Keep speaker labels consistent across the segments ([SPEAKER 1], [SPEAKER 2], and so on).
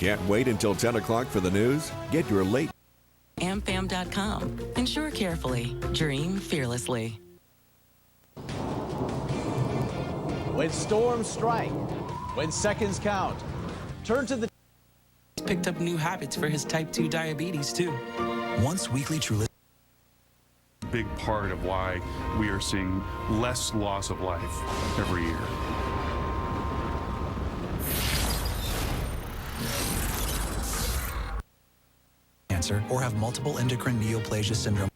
[SPEAKER 1] Can't wait until 10 o'clock for the news? Get your late.
[SPEAKER 2] AmFam.com. Insure carefully. Dream fearlessly.
[SPEAKER 3] When storms strike, when seconds count, turn to the...
[SPEAKER 4] Picked up new habits for his type 2 diabetes, too.
[SPEAKER 5] Once weekly Truly.
[SPEAKER 6] Big part of why we are seeing less loss of life every year.
[SPEAKER 5] Cancer or have multiple endocrine neoplasia syndrome.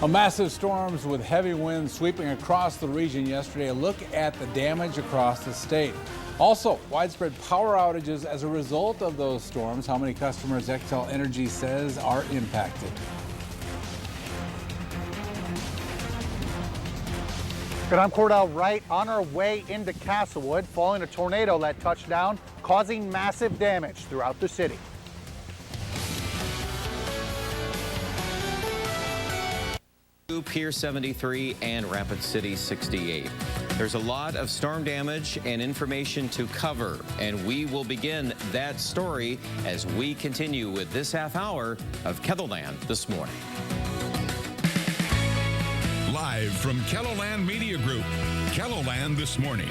[SPEAKER 7] Massive storms with heavy winds sweeping across the region yesterday. A look at the damage across the state. Also, widespread power outages as a result of those storms. How many customers Xcel Energy says are impacted?
[SPEAKER 8] Good, I'm Cordell Wright on our way into Castlewood following a tornado that touched down, causing massive damage throughout the city.
[SPEAKER 9] Pier 73 and Rapid City 68. There's a lot of storm damage and information to cover, and we will begin that story as we continue with this half hour of KELOLAND This Morning.
[SPEAKER 10] Live from KELOLAND Media Group, KELOLAND This Morning.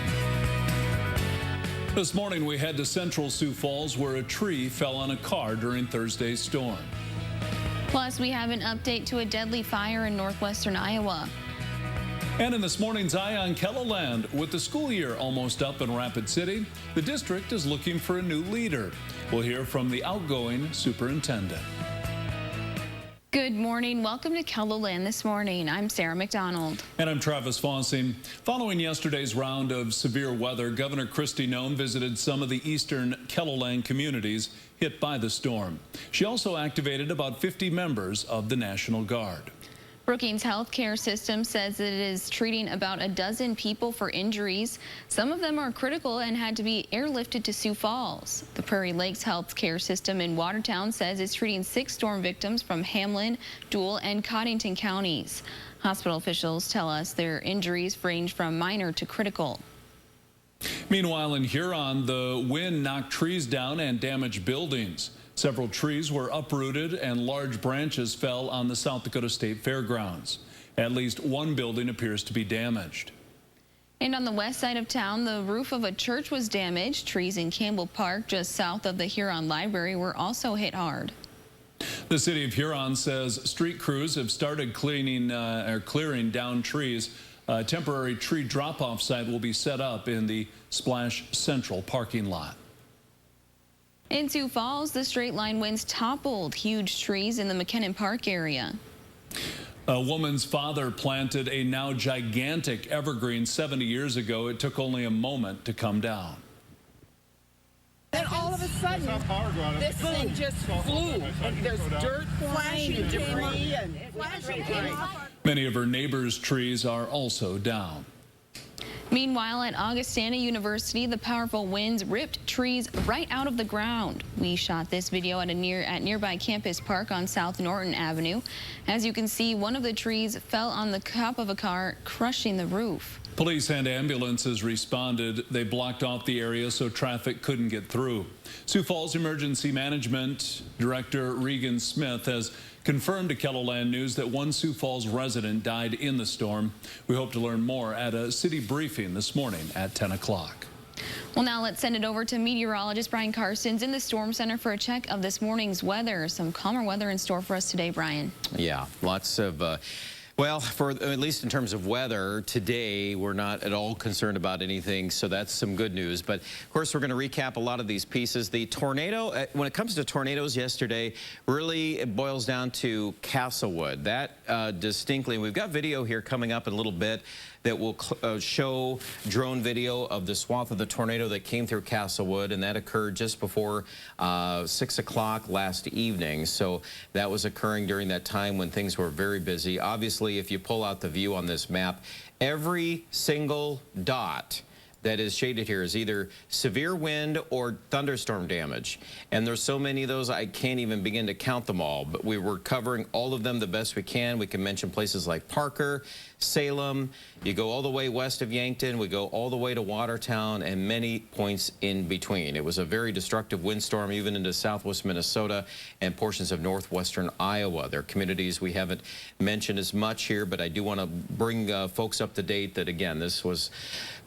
[SPEAKER 11] This morning we head to Central Sioux Falls where a tree fell on a car during Thursday's storm.
[SPEAKER 12] Plus, we have an update to a deadly fire in northwestern Iowa.
[SPEAKER 11] And in this morning's Eye on KELOLAND, with the school year almost up in Rapid City, the district is looking for a new leader. We'll hear from the outgoing superintendent.
[SPEAKER 12] Good morning. Welcome to KELOLAND This Morning. I'm Sarah McDonald.
[SPEAKER 11] And I'm Travis Fossing. Following yesterday's round of severe weather, Governor Kristi Noem visited some of the eastern KELOLAND communities hit by the storm. She also activated about 50 members of the National Guard.
[SPEAKER 12] Brookings Healthcare System says it is treating about a dozen people for injuries. Some of them are critical and had to be airlifted to Sioux Falls. The Prairie Lakes Healthcare System in Watertown says it's treating 6 storm victims from Hamlin, Dual, and Coddington counties. Hospital officials tell us their injuries range from minor to critical.
[SPEAKER 11] Meanwhile, in Huron, the wind knocked trees down and damaged buildings. Several trees were uprooted and large branches fell on the South Dakota State Fairgrounds. At least one building appears to be damaged.
[SPEAKER 12] And on the west side of town, the roof of a church was damaged. Trees in Campbell Park, just south of the Huron Library, were also hit hard.
[SPEAKER 11] The city of Huron says street crews have started clearing down trees. A temporary tree drop-off site will be set up in the Splash Central parking lot.
[SPEAKER 12] In Sioux Falls, the straight line winds toppled huge trees in the McKinnon Park area.
[SPEAKER 11] A woman's father planted a now gigantic evergreen 70 years ago. It took only a moment to come down.
[SPEAKER 13] Then all of a sudden, this thing just flew, and there's dirt flying and debris and flashing.
[SPEAKER 11] Many of her neighbors' trees are also down.
[SPEAKER 12] Meanwhile, at Augustana University, the powerful winds ripped trees right out of the ground. We shot this video at nearby Campus Park on South Norton Avenue. As you can see, one of the trees fell on the top of a car, crushing the roof.
[SPEAKER 11] Police and ambulances responded. They blocked off the area so traffic couldn't get through. Sioux Falls Emergency Management Director Regan Smith has confirmed to KELOLAND News that one Sioux Falls resident died in the storm. We hope to learn more at a city briefing this morning at 10 o'clock.
[SPEAKER 12] Well, now let's send it over to meteorologist Brian Carstens in the Storm Center for a check of this morning's weather. Some calmer weather in store for us today, Brian.
[SPEAKER 9] Yeah, lots of... Well, for at least in terms of weather, today we're not at all concerned about anything, so that's some good news. But, of course, we're going to recap a lot of these pieces. The tornado, when it comes to tornadoes yesterday, really it boils down to Castlewood. That distinctly, we've got video here coming up in a little bit that will show drone video of the swath of the tornado that came through Castlewood, and that occurred just before 6 o'clock last evening. So that was occurring during that time when things were very busy. Obviously, if you pull out the view on this map, every single dot that is shaded here is either severe wind or thunderstorm damage. And there's so many of those, I can't even begin to count them all. But we were covering all of them the best we can. We can mention places like Parker, Salem. You go all the way west of Yankton. We go all the way to Watertown and many points in between. It was a very destructive windstorm even into southwest Minnesota and portions of northwestern Iowa. There are communities we haven't mentioned as much here, but I do want to bring folks up to date that, again, this was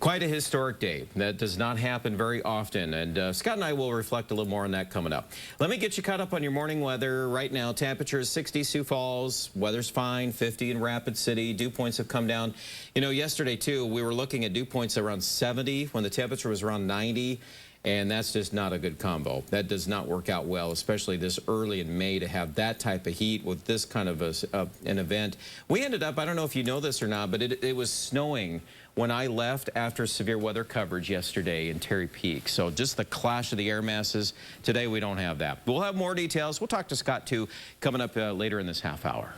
[SPEAKER 9] quite a historic day. That does not happen very often, and Scott and I will reflect a little more on that coming up. Let me get you caught up on your morning weather. Right now, temperature is 60 Sioux Falls, weather's fine, 50 in Rapid City. Dew points have come down. You know, yesterday, too, we were looking at dew points around 70 when the temperature was around 90. And that's just not a good combo. That does not work out well, especially this early in May to have that type of heat with this kind of an event. We ended up, I don't know if you know this or not, but it was snowing when I left after severe weather coverage yesterday in Terry Peak. So just the clash of the air masses. Today we don't have that. We'll have more details. We'll talk to Scott, too, coming up later in this half hour.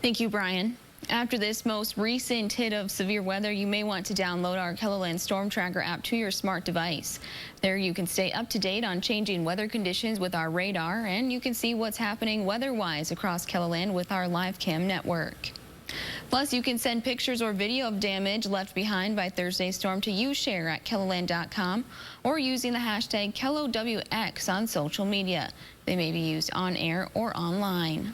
[SPEAKER 12] Thank you, Brian. After this most recent hit of severe weather, you may want to download our KELOLAND Storm Tracker app to your smart device. There you can stay up to date on changing weather conditions with our radar, and you can see what's happening weather-wise across KELOLAND with our live cam network. Plus, you can send pictures or video of damage left behind by Thursday's storm to YouShare at KELOLAND.com or using the hashtag KELOWX on social media. They may be used on air or online.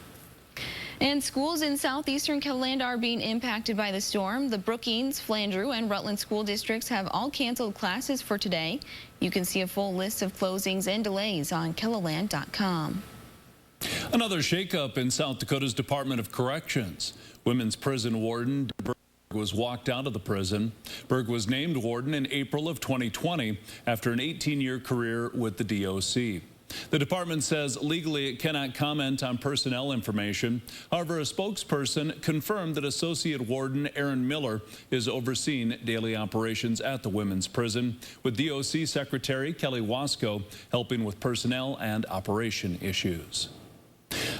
[SPEAKER 12] And schools in southeastern KELOLAND are being impacted by the storm. The Brookings, Flandreau, and Rutland school districts have all canceled classes for today. You can see a full list of closings and delays on KELOLAND.com.
[SPEAKER 11] Another shakeup in South Dakota's Department of Corrections. Women's prison warden Berg was walked out of the prison. Berg was named warden in April of 2020 after an 18-year career with the DOC. The department says legally it cannot comment on personnel information. However, a spokesperson confirmed that Associate Warden Aaron Miller is overseeing daily operations at the women's prison, with DOC Secretary Kelly Wasco helping with personnel and operation issues.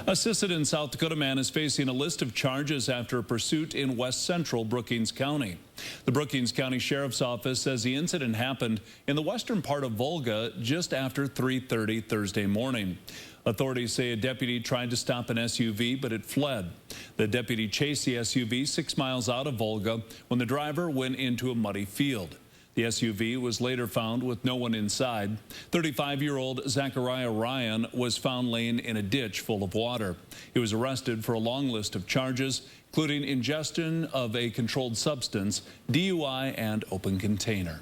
[SPEAKER 11] A Sisseton, South Dakota man is facing a list of charges after a pursuit in west central Brookings County. The Brookings County Sheriff's Office says the incident happened in the western part of Volga just after 3:30 Thursday morning. Authorities say a deputy tried to stop an SUV, but it fled. The deputy chased the SUV 6 miles out of Volga when the driver went into a muddy field. The SUV was later found with no one inside. 35-year-old Zachariah Ryan was found laying in a ditch full of water. He was arrested for a long list of charges, including ingestion of a controlled substance, DUI, and open container.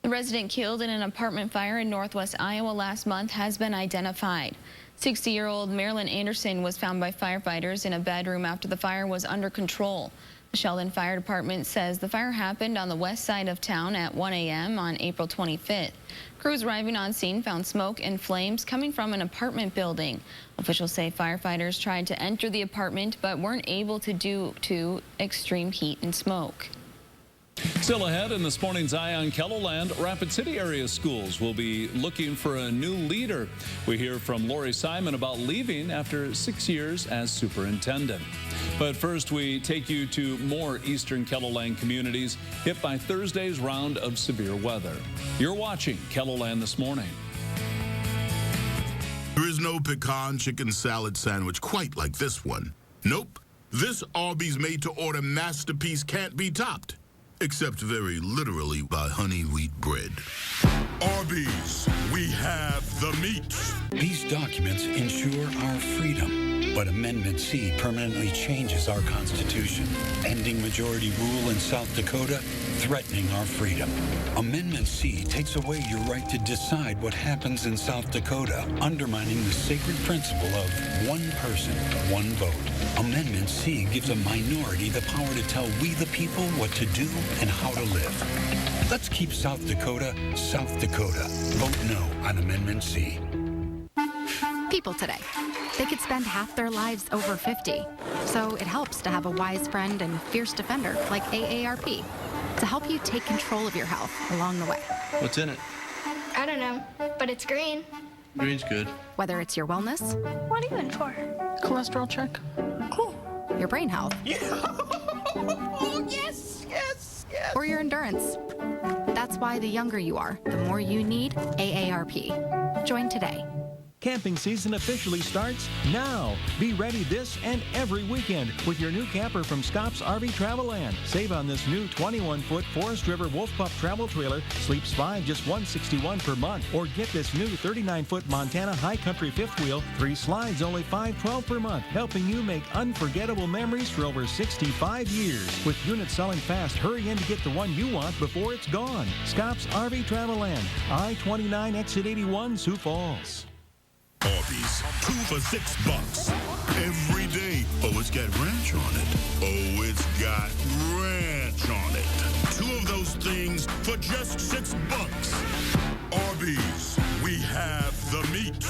[SPEAKER 12] The resident killed in an apartment fire in northwest Iowa last month has been identified. 60-year-old Marilyn Anderson was found by firefighters in a bedroom after the fire was under control. The Sheldon Fire Department says the fire happened on the west side of town at 1 a.m. on April 25th. Crews arriving on scene found smoke and flames coming from an apartment building. Officials say firefighters tried to enter the apartment but weren't able to due to extreme heat and smoke.
[SPEAKER 11] Still ahead in this morning's Eye on KELOLAND, Rapid City area schools will be looking for a new leader. We hear from Lori Simon about leaving after 6 years as superintendent. But first, we take you to more eastern KELOLAND communities hit by Thursday's round of severe weather. You're watching KELOLAND This Morning.
[SPEAKER 14] There is no pecan chicken salad sandwich quite like this one. Nope. This Arby's made-to-order masterpiece can't be topped. Except very literally by honey wheat bread. Arby's, we have the meat.
[SPEAKER 15] These documents ensure our freedom, but Amendment C permanently changes our Constitution, ending majority rule in South Dakota, threatening our freedom. Amendment C takes away your right to decide what happens in South Dakota, undermining the sacred principle of one person, one vote. Amendment C gives a minority the power to tell we the people what to do and how to live. Let's keep South Dakota, South Dakota. Vote no on Amendment C.
[SPEAKER 16] People today, they could spend half their lives over 50. So it helps to have a wise friend and fierce defender like AARP to help you take control of your health along the way.
[SPEAKER 17] What's in it?
[SPEAKER 18] I don't know, but it's green.
[SPEAKER 17] Green's good.
[SPEAKER 16] Whether it's your wellness.
[SPEAKER 18] What are you in for?
[SPEAKER 16] Cholesterol check. Cool. Your brain health.
[SPEAKER 18] Yeah. Oh, yes.
[SPEAKER 16] Or your endurance. That's why the younger you are, the more you need AARP. Join today.
[SPEAKER 17] Camping season officially starts now. Be ready this and every weekend with your new camper from SCOTUS RV Travelland. Save on this new 21-foot Forest River Wolf Pup travel trailer. Sleeps 5, just $161 per month. Or get this new 39-foot Montana High Country fifth wheel. 3 slides, only $512 per month. Helping you make unforgettable memories for over 65 years. With units selling fast, hurry in to get the one you want before it's gone. SCOTUS RV Travelland. I-29 Exit 81, Sioux Falls.
[SPEAKER 14] Arby's, 2 for $6 every day. Oh, it's got ranch on it. Oh, it's got ranch on it. 2 of those things for just $6. Arby's, we have the meat.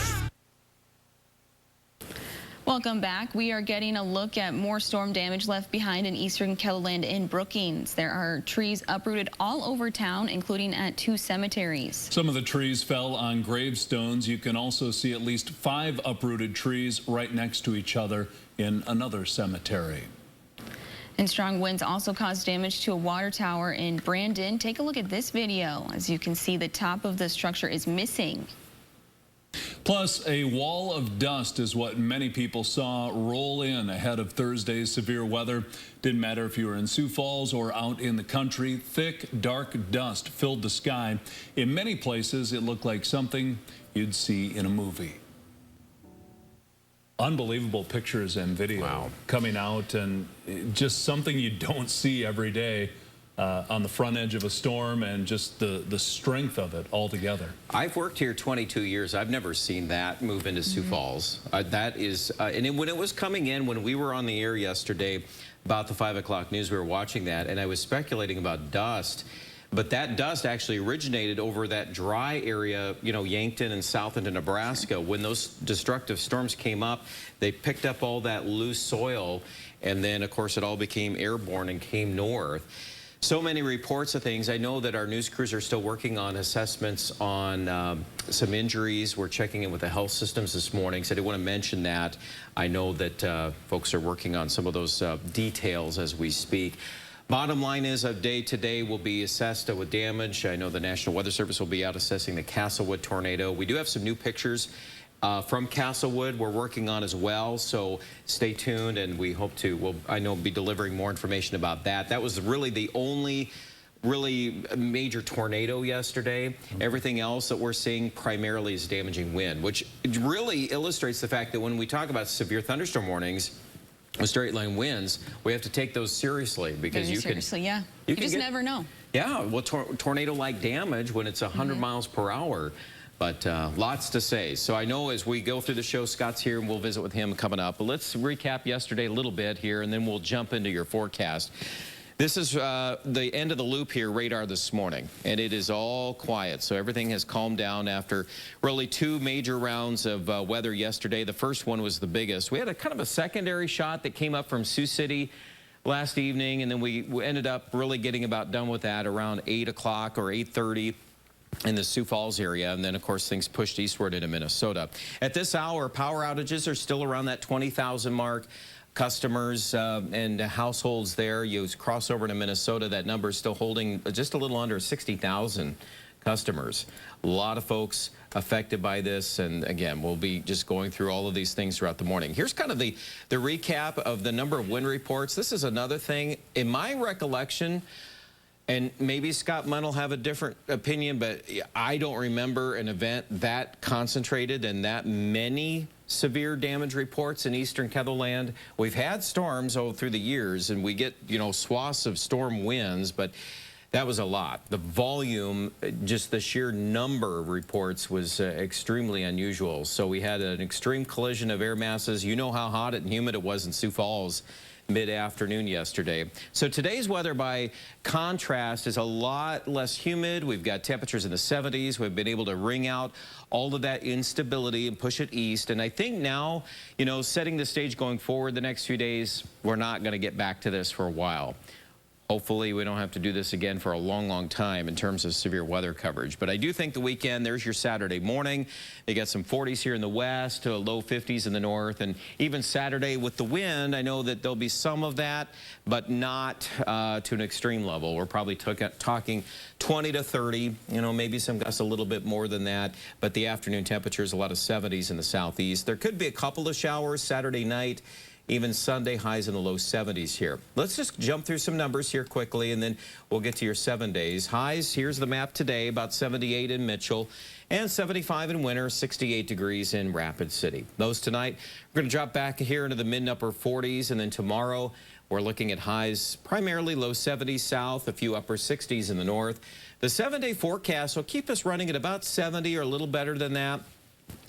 [SPEAKER 12] Welcome back. We are getting a look at more storm damage left behind in eastern KELO in Brookings. There are trees uprooted all over town, including at 2 cemeteries.
[SPEAKER 11] Some of the trees fell on gravestones. You can also see at least 5 uprooted trees right next to each other in another cemetery.
[SPEAKER 12] And strong winds also caused damage to a water tower in Brandon. Take a look at this video. As you can see, the top of the structure is missing.
[SPEAKER 11] Plus, a wall of dust is what many people saw roll in ahead of Thursday's severe weather. Didn't matter if you were in Sioux Falls or out in the country. Thick, dark dust filled the sky. In many places, it looked like something you'd see in a movie. Unbelievable pictures and video coming out, and just something you don't see every day. On the front edge of a storm, and just the strength of it altogether.
[SPEAKER 9] I've worked here 22 years. I've never seen that move into Sioux Falls. That is, and when it was coming in, when we were on the air yesterday about the 5 o'clock news, we were watching that, and I was speculating about dust. But that dust actually originated over that dry area, you know, Yankton and south into Nebraska. When those destructive storms came up, they picked up all that loose soil, and then, of course, it all became airborne and came north. So many reports of things. I know that our news crews are still working on assessments on some injuries. We're checking in with the health systems this morning, so I did want to mention that. I know that folks are working on some of those details as we speak. Bottom line is, of day to day will be assessed with damage. I know the National Weather Service will be out assessing the Castlewood tornado. We do have some new pictures from Castlewood we're working on as well, so stay tuned, and we hope to, I know, be delivering more information about that. That was really the only really major tornado yesterday. Everything else that we're seeing primarily is damaging wind, which really illustrates the fact that when we talk about severe thunderstorm warnings with straight line winds, we have to take those seriously, because you
[SPEAKER 12] just never know.
[SPEAKER 9] Yeah, well, tornado-like damage when it's 100 miles per hour. But lots to say. So I know as we go through the show, Scott's here, and we'll visit with him coming up. But let's recap yesterday a little bit here, and then we'll jump into your forecast. This is the end of the loop here, radar this morning, and it is all quiet. So everything has calmed down after really 2 major rounds of weather yesterday. The first one was the biggest. We had a kind of a secondary shot that came up from Sioux City last evening, and then we ended up really getting about done with that around 8 o'clock or 8:30. In the Sioux Falls area, and then of course things pushed eastward into Minnesota. At this hour, power outages are still around that 20,000 mark. Customers and households there, you cross over to Minnesota, that number is still holding just a little under 60,000 customers. A lot of folks affected by this, and again, we'll be just going through all of these things throughout the morning. Here's kind of the recap of the number of wind reports. This is another thing. In my recollection, and maybe Scott Munn will have a different opinion, but I don't remember an event that concentrated and that many severe damage reports in eastern KELO. We've had storms through the years, and we get, you know, swaths of storm winds, but that was a lot. The volume, just the sheer number of reports was extremely unusual. So we had an extreme collision of air masses. You know how hot and humid it was in Sioux Falls mid-afternoon yesterday. So today's weather, by contrast, is a lot less humid. We've got temperatures in the 70s. We've been able to wring out all of that instability and push it east. And I think now, you know, setting the stage going forward the next few days, we're not going to get back to this for a while. Hopefully we don't have to do this again for a long, long time in terms of severe weather coverage. But I do think the weekend, there's your Saturday morning. They got some 40s here in the west to low 50s in the north. And even Saturday with the wind, I know that there'll be some of that, but not to an extreme level. We're probably talking 20 to 30, you know, maybe some gusts a little bit more than that. But the afternoon temperatures, a lot of 70s in the southeast. There could be a couple of showers Saturday night. Even Sunday, highs in the low 70s here. Let's just jump through some numbers here quickly, and then we'll get to your 7 days. Highs, here's the map today, about 78 in Mitchell, and 75 in Winter, 68 degrees in Rapid City. Those tonight, we're going to drop back here into the mid and upper 40s, and then tomorrow, we're looking at highs primarily low 70s south, a few upper 60s in the north. The 7-day forecast will keep us running at about 70 or a little better than that.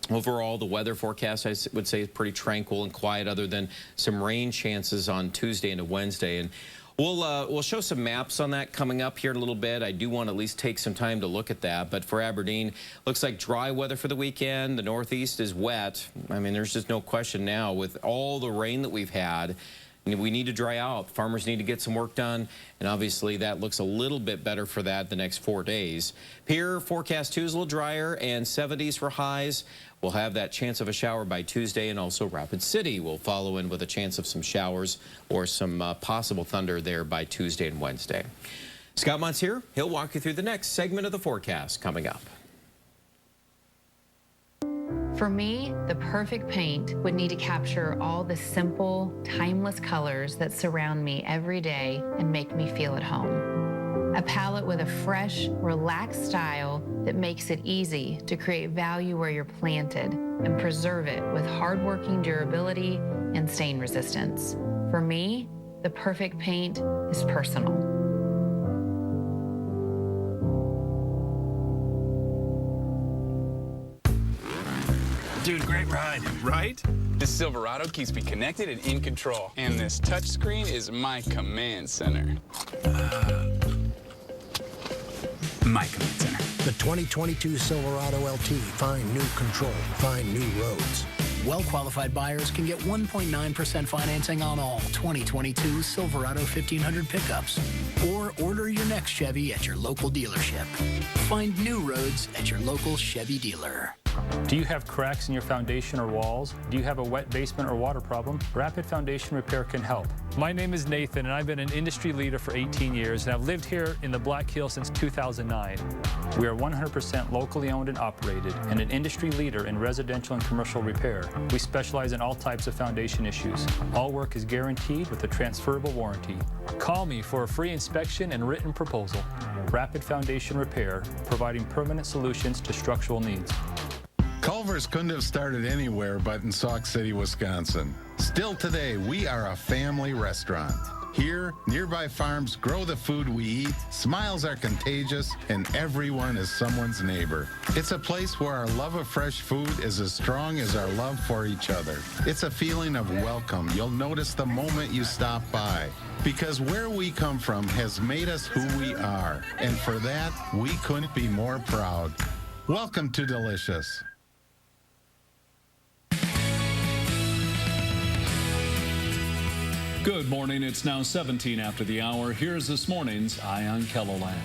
[SPEAKER 9] Overall, the weather forecast, I would say, is pretty tranquil and quiet other than some rain chances on Tuesday into Wednesday. And we'll show some maps on that coming up here in a little bit. I do want to at least take some time to look at that. But for Aberdeen, looks like dry weather for the weekend. The northeast is wet. I mean, there's just no question now with all the rain that we've had. We need to dry out. Farmers need to get some work done, and obviously that looks a little bit better for that the next 4 days. Here, forecast 2 is a little drier, and 70s for highs. We'll have that chance of a shower by Tuesday, and also Rapid City will follow in with a chance of some showers or some possible thunder there by Tuesday and Wednesday. Scott Muntz here. He'll walk you through the next segment of the forecast coming up.
[SPEAKER 19] For me, the perfect paint would need to capture all the simple, timeless colors that surround me every day and make me feel at home. A palette with a fresh, relaxed style that makes it easy to create value where you're planted and preserve it with hardworking durability and stain resistance. For me, the perfect paint is personal.
[SPEAKER 20] Dude, great ride, right? This Silverado keeps me connected and in control. And this touchscreen is my command center. My command center.
[SPEAKER 21] The 2022 Silverado LT. Find new control. Find new roads.
[SPEAKER 22] Well-qualified buyers can get 1.9% financing on all 2022 Silverado 1500 pickups. Or order your next Chevy at your local dealership. Find new roads at your local Chevy dealer.
[SPEAKER 23] Do you have cracks in your foundation or walls? Do you have a wet basement or water problem? Rapid Foundation Repair can help. My name is Nathan, and I've been an industry leader for 18 years, and I've lived here in the Black Hills since 2009. We are 100% locally owned and operated, and an industry leader in residential and commercial repair. We specialize in all types of foundation issues. All work is guaranteed with a transferable warranty. Call me for a free inspection and written proposal. Rapid Foundation Repair, providing permanent solutions to structural needs.
[SPEAKER 24] Culver's couldn't have started anywhere but in Sauk City, Wisconsin. Still today, we are a family restaurant. Here, nearby farms grow the food we eat, smiles are contagious, and everyone is someone's neighbor. It's a place where our love of fresh food is as strong as our love for each other. It's a feeling of welcome you'll notice the moment you stop by. Because where we come from has made us who we are, and for that, we couldn't be more proud. Welcome to Delicious.
[SPEAKER 11] Good morning. It's now 17 after the hour. Here's this morning's Eye on KELOLAND.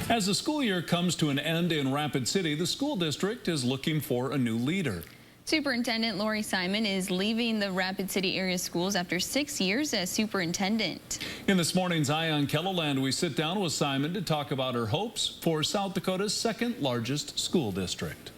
[SPEAKER 11] As the school year comes to an end in Rapid City, the school district is looking for a new leader.
[SPEAKER 12] Superintendent Lori Simon is leaving the Rapid City area schools after 6 years as superintendent.
[SPEAKER 11] In this morning's Eye on KELOLAND, we sit down with Simon to talk about her hopes for South Dakota's second largest school district.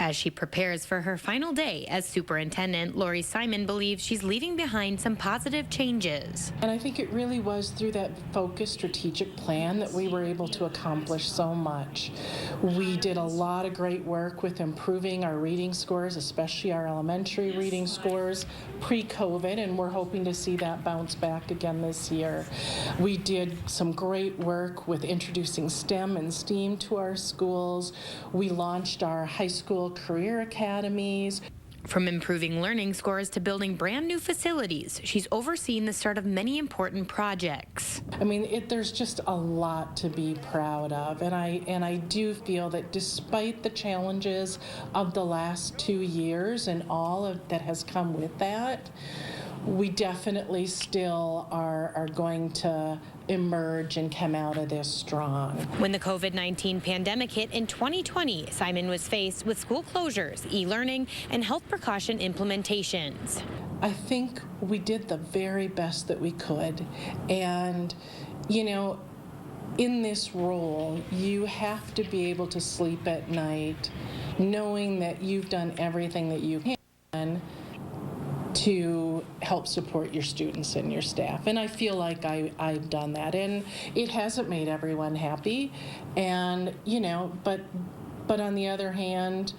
[SPEAKER 25] As she prepares for her final day as superintendent, Lori Simon believes she's leaving behind some positive changes.
[SPEAKER 26] And I think it really was through that focused strategic plan that we were able to accomplish so much. We did a lot of great work with improving our reading scores, especially our elementary reading scores pre-COVID, and we're hoping to see that bounce back again this year. We did some great work with introducing STEM and STEAM to our schools. We launched our high school career academies.
[SPEAKER 25] From improving learning scores to building brand new facilities, she's overseen the start of many important projects.
[SPEAKER 26] I mean, there's just a lot to be proud of, and I do feel that despite the challenges of the last 2 years and all of that has come with that, we definitely still are going to emerge and come out of this strong.
[SPEAKER 25] When the COVID-19 pandemic hit in 2020, Simon was faced with school closures, e-learning, and health precaution implementations.
[SPEAKER 26] I think we did the very best that we could. And, you know, in this role, you have to be able to sleep at night knowing that you've done everything that you can to help support your students and your staff. And I feel like I've done that. And it hasn't made everyone happy. And, you know, but on the other hand,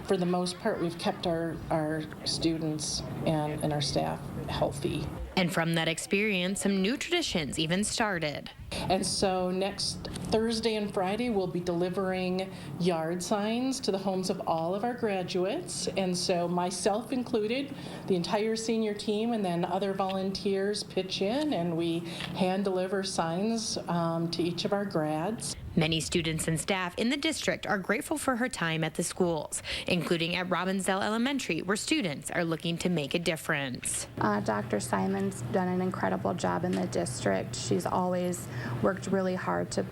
[SPEAKER 26] for the most part, we've kept our students and our staff healthy.
[SPEAKER 25] And from that experience, some new traditions even started.
[SPEAKER 26] And so next Thursday and Friday, we'll be delivering yard signs to the homes of all of our graduates. And so myself included, the entire senior team, and then other volunteers pitch in, and we hand deliver signs to each of our grads.
[SPEAKER 25] Many students and staff in the district are grateful for her time at the schools, including at Robbinsdale Elementary, where students are looking to make a difference.
[SPEAKER 1] Dr. Simon's done an incredible job in the district. She's always worked really hard to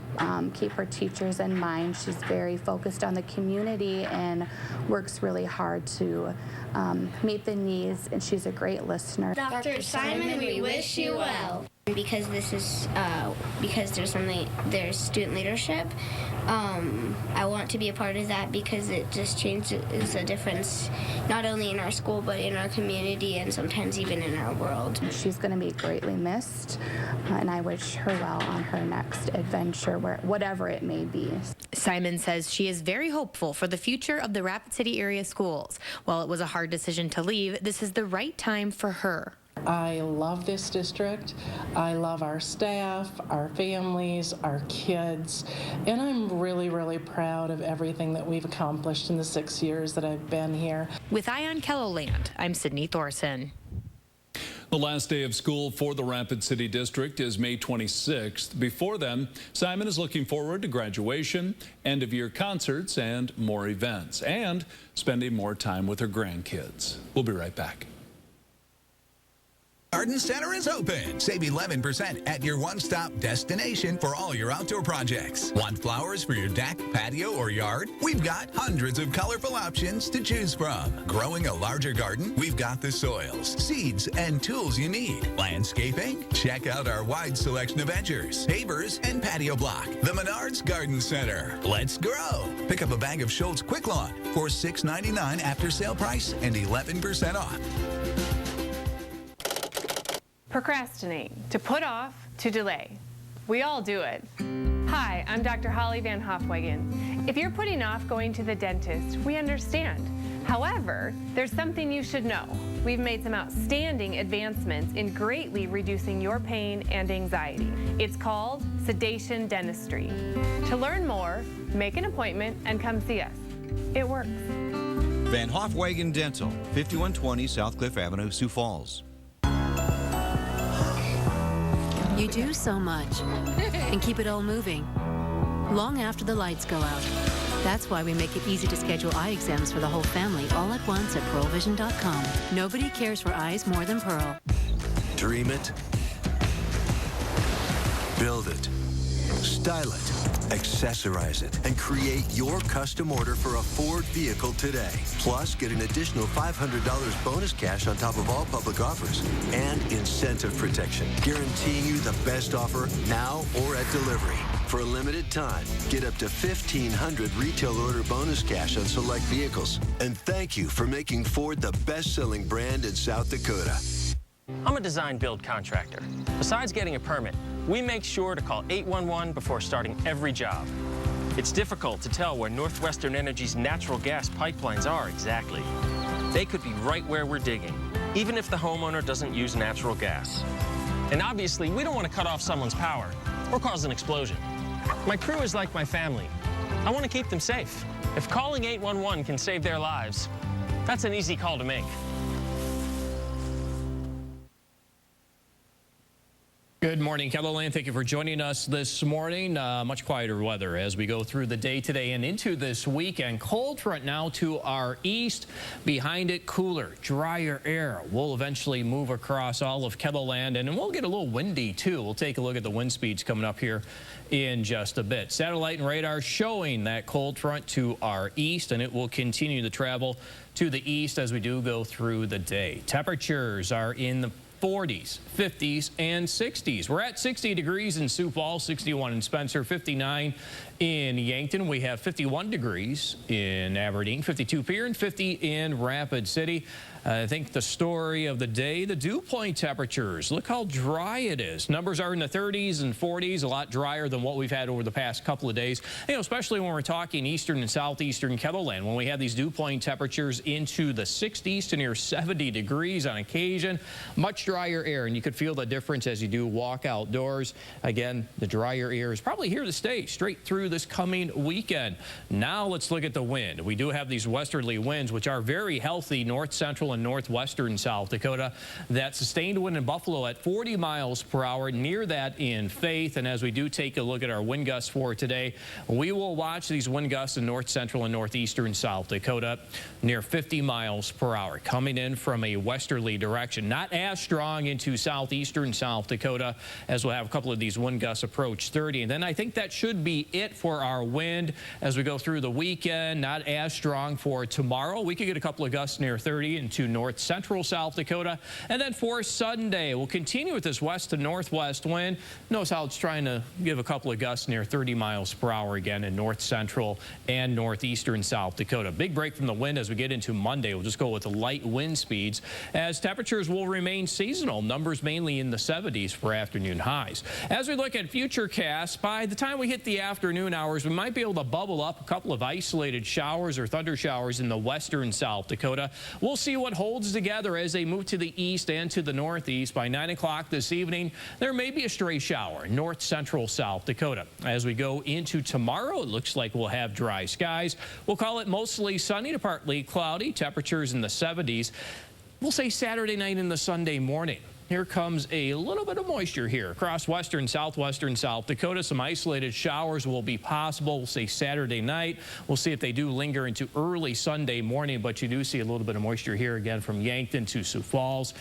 [SPEAKER 1] keep her teachers in mind. She's very focused on the community and works really hard to meet the needs, and she's a great listener.
[SPEAKER 18] Dr. Simon, we wish you well. Because this is because there's student leadership. I want to be a part of that because it just changes a difference, not only in our school but in our community and sometimes even in our world.
[SPEAKER 1] She's going to be greatly missed, and I wish her well on her next adventure, whatever it may be.
[SPEAKER 25] Simon says she is very hopeful for the future of the Rapid City area schools. While it was a hard decision to leave, this is the right time for her.
[SPEAKER 26] I love this district. I love our staff, our families, our kids, and I'm really, really proud of everything that we've accomplished in the 6 years that I've been here.
[SPEAKER 25] With Eye on KELOland, I'm Sydney Thorson.
[SPEAKER 11] The last day of school for the Rapid City District is May 26th. Before then, Simon is looking forward to graduation, end-of-year concerts, and more events, and spending more time with her grandkids. We'll be right back.
[SPEAKER 2] Garden Center is open. Save 11% at your one-stop destination for all your outdoor projects. Want flowers for your deck, patio, or yard? We've got hundreds of colorful options to choose from. Growing a larger garden? We've got the soils, seeds, and tools you need. Landscaping? Check out our wide selection of edgers, pavers, and patio block. The Menards Garden Center. Let's grow. Pick up a bag of Schultz Quick Lawn for $6.99 after sale price and 11% off.
[SPEAKER 3] Procrastinate, to put off, to delay. We all do it. Hi, I'm Dr. Holly Van Hofwegen. If you're putting off going to the dentist, we understand. However, there's something you should know. We've made some outstanding advancements in greatly reducing your pain and anxiety. It's called sedation dentistry. To learn more, make an appointment and come see us. It works.
[SPEAKER 4] Van Hofwegen Dental, 5120 South Cliff Avenue, Sioux Falls.
[SPEAKER 5] You do so much and keep it all moving long after the lights go out. That's why we make it easy to schedule eye exams for the whole family all at once at pearlvision.com. Nobody cares for eyes more than Pearl.
[SPEAKER 6] Dream it, build it, style it, accessorize it, and create your custom order for a Ford vehicle today. Plus, get an additional $500 bonus cash on top of all public offers and incentive protection, guaranteeing you the best offer now or at delivery. For a limited time, get up to $1,500 retail order bonus cash on select vehicles. And thank you for making Ford the best-selling brand in South Dakota.
[SPEAKER 27] I'm a design build contractor. Besides getting a permit, we make sure to call 811 before starting every job. It's difficult to tell where Northwestern Energy's natural gas pipelines are exactly. They could be right where we're digging, even if the homeowner doesn't use natural gas. And obviously, we don't want to cut off someone's power or cause an explosion. My crew is like my family. I want to keep them safe. If calling 811 can save their lives, that's an easy call to make.
[SPEAKER 7] Good morning, KELO. Thank you for joining us this morning. Much quieter weather as we go through the day today and into this weekend. Cold front now to our east. Behind it, cooler, drier air will eventually move across all of KELO, and we'll get a little windy too. We'll take a look at the wind speeds coming up here in just a bit. Satellite and radar showing that cold front to our east, and it will continue to travel to the east as we do go through the day. Temperatures are in the 40s, 50s, and 60s. We're at 60 degrees in Sioux Falls, 61 in Spencer, 59 in Yankton. We have 51 degrees in Aberdeen, 52 Pierre, and 50 in Rapid City. I think the story of the day, the dew point temperatures. Look how dry it is. Numbers are in the 30s and 40s, a lot drier than what we've had over the past couple of days. You know, especially when we're talking eastern and southeastern KELO, when we have these dew point temperatures into the 60s to near 70 degrees on occasion. Much drier air, and you could feel the difference as you do walk outdoors. Again, the drier air is probably here to stay straight through this coming weekend. Now let's look at the wind. We do have these westerly winds, which are very healthy north central and northwestern South Dakota. That sustained wind in Buffalo at 40 miles per hour, near that in Faith. And as we do take a look at our wind gusts for today, we will watch these wind gusts in north central and northeastern South Dakota near 50 miles per hour, coming in from a westerly direction. Not as strong into southeastern South Dakota, as we'll have a couple of these wind gusts approach 30. And then I think that should be it for our wind as we go through the weekend. Not as strong for tomorrow. We could get a couple of gusts near 30 into north central South Dakota. And then for Sunday, we'll continue with this west to northwest wind. Notice how it's trying to give a couple of gusts near 30 miles per hour again in north central and northeastern South Dakota. Big break from the wind as we get into Monday. We'll just go with the light wind speeds as temperatures will remain seasonal. Numbers mainly in the 70s for afternoon highs. As we look at futurecasts, by the time we hit the afternoon hours, we might be able to bubble up a couple of isolated showers or thunder showers in the western South Dakota. We'll see what holds together as they move to the east and to the northeast. By 9 o'clock this evening, there may be a stray shower in north central South Dakota. As we go into tomorrow, it looks like we'll have dry skies. We'll call it mostly sunny to partly cloudy. Temperatures in the 70s. We'll say Saturday night into Sunday morning. Here comes a little bit of moisture here across western, southwestern South Dakota. Some isolated showers will be possible. We'll say Saturday night. We'll see if they do linger into early Sunday morning, but you do see a little bit of moisture here again from Yankton to Sioux Falls.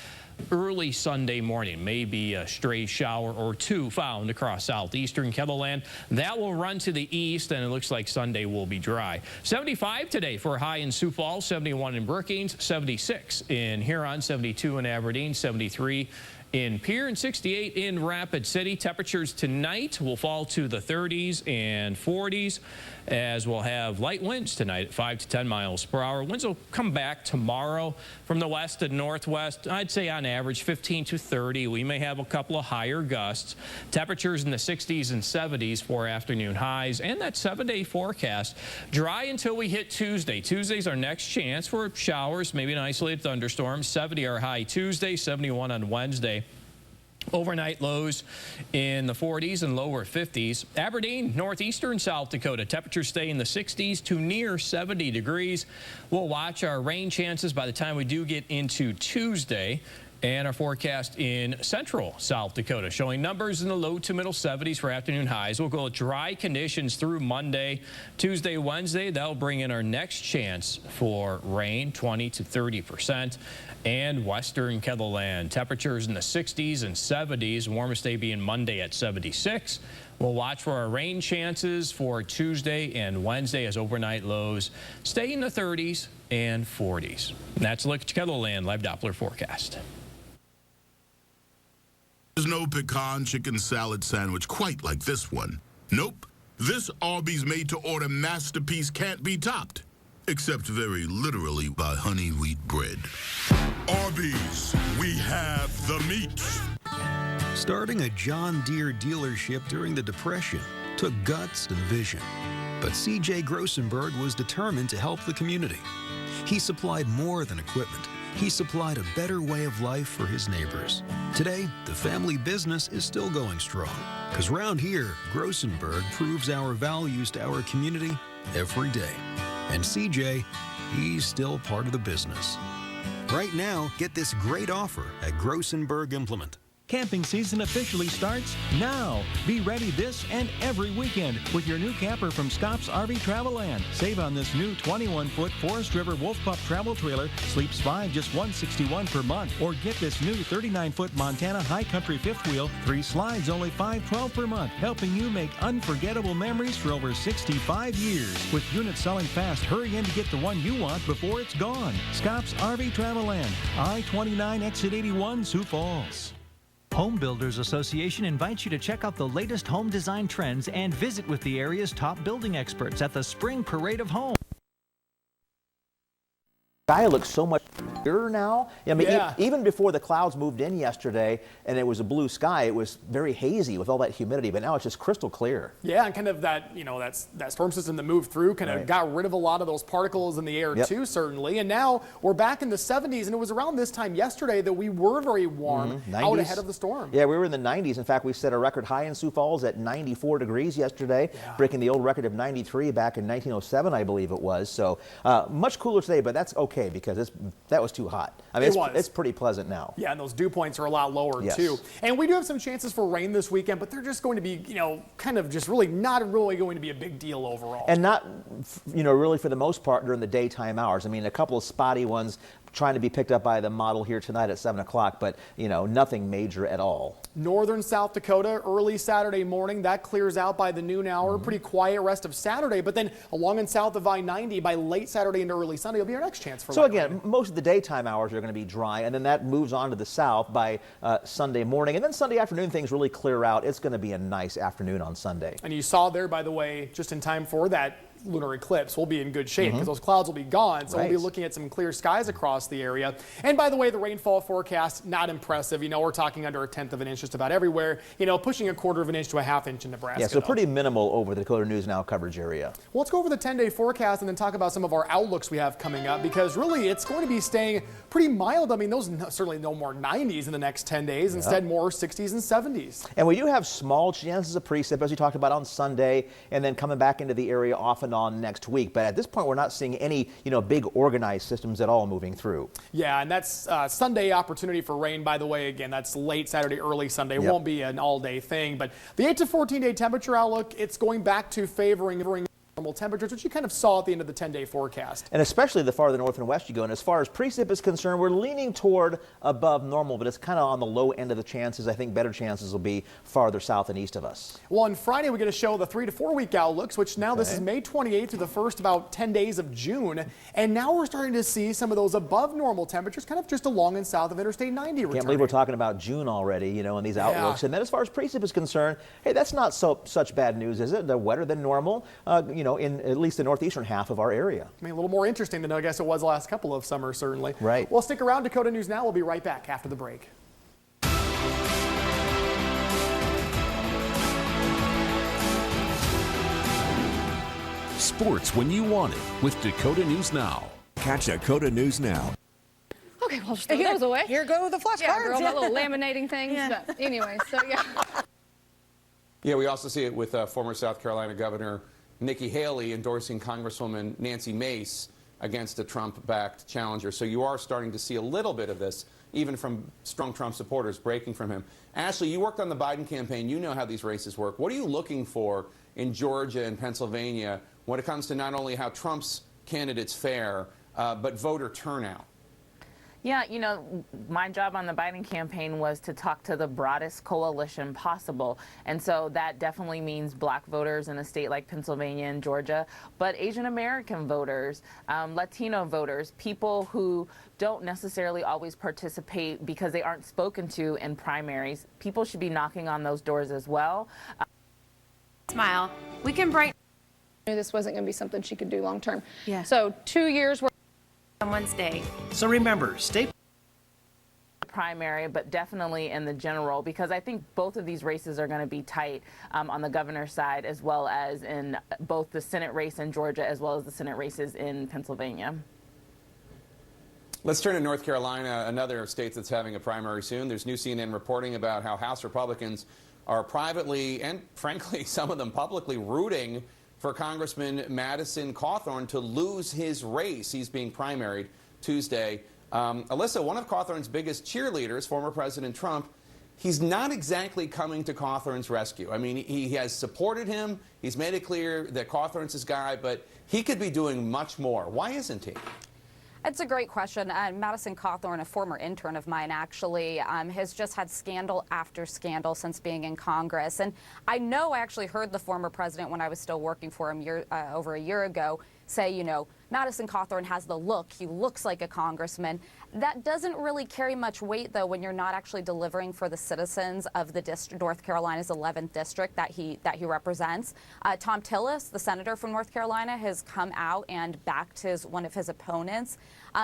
[SPEAKER 7] Early Sunday morning, maybe a stray shower or two found across southeastern KELO. That will run to the east, and it looks like Sunday will be dry. 75 today for a high in Sioux Falls, 71 in Brookings, 76 in Huron, 72 in Aberdeen, 73 in Pierre, and 68 in Rapid City. Temperatures tonight will fall to the 30s and 40s as we'll have light winds tonight at 5 to 10 miles per hour. Winds will come back tomorrow from the west to northwest. I'd say on average 15 to 30. We may have a couple of higher gusts. Temperatures in the 60s and 70s for afternoon highs, and that 7-day forecast. Dry until we hit Tuesday. Tuesday's our next chance for showers, maybe an isolated thunderstorm. 70 our high Tuesday, 71 on Wednesday. Overnight lows in the 40s and lower 50s. Aberdeen, northeastern South Dakota. Temperatures stay in the 60s to near 70 degrees. We'll watch our rain chances by the time we do get into Tuesday. And our forecast in central South Dakota showing numbers in the low to middle 70s for afternoon highs. We'll go with dry conditions through Monday, Tuesday, Wednesday. That'll bring in our next chance for rain, 20 to 30%. And western KELO. Temperatures in the 60s and 70s. Warmest day being Monday at 76. We'll watch for our rain chances for Tuesday and Wednesday as overnight lows stay in the 30s and 40s. And that's a look at KELO live Doppler forecast.
[SPEAKER 14] There's no pecan chicken salad sandwich quite like this one. Nope. This Arby's made-to-order masterpiece can't be topped. Except very literally by honey wheat bread. Arby's, we have the meats.
[SPEAKER 8] Starting a John Deere dealership during the Depression took guts and vision. But C.J. Grossenberg was determined to help the community. He supplied more than equipment. He supplied a better way of life for his neighbors. Today, the family business is still going strong. Because round here, Grossenberg proves our values to our community every day. And CJ, he's still part of the business. Right now, get this great offer at Grossenberg Implement.
[SPEAKER 9] Camping season officially starts now. Be ready this and every weekend with your new camper from SCOTUS RV Travelland. Save on this new 21-foot Forest River Wolf Pup travel trailer. Sleeps 5, just $161 per month. Or get this new 39-foot Montana High Country fifth wheel. 3 slides, only $512 per month. Helping you make unforgettable memories for over 65 years. With units selling fast, hurry in to get the one you want before it's gone. SCOTUS RV Travelland. I-29 Exit 81, Sioux Falls.
[SPEAKER 10] Home Builders Association invites you to check out the latest home design trends and visit with the area's top building experts at the Spring Parade of Home.
[SPEAKER 13] Sky looks so much clearer now. I mean,
[SPEAKER 15] Yeah.
[SPEAKER 13] even before the clouds moved in yesterday and it was a blue sky, it was very hazy with all that humidity, but now it's just crystal clear.
[SPEAKER 15] Yeah, and kind of that, that storm system that moved through kind of got rid of a lot of those particles in the air too, certainly. And now we're back in the 70s, and it was around this time yesterday that we were very warm out ahead of the storm.
[SPEAKER 13] Yeah, we were in the 90s. In fact, we set a record high in Sioux Falls at 94 degrees yesterday, breaking the old record of 93 back in 1907, I believe it was. So much cooler today, but that's okay because that was too hot. I mean, it's pretty pleasant now.
[SPEAKER 15] Yeah, and those dew points are a lot lower
[SPEAKER 13] Yes.
[SPEAKER 15] too. And we do have some chances for rain this weekend, but they're just going to be, kind of just really not really going to be a big deal overall.
[SPEAKER 13] And not, really for the most part during the daytime hours. I mean, a couple of spotty ones trying to be picked up by the model here tonight at 7 o'clock, but, nothing major at all.
[SPEAKER 15] Northern South Dakota, early Saturday morning, that clears out by the noon hour. Pretty quiet rest of Saturday, but then along and south of I-90 by late Saturday into early Sunday will be our next chance for
[SPEAKER 13] So
[SPEAKER 15] light
[SPEAKER 13] again,
[SPEAKER 15] rain.
[SPEAKER 13] most of the daytime hours are going to be dry, and then that moves on to the south by Sunday morning. And then Sunday afternoon, things really clear out. It's going to be a nice afternoon on Sunday.
[SPEAKER 15] And you saw there, by the way, just in time for that lunar eclipse, we'll be in good shape because those clouds will be gone. So we'll be looking at some clear skies across the area. And by the way, the rainfall forecast, not impressive. We're talking under a 1/10 of an inch just about everywhere, pushing a 1/4 of an inch to a 1/2 inch in Nebraska.
[SPEAKER 13] Yeah, so
[SPEAKER 15] though.
[SPEAKER 13] pretty minimal over the Dakota News Now coverage area.
[SPEAKER 15] Well, let's go over the 10-day forecast and then talk about some of our outlooks we have coming up, because really it's going to be staying pretty mild. I mean, those certainly no more 90s in the next 10 days, instead more 60s and 70s.
[SPEAKER 13] And we do have small chances of precip, as we talked about on Sunday, and then coming back into the area off and on next week. But at this point, we're not seeing any, big organized systems at all moving through.
[SPEAKER 15] Yeah, and that's Sunday opportunity for rain, by the way. Again, that's late Saturday, early Sunday. Won't be an all-day thing. But the 8 to 14-day temperature outlook, it's going back to favoring normal temperatures, which you kind of saw at the end of the 10-day forecast.
[SPEAKER 13] And especially the farther north and west you go. And as far as precip is concerned, we're leaning toward above normal, but it's kind of on the low end of the chances. I think better chances will be farther south and east of us.
[SPEAKER 15] Well, on Friday, we're going to show the 3 to 4 week outlooks, which now this is May 28th through the first about 10 days of June. And now we're starting to see some of those above normal temperatures kind of just along and south of Interstate 90 returning.
[SPEAKER 13] Can't believe we're talking about June already, in these outlooks. And then as far as precip is concerned, hey, that's not such bad news, is it? They're wetter than normal, in at least the northeastern half of our area.
[SPEAKER 15] I mean, a little more interesting than I guess it was the last couple of summers, certainly.
[SPEAKER 13] Right.
[SPEAKER 15] Well, stick around. Dakota News Now. We'll be right back after the break.
[SPEAKER 16] Sports when you want it with Dakota News Now. Catch Dakota News Now.
[SPEAKER 17] Okay, well, just throw those away.
[SPEAKER 19] Here go the flashcards.
[SPEAKER 17] Yeah, girl, my little laminating things. But anyway, so yeah.
[SPEAKER 28] Yeah, we also see it with former South Carolina Governor Nikki Haley endorsing Congresswoman Nancy Mace against a Trump-backed challenger. So you are starting to see a little bit of this, even from strong Trump supporters breaking from him. Ashley, you worked on the Biden campaign. You know how these races work. What are you looking for in Georgia and Pennsylvania when it comes to not only how Trump's candidates fare, but voter turnout?
[SPEAKER 29] Yeah, my job on the Biden campaign was to talk to the broadest coalition possible. And so that definitely means black voters in a state like Pennsylvania and Georgia, but Asian American voters, Latino voters, people who don't necessarily always participate because they aren't spoken to in primaries. People should be knocking on those doors as well.
[SPEAKER 17] Smile. We can brighten. I knew this wasn't going to be something she could do long term. Yeah. So 2 years worth on Wednesday.
[SPEAKER 27] So remember, stay
[SPEAKER 29] primary, but definitely in the general, because I think both of these races are going to be tight on the governor's side, as well as in both the Senate race in Georgia, as well as the Senate races in Pennsylvania.
[SPEAKER 28] Let's turn to North Carolina, another state that's having a primary soon. There's new CNN reporting about how House Republicans are privately and, frankly, some of them publicly rooting for Congressman Madison Cawthorn to lose his race. He's being primaried Tuesday. Alyssa, one of Cawthorn's biggest cheerleaders, former President Trump, he's not exactly coming to Cawthorn's rescue. I mean, he has supported him. He's made it clear that Cawthorn's his guy, but he could be doing much more. Why isn't he?
[SPEAKER 1] It's a great question. Madison Cawthorn, a former intern of mine, actually, has just had scandal after scandal since being in Congress. And I actually heard the former president, when I was still working for him over a year ago, say, you know, Madison Cawthorn has the look. He looks like a congressman. That doesn't really carry much weight, though, when you're not actually delivering for the citizens of the district, North Carolina's 11th district that he represents. Tom Tillis, the senator from North Carolina, has come out and backed one of his opponents.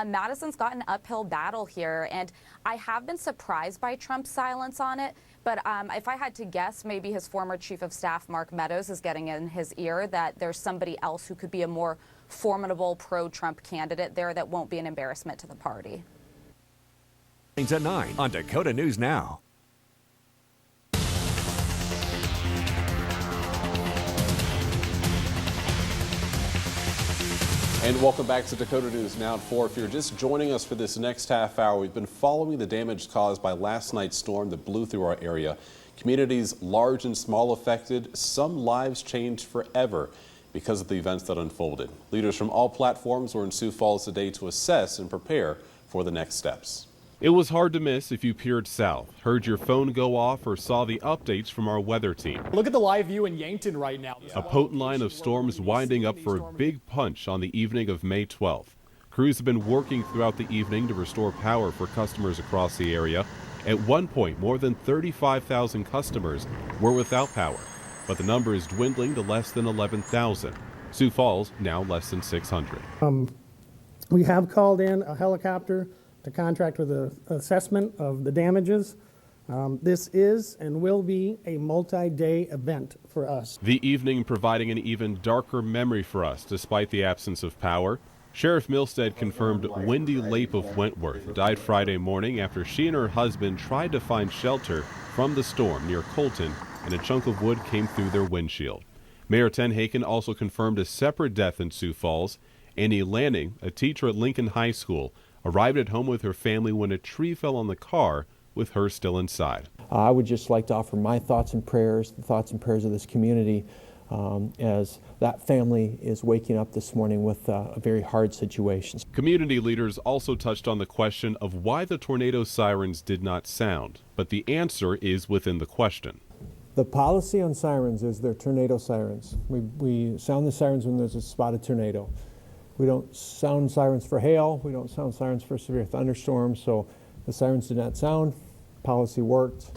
[SPEAKER 1] Madison's got an uphill battle here, and I have been surprised by Trump's silence on it. But if I had to guess, maybe his former chief of staff, Mark Meadows, is getting in his ear that there's somebody else who could be a more formidable pro-Trump candidate there that won't be an embarrassment to the party.
[SPEAKER 16] At 9 on Dakota News Now.
[SPEAKER 12] And welcome back to Dakota News Now at 4. If you're just joining us for this next half hour, we've been following the damage caused by last night's storm that blew through our area. Communities large and small affected, some lives changed forever because of the events that unfolded. Leaders from all platforms were in Sioux Falls today to assess and prepare for the next steps.
[SPEAKER 18] It was hard to miss if you peered south, heard your phone go off, or saw the updates from our weather team.
[SPEAKER 15] Look at the live view in Yankton right now.
[SPEAKER 18] A potent line of storms winding up for a big punch on the evening of May 12th. Crews have been working throughout the evening to restore power for customers across the area. At one point, more than 35,000 customers were without power, but the number is dwindling to less than 11,000. Sioux Falls now less than 600.
[SPEAKER 19] We have called in a helicopter to contract with an assessment of the damages. This is and will be a multi-day event for us.
[SPEAKER 18] The evening providing an even darker memory for us despite the absence of power. Sheriff Milstead confirmed Wendy Lape of Wentworth died Friday morning after she and her husband tried to find shelter from the storm near Colton, and a chunk of wood came through their windshield. Mayor Ten Haken also confirmed a separate death in Sioux Falls. Annie Lanning, a teacher at Lincoln High School, arrived at home with her family when a tree fell on the car, with her still inside.
[SPEAKER 20] I would just like to offer my thoughts and prayers, the thoughts and prayers of this community, as that family is waking up this morning with a very hard situation.
[SPEAKER 18] Community leaders also touched on the question of why the tornado sirens did not sound, but the answer is within the question.
[SPEAKER 20] The policy on sirens is they're tornado sirens. We sound the sirens when there's a spotted tornado. We don't sound sirens for hail. We don't sound sirens for severe thunderstorms. So the sirens did not sound. Policy worked.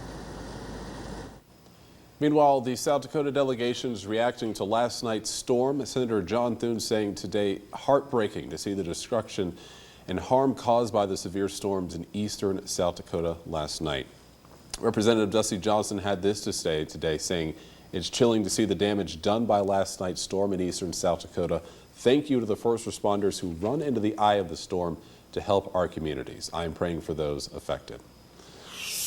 [SPEAKER 12] Meanwhile, the South Dakota delegation is reacting to last night's storm. Senator John Thune saying today, heartbreaking to see the destruction and harm caused by the severe storms in eastern South Dakota last night. Representative Dusty Johnson had this to say today, saying it's chilling to see the damage done by last night's storm in eastern South Dakota. Thank you to the first responders who run into the eye of the storm to help our communities. I am praying for those affected.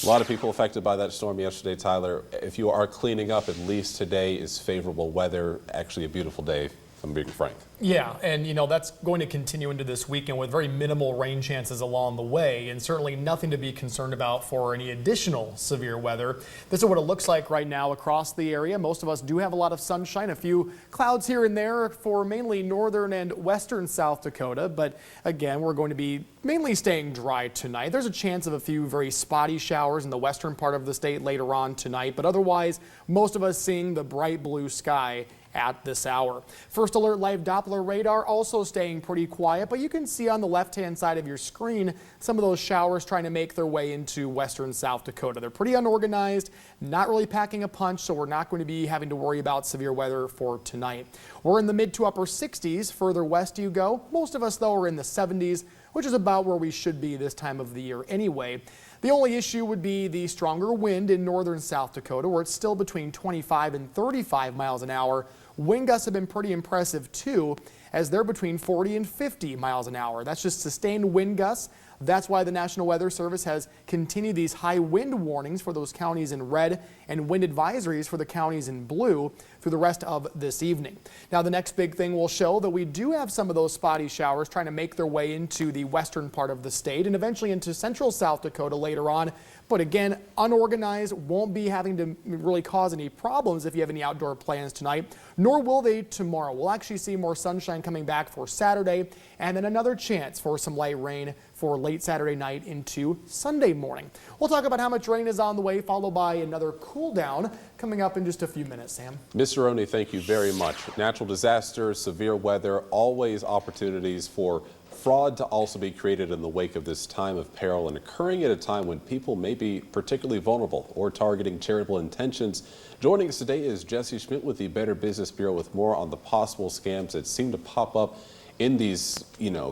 [SPEAKER 12] A lot of people affected by that storm yesterday, Tyler. If you are cleaning up, at least today is favorable weather, actually a beautiful day, if I'm being frank.
[SPEAKER 15] Yeah, and you know, that's going to continue into this weekend with very minimal rain chances along the way, and certainly nothing to be concerned about for any additional severe weather. This is what it looks like right now across the area. Most of us do have a lot of sunshine, a few clouds here and there for mainly northern and western South Dakota, but again, we're going to be mainly staying dry tonight. There's a chance of a few very spotty showers in the western part of the state later on tonight, but otherwise, most of us seeing the bright blue sky at this hour. First Alert Live Doppler radar also staying pretty quiet, but you can see on the left-hand side of your screen some of those showers trying to make their way into western South Dakota. They're pretty unorganized, not really packing a punch, so we're not going to be having to worry about severe weather for tonight. We're in the mid to upper 60s further west you go. Most of us, though, are in the 70s, which is about where we should be this time of the year anyway. The only issue would be the stronger wind in northern South Dakota, where it's still between 25 and 35 miles an hour. Wind gusts have been pretty impressive too, as they're between 40 and 50 miles an hour. That's just sustained wind gusts. That's why the National Weather Service has continued these high wind warnings for those counties in red and wind advisories for the counties in blue through the rest of this evening. Now, the next big thing will show that we do have some of those spotty showers trying to make their way into the western part of the state and eventually into central South Dakota later on. But again, unorganized, won't be having to really cause any problems if you have any outdoor plans tonight, nor will they tomorrow. We'll actually see more sunshine coming back for Saturday, and then another chance for some light rain for late Saturday night into Sunday morning. We'll talk about how much rain is on the way, followed by another cool down coming up in just a few minutes, Sam.
[SPEAKER 12] Mr. Roney, thank you very much. Natural disasters, severe weather, always opportunities for fraud to also be created in the wake of this time of peril and occurring at a time when people may be particularly vulnerable or targeting charitable intentions. Joining us today is Jesse Schmidt with the Better Business Bureau with more on the possible scams that seem to pop up in these,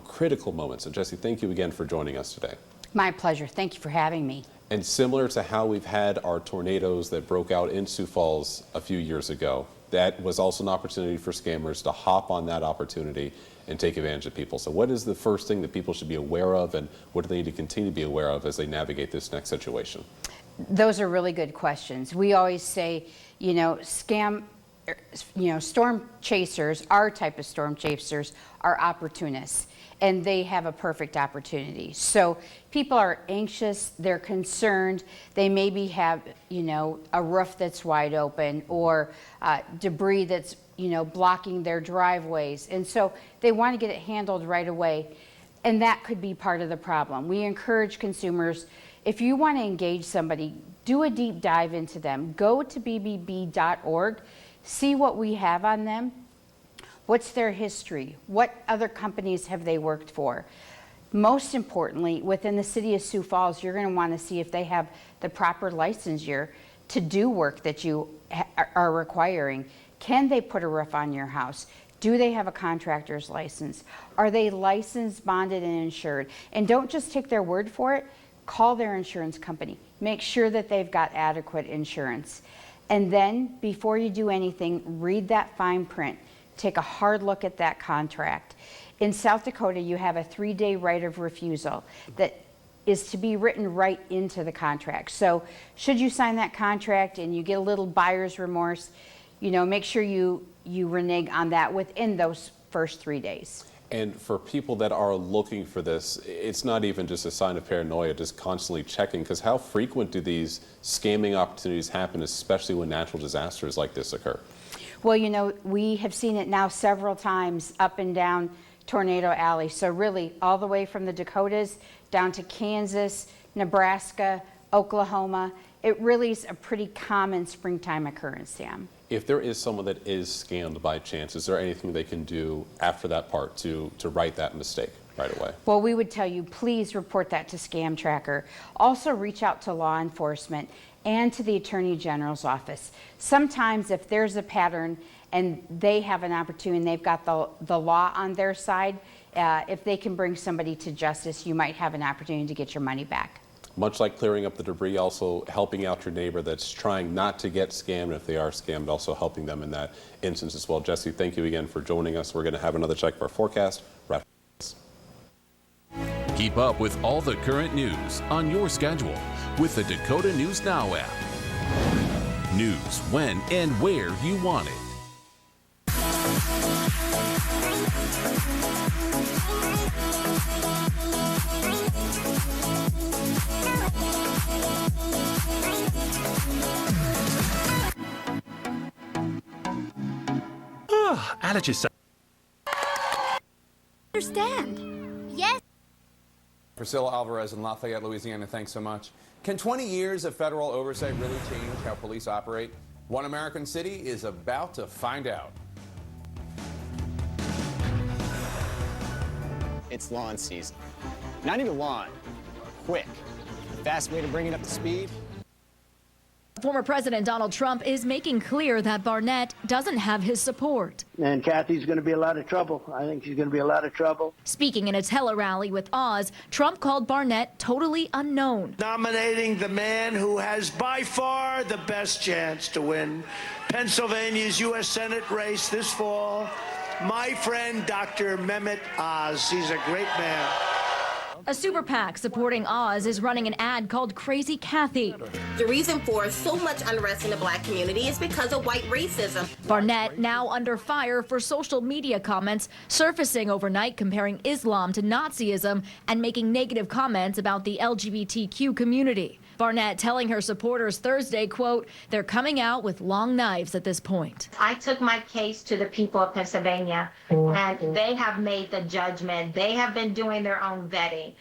[SPEAKER 12] critical moments. So Jesse, thank you again for joining us today.
[SPEAKER 2] My pleasure. Thank you for having me.
[SPEAKER 12] And similar to how we've had our tornadoes that broke out in Sioux Falls a few years ago, that was also an opportunity for scammers to hop on that opportunity and take advantage of people. So what is the first thing that people should be aware of, and what do they need to continue to be aware of as they navigate this next situation?
[SPEAKER 2] Those are really good questions. We always say, storm chasers, our type of storm chasers, are opportunists, and they have a perfect opportunity. So people are anxious, they're concerned, they maybe have, a roof that's wide open or debris that's, blocking their driveways. And so they want to get it handled right away. And that could be part of the problem. We encourage consumers, if you want to engage somebody, do a deep dive into them. Go to bbb.org, see what we have on them. What's their history? What other companies have they worked for? Most importantly, within the city of Sioux Falls, you're going to want to see if they have the proper licensure to do work that you are requiring. Can they put a roof on your house? Do they have a contractor's license? Are they licensed, bonded, and insured? And don't just take their word for it. Call their insurance company. Make sure that they've got adequate insurance. And then, before you do anything, read that fine print. Take a hard look at that contract. In South Dakota, you have a 3-day right of refusal that is to be written right into the contract. So should you sign that contract and you get a little buyer's remorse, make sure you renege on that within those first 3 days.
[SPEAKER 12] And for people that are looking for this, it's not even just a sign of paranoia, just constantly checking, because how frequent do these scamming opportunities happen, especially when natural disasters like this occur?
[SPEAKER 2] Well, we have seen it now several times up and down Tornado Alley. So really, all the way from the Dakotas down to Kansas, Nebraska, Oklahoma. It really is a pretty common springtime occurrence, Sam.
[SPEAKER 12] If there is someone that is scammed by chance, is there anything they can do after that part to right that mistake right away?
[SPEAKER 2] Well, we would tell you, please report that to Scam Tracker. Also reach out to law enforcement and to the Attorney General's office. Sometimes if there's a pattern and they have an opportunity and they've got the law on their side, if they can bring somebody to justice, you might have an opportunity to get your money back.
[SPEAKER 12] Much like clearing up the debris, also helping out your neighbor that's trying not to get scammed. And if they are scammed, also helping them in that instance as well. Jesse, thank you again for joining us. We're going to have another check of our forecast.
[SPEAKER 16] Keep up with all the current news on your schedule with the Dakota News Now app. News when and where you want it.
[SPEAKER 3] Allergies.
[SPEAKER 11] Understand? Yes.
[SPEAKER 28] Priscilla Alvarez in Lafayette, Louisiana, thanks so much. Can 20 years of federal oversight really change how police operate? One American city is about to find out.
[SPEAKER 21] It's lawn season. Not even lawn, quick. Fast way to bring it up to speed.
[SPEAKER 22] Former President Donald Trump is making clear that Barnett doesn't have his support.
[SPEAKER 23] And Kathy's going to be a lot of trouble. I think she's going to be a lot of trouble.
[SPEAKER 22] Speaking in a tele-rally with Oz, Trump called Barnett totally unknown.
[SPEAKER 23] Nominating the man who has by far the best chance to win Pennsylvania's U.S. Senate race this fall, my friend, Dr. Mehmet Oz. He's a great man.
[SPEAKER 22] A super PAC supporting Oz is running an ad called Crazy Kathy.
[SPEAKER 3] The reason for so much unrest in the black community is because of white racism.
[SPEAKER 22] Barnett now under fire for social media comments surfacing overnight comparing Islam to Nazism and making negative comments about the LGBTQ community. Barnett telling her supporters Thursday, quote, "They're coming out with long knives at this point."
[SPEAKER 3] I took my case to the people of Pennsylvania, and they have made the judgment. They have been doing their own vetting.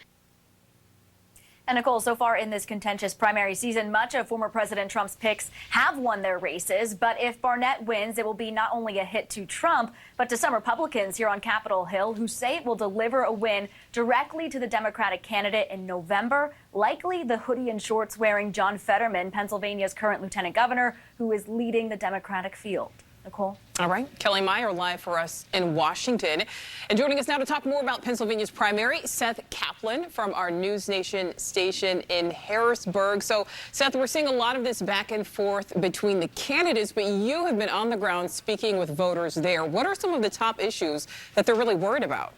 [SPEAKER 4] And Nicole, so far in this contentious primary season, much of former President Trump's picks have won their races. But if Barnett wins, it will be not only a hit to Trump, but to some Republicans here on Capitol Hill who say it will deliver a win directly to the Democratic candidate in November, likely the hoodie and shorts wearing John Fetterman, Pennsylvania's current lieutenant governor, who is leading the Democratic field. Nicole?
[SPEAKER 5] All right. Kelly Meyer live for us in Washington. And joining us now to talk more about Pennsylvania's primary, Seth Kaplan from our NewsNation station in Harrisburg. So, Seth, we're seeing a lot of this back and forth between the candidates, but you have been on the ground speaking with voters there. What are some of the top issues that they're really worried about?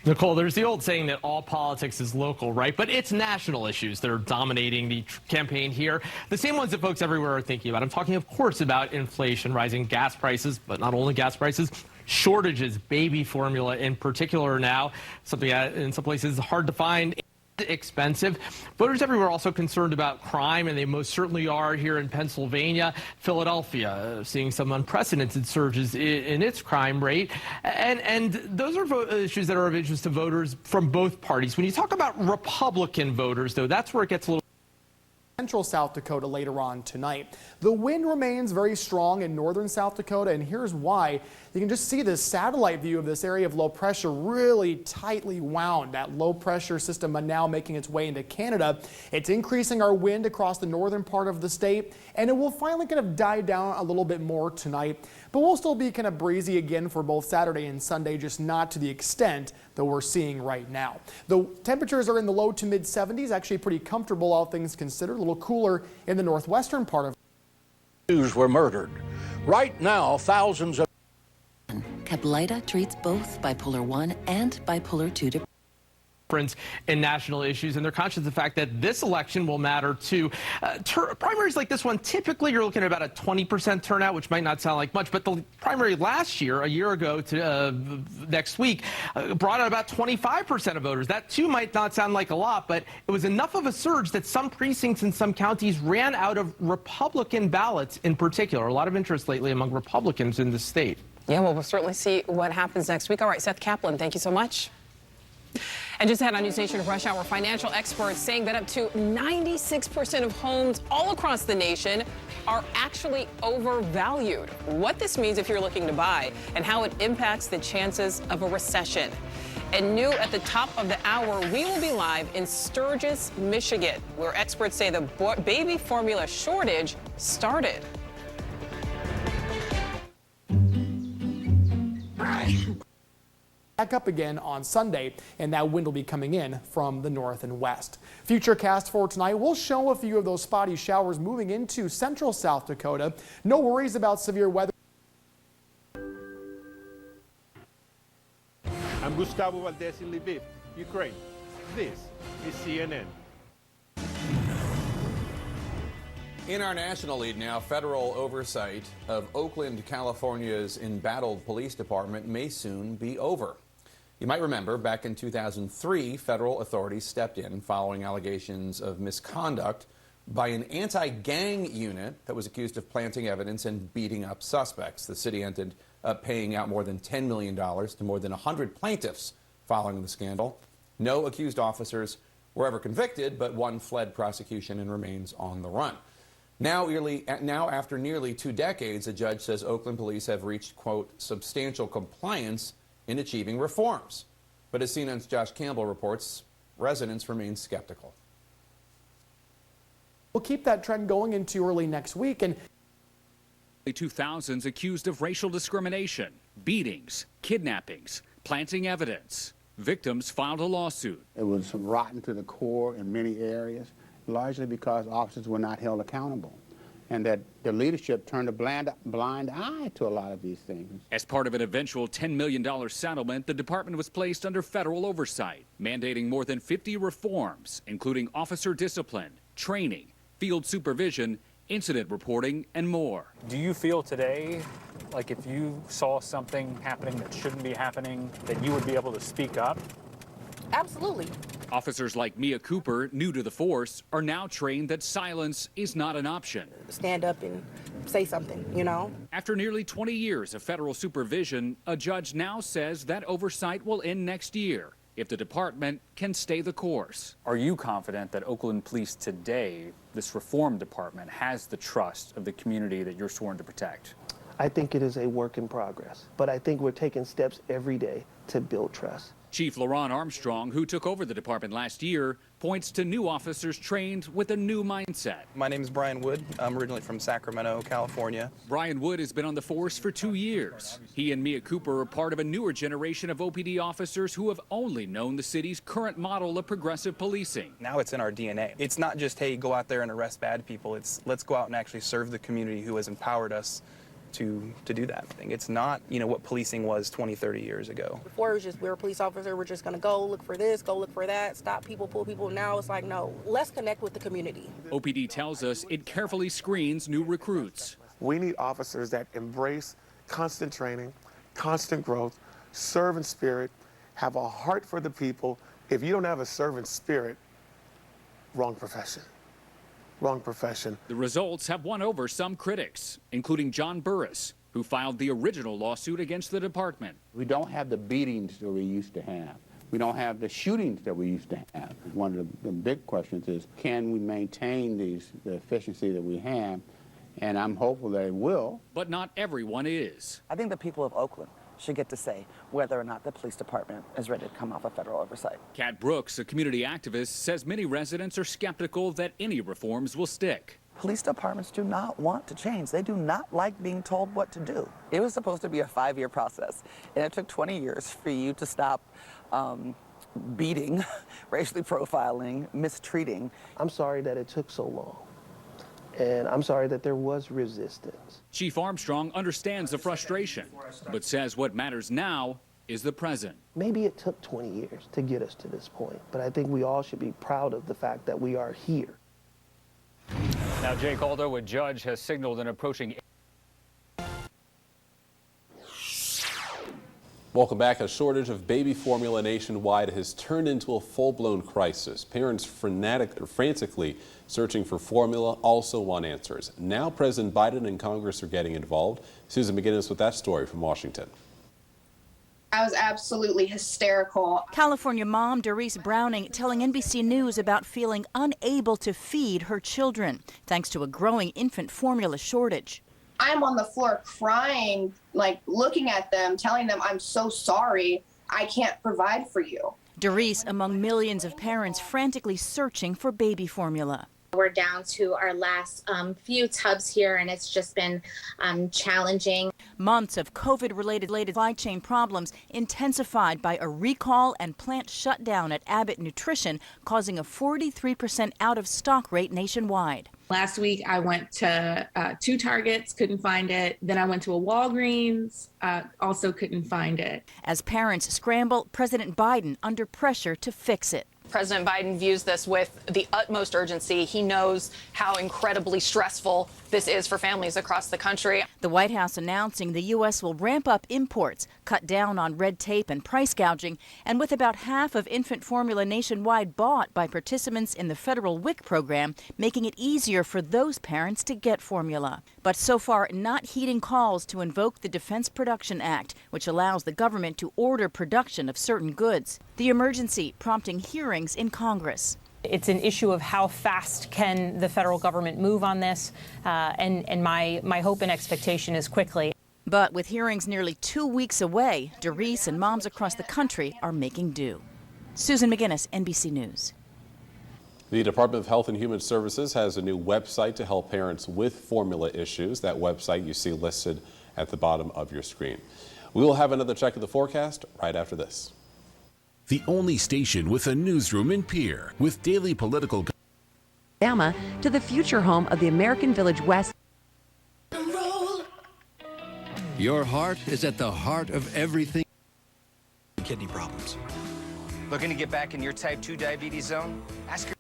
[SPEAKER 6] Nicole, there's the old saying that all politics is local, right? But it's national issues that are dominating the campaign here. The same ones that folks everywhere are thinking about. I'm talking, of course, about inflation, rising gas prices, but not only gas prices, shortages, baby formula in particular now, something that in some places is hard to find. Expensive. Voters everywhere are also concerned about crime, and they most certainly are here in Pennsylvania. Philadelphia seeing some unprecedented surges in its crime rate. And those are issues that are of interest to voters from both parties. When you talk about Republican voters, though, that's where it gets a little...
[SPEAKER 15] Central South Dakota later on tonight. The wind remains very strong in northern South Dakota, and here's why. You can just see this satellite view of this area of low pressure really tightly wound. That low pressure system now making its way into Canada. It's increasing our wind across the northern part of the state, and it will finally kind of die down a little bit more tonight. But we'll still be kind of breezy again for both Saturday and Sunday, just not to the extent that we're seeing right now. The temperatures are in the low to mid 70s, actually pretty comfortable, all things considered. A little cooler in the northwestern part of.
[SPEAKER 7] Jews were murdered. Right now, thousands of.
[SPEAKER 14] Caplyta treats both bipolar 1 and bipolar 2 depression.
[SPEAKER 6] In national issues, and they're conscious of the fact that this election will matter too. Primaries like this one, typically you're looking at about a 20% turnout, which might not sound like much, but the primary last year, a year ago to next week, brought out about 25% of voters. That too might not sound like a lot, but it was enough of a surge that some precincts in some counties ran out of Republican ballots in particular. A lot of interest lately among Republicans in the state.
[SPEAKER 5] Yeah, well, we'll certainly see what happens next week. All right, Seth Kaplan, thank you so much. And just ahead on NewsNation Rush Hour, financial experts saying that up to 96% of homes all across the nation are actually overvalued. What this means if you're looking to buy and how it impacts the chances of a recession. And new at the top of the hour, we will be live in Sturgis, Michigan, where experts say the baby formula shortage started.
[SPEAKER 15] Back up again on Sunday, and that wind will be coming in from the north and west. Futurecast for tonight will show a few of those spotty showers moving into central South Dakota. No worries about severe weather.
[SPEAKER 24] I'm Gustavo Valdez in Lviv, Ukraine. This is CNN.
[SPEAKER 28] In our national lead now, federal oversight of Oakland, California's embattled police department may soon be over. You might remember back in 2003, federal authorities stepped in following allegations of misconduct by an anti-gang unit that was accused of planting evidence and beating up suspects. The city ended up paying out more than $10 million to more than 100 plaintiffs following the scandal. No accused officers were ever convicted, but one fled prosecution and remains on the run. Now, after nearly 2 decades, a judge says Oakland police have reached, quote, substantial compliance in achieving reforms. But as CNN's Josh Campbell reports, residents remain skeptical.
[SPEAKER 15] We'll keep that trend going into early next week. And
[SPEAKER 25] 2000s accused of racial discrimination, beatings, kidnappings, planting evidence. Victims filed a lawsuit.
[SPEAKER 26] It was rotten to the core in many areas, largely because officers were not held accountable.
[SPEAKER 1] and that the leadership turned a blind eye to a lot of these things.
[SPEAKER 25] As part of an eventual $10 million settlement, the department was placed under federal oversight, mandating more than 50 reforms, including officer discipline, training, field supervision, incident reporting, and more.
[SPEAKER 8] Do you feel today like if you saw something happening that shouldn't be happening, that you would be able to speak up?
[SPEAKER 9] Absolutely.
[SPEAKER 25] Officers like Mia Cooper, new to the force, are now trained that silence is not an option.
[SPEAKER 9] Stand up and say something, you know?
[SPEAKER 25] After nearly 20 years of federal supervision, a judge now says that oversight will end next year if the department can stay the course.
[SPEAKER 8] Are you confident that Oakland Police today, this reform department, has the trust of the community that you're sworn to protect?
[SPEAKER 10] I think it is a work in progress, but I think we're taking steps every day to build trust.
[SPEAKER 25] Chief LaRon Armstrong, who took over the department last year, points to new officers trained with a new mindset.
[SPEAKER 13] My name is Brian Wood. I'm originally from Sacramento, California.
[SPEAKER 25] Brian Wood has been on the force for 2 years. He and Mia Cooper are part of a newer generation of OPD officers who have only known the city's current model of progressive policing.
[SPEAKER 13] Now it's in our DNA. It's not just, hey, go out there and arrest bad people. It's let's go out and actually serve the community who has empowered us to do that thing. It's not, what policing was 20, 30 years ago.
[SPEAKER 9] Before it was just, we're a police officer, we're just gonna go look for this, go look for that, stop people, pull people. Now it's like, no, let's connect with the community.
[SPEAKER 25] OPD tells us it carefully screens new recruits.
[SPEAKER 17] We need officers that embrace constant training, constant growth, servant spirit, have a heart for the people. If you don't have a servant spirit, wrong profession. Wrong profession.
[SPEAKER 25] The results have won over some critics, including John Burris, who filed the original lawsuit against the department.
[SPEAKER 1] We don't have the beatings that we used to have. We don't have the shootings that we used to have. One of the big questions is, can we maintain the efficiency that we have? And I'm hopeful that it will.
[SPEAKER 25] But not everyone is.
[SPEAKER 26] I think the people of Oakland should get to say whether or not the police department is ready to come off of federal oversight.
[SPEAKER 25] Kat Brooks, a community activist, says many residents are skeptical that any reforms will stick.
[SPEAKER 26] Police departments do not want to change. They do not like being told what to do. It was supposed to be a 5-year process, and it took 20 years for you to stop beating, racially profiling, mistreating.
[SPEAKER 10] I'm sorry that it took so long. And I'm sorry that there was resistance.
[SPEAKER 25] Chief Armstrong understands the frustration, but says what matters now is the present.
[SPEAKER 10] Maybe it took 20 years to get us to this point, but I think we all should be proud of the fact that we are here.
[SPEAKER 8] Now, Jake, although a judge has signaled an approaching...
[SPEAKER 12] Welcome back. A shortage of baby formula nationwide has turned into a full-blown crisis. Parents frantically searching for formula also want answers. Now President Biden and Congress are getting involved. Susan McGinnis with that story from Washington.
[SPEAKER 27] I was absolutely hysterical.
[SPEAKER 29] California mom Doris Browning telling NBC News about feeling unable to feed her children thanks to a growing infant formula shortage.
[SPEAKER 27] I'm on the floor crying, like looking at them, telling them I'm so sorry, I can't provide for you.
[SPEAKER 29] Doris among millions of parents frantically searching for baby formula.
[SPEAKER 30] We're down to our last few tubs here, and it's just been challenging.
[SPEAKER 29] Months of COVID-related supply chain problems intensified by a recall and plant shutdown at Abbott Nutrition, causing a 43% out-of-stock rate nationwide.
[SPEAKER 31] Last week, I went to 2 Targets, couldn't find it. Then I went to a Walgreens, also couldn't find it.
[SPEAKER 29] As parents scramble, President Biden under pressure to fix it.
[SPEAKER 32] President Biden views this with the utmost urgency. He knows how incredibly stressful this is for families across the country.
[SPEAKER 29] The White House announcing the U.S. will ramp up imports, cut down on red tape and price gouging, and with about half of infant formula nationwide bought by participants in the federal WIC program, making it easier for those parents to get formula. But so far, not heeding calls to invoke the Defense Production Act, which allows the government to order production of certain goods. The emergency prompting hearings in Congress.
[SPEAKER 33] It's an issue of how fast can the federal government move on this, and my hope and expectation is quickly.
[SPEAKER 29] But with hearings nearly 2 weeks away, Doris and moms across the country are making do. Susan McGinnis, NBC News.
[SPEAKER 12] The Department of Health and Human Services has a new website to help parents with formula issues. That website you see listed at the bottom of your screen. We will have another check of the forecast right after this.
[SPEAKER 16] The only station with a newsroom in Pierre with daily political
[SPEAKER 34] Alabama to the future home of the American Village West.
[SPEAKER 2] Your heart is at the heart of everything.
[SPEAKER 3] Kidney problems.
[SPEAKER 4] Looking to get back in your type 2 diabetes zone? Ask your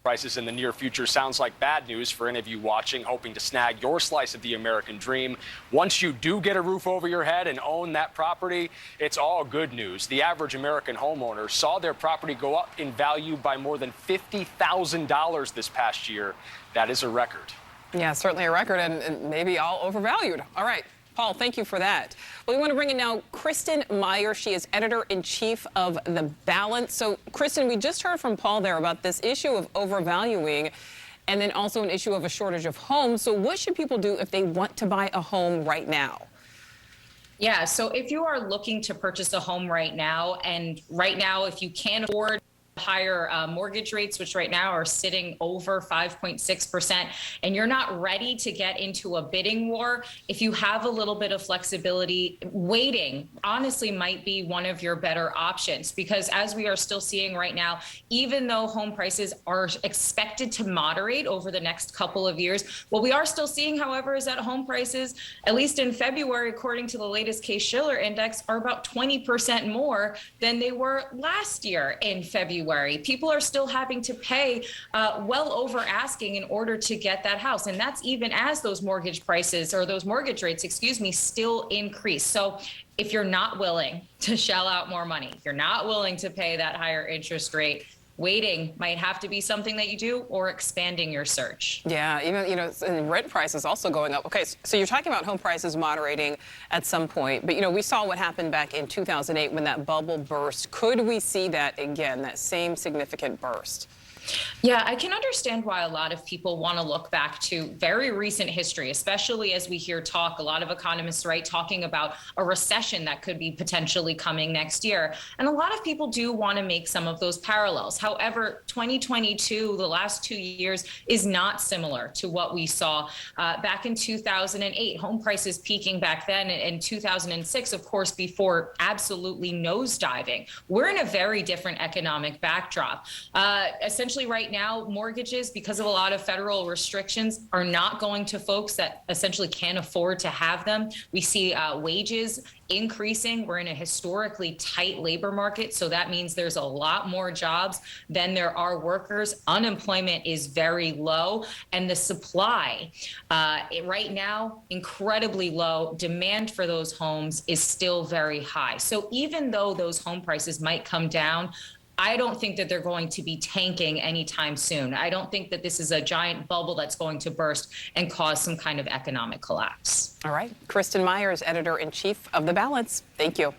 [SPEAKER 6] prices in the near future sounds like bad news for any of you watching, hoping to snag your slice of the American dream. Once you do get a roof over your head and own that property, it's all good news. The average American homeowner saw their property go up in value by more than $50,000 this past year. That is a record.
[SPEAKER 5] Yeah, certainly a record, and maybe all overvalued. All right. Paul, thank you for that. Well, we want to bring in now Kristen Meyer. She is editor-in-chief of The Balance. So, Kristen, we just heard from Paul there about this issue of overvaluing and then also an issue of a shortage of homes. So what should people do if they want to buy a home right now?
[SPEAKER 7] Yeah, so if you are looking to purchase a home right now, and right now if you can't afford higher mortgage rates, which right now are sitting over 5.6%, and you're not ready to get into a bidding war, if you have a little bit of flexibility, waiting honestly might be one of your better options, because as we are still seeing right now, even though home prices are expected to moderate over the next couple of years, what we are still seeing, however, is that home prices, at least in February, according to the latest Case-Shiller index, are about 20% more than they were last year in February. People are still having to pay well over asking in order to get that house. And that's even as those mortgage prices, or those mortgage rates, excuse me, still increase. So if you're not willing to shell out more money, if you're not willing to pay that higher interest rate, waiting might have to be something that you do, or expanding your search.
[SPEAKER 5] Yeah, even, and rent prices also going up. Okay, so you're talking about home prices moderating at some point, but, we saw what happened back in 2008 when that bubble burst. Could we see that again, that same significant burst?
[SPEAKER 7] Yeah, I can understand why a lot of people want to look back to very recent history, especially as we hear talk, a lot of economists, right, talking about a recession that could be potentially coming next year. And a lot of people do want to make some of those parallels. However, 2022, the last 2 years, is not similar to what we saw back in 2008. Home prices peaking back then in 2006, of course, before absolutely nosediving. We're in a very different economic backdrop. Essentially, right now, mortgages, because of a lot of federal restrictions, are not going to folks that essentially can't afford to have them. We see wages increasing. We're in a historically tight labor market, so that means there's a lot more jobs than there are workers. Unemployment is very low, and the supply right now, incredibly low. Demand for those homes is still very high. So even though those home prices might come down, I don't think that they're going to be tanking anytime soon. I don't think that this is a giant bubble that's going to burst and cause some kind of economic collapse.
[SPEAKER 5] All right. Kristen Myers, editor-in-chief of The Balance. Thank you.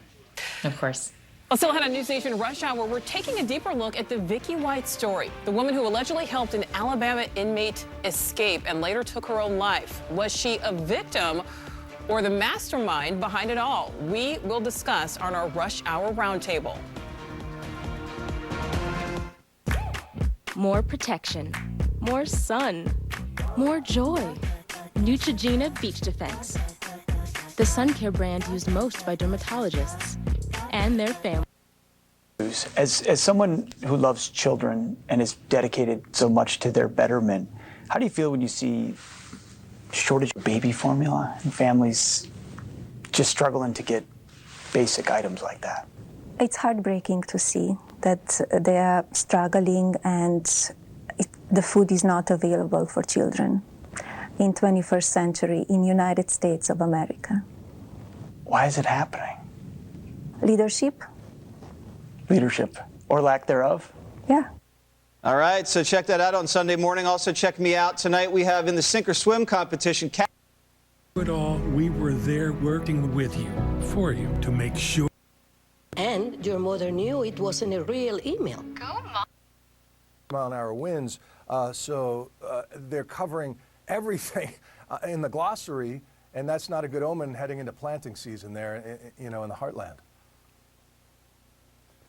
[SPEAKER 7] Of course.
[SPEAKER 5] Well, still ahead on News Nation Rush Hour, we're taking a deeper look at the Vicky White story, the woman who allegedly helped an Alabama inmate escape and later took her own life. Was she a victim or the mastermind behind it all? We will discuss on our Rush Hour Roundtable.
[SPEAKER 11] More protection, more sun, more joy. Neutrogena Beach Defense. The sun care brand used most by dermatologists and their families.
[SPEAKER 14] As someone who loves children and is dedicated so much to their betterment, how do you feel when you see shortage of baby formula and families just struggling to get basic items like that?
[SPEAKER 18] It's heartbreaking to see that they are struggling and the food is not available for children in 21st century in United States of America.
[SPEAKER 14] Why is it happening?
[SPEAKER 18] Leadership.
[SPEAKER 14] Leadership, or lack thereof?
[SPEAKER 18] Yeah.
[SPEAKER 19] All right, so check that out on Sunday morning. Also check me out tonight. We have in the sink or swim competition.
[SPEAKER 20] It all, we were there working with you, for you, to make sure.
[SPEAKER 21] And your mother knew it wasn't a real email.
[SPEAKER 22] Go, Mom. Mile-an-hour winds, so they're covering everything in the glossary, and that's not a good omen heading into planting season there, in the heartland.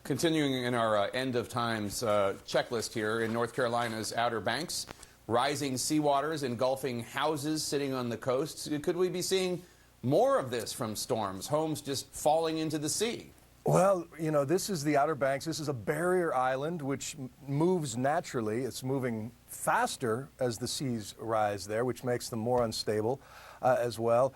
[SPEAKER 28] Continuing in our end of times checklist here in North Carolina's Outer Banks, rising seawaters engulfing houses sitting on the coast. Could we be seeing more of this from storms, homes just falling into the sea?
[SPEAKER 22] Well, this is the Outer Banks. This is a barrier island which moves naturally. It's moving faster as the seas rise there, which makes them more unstable. as well.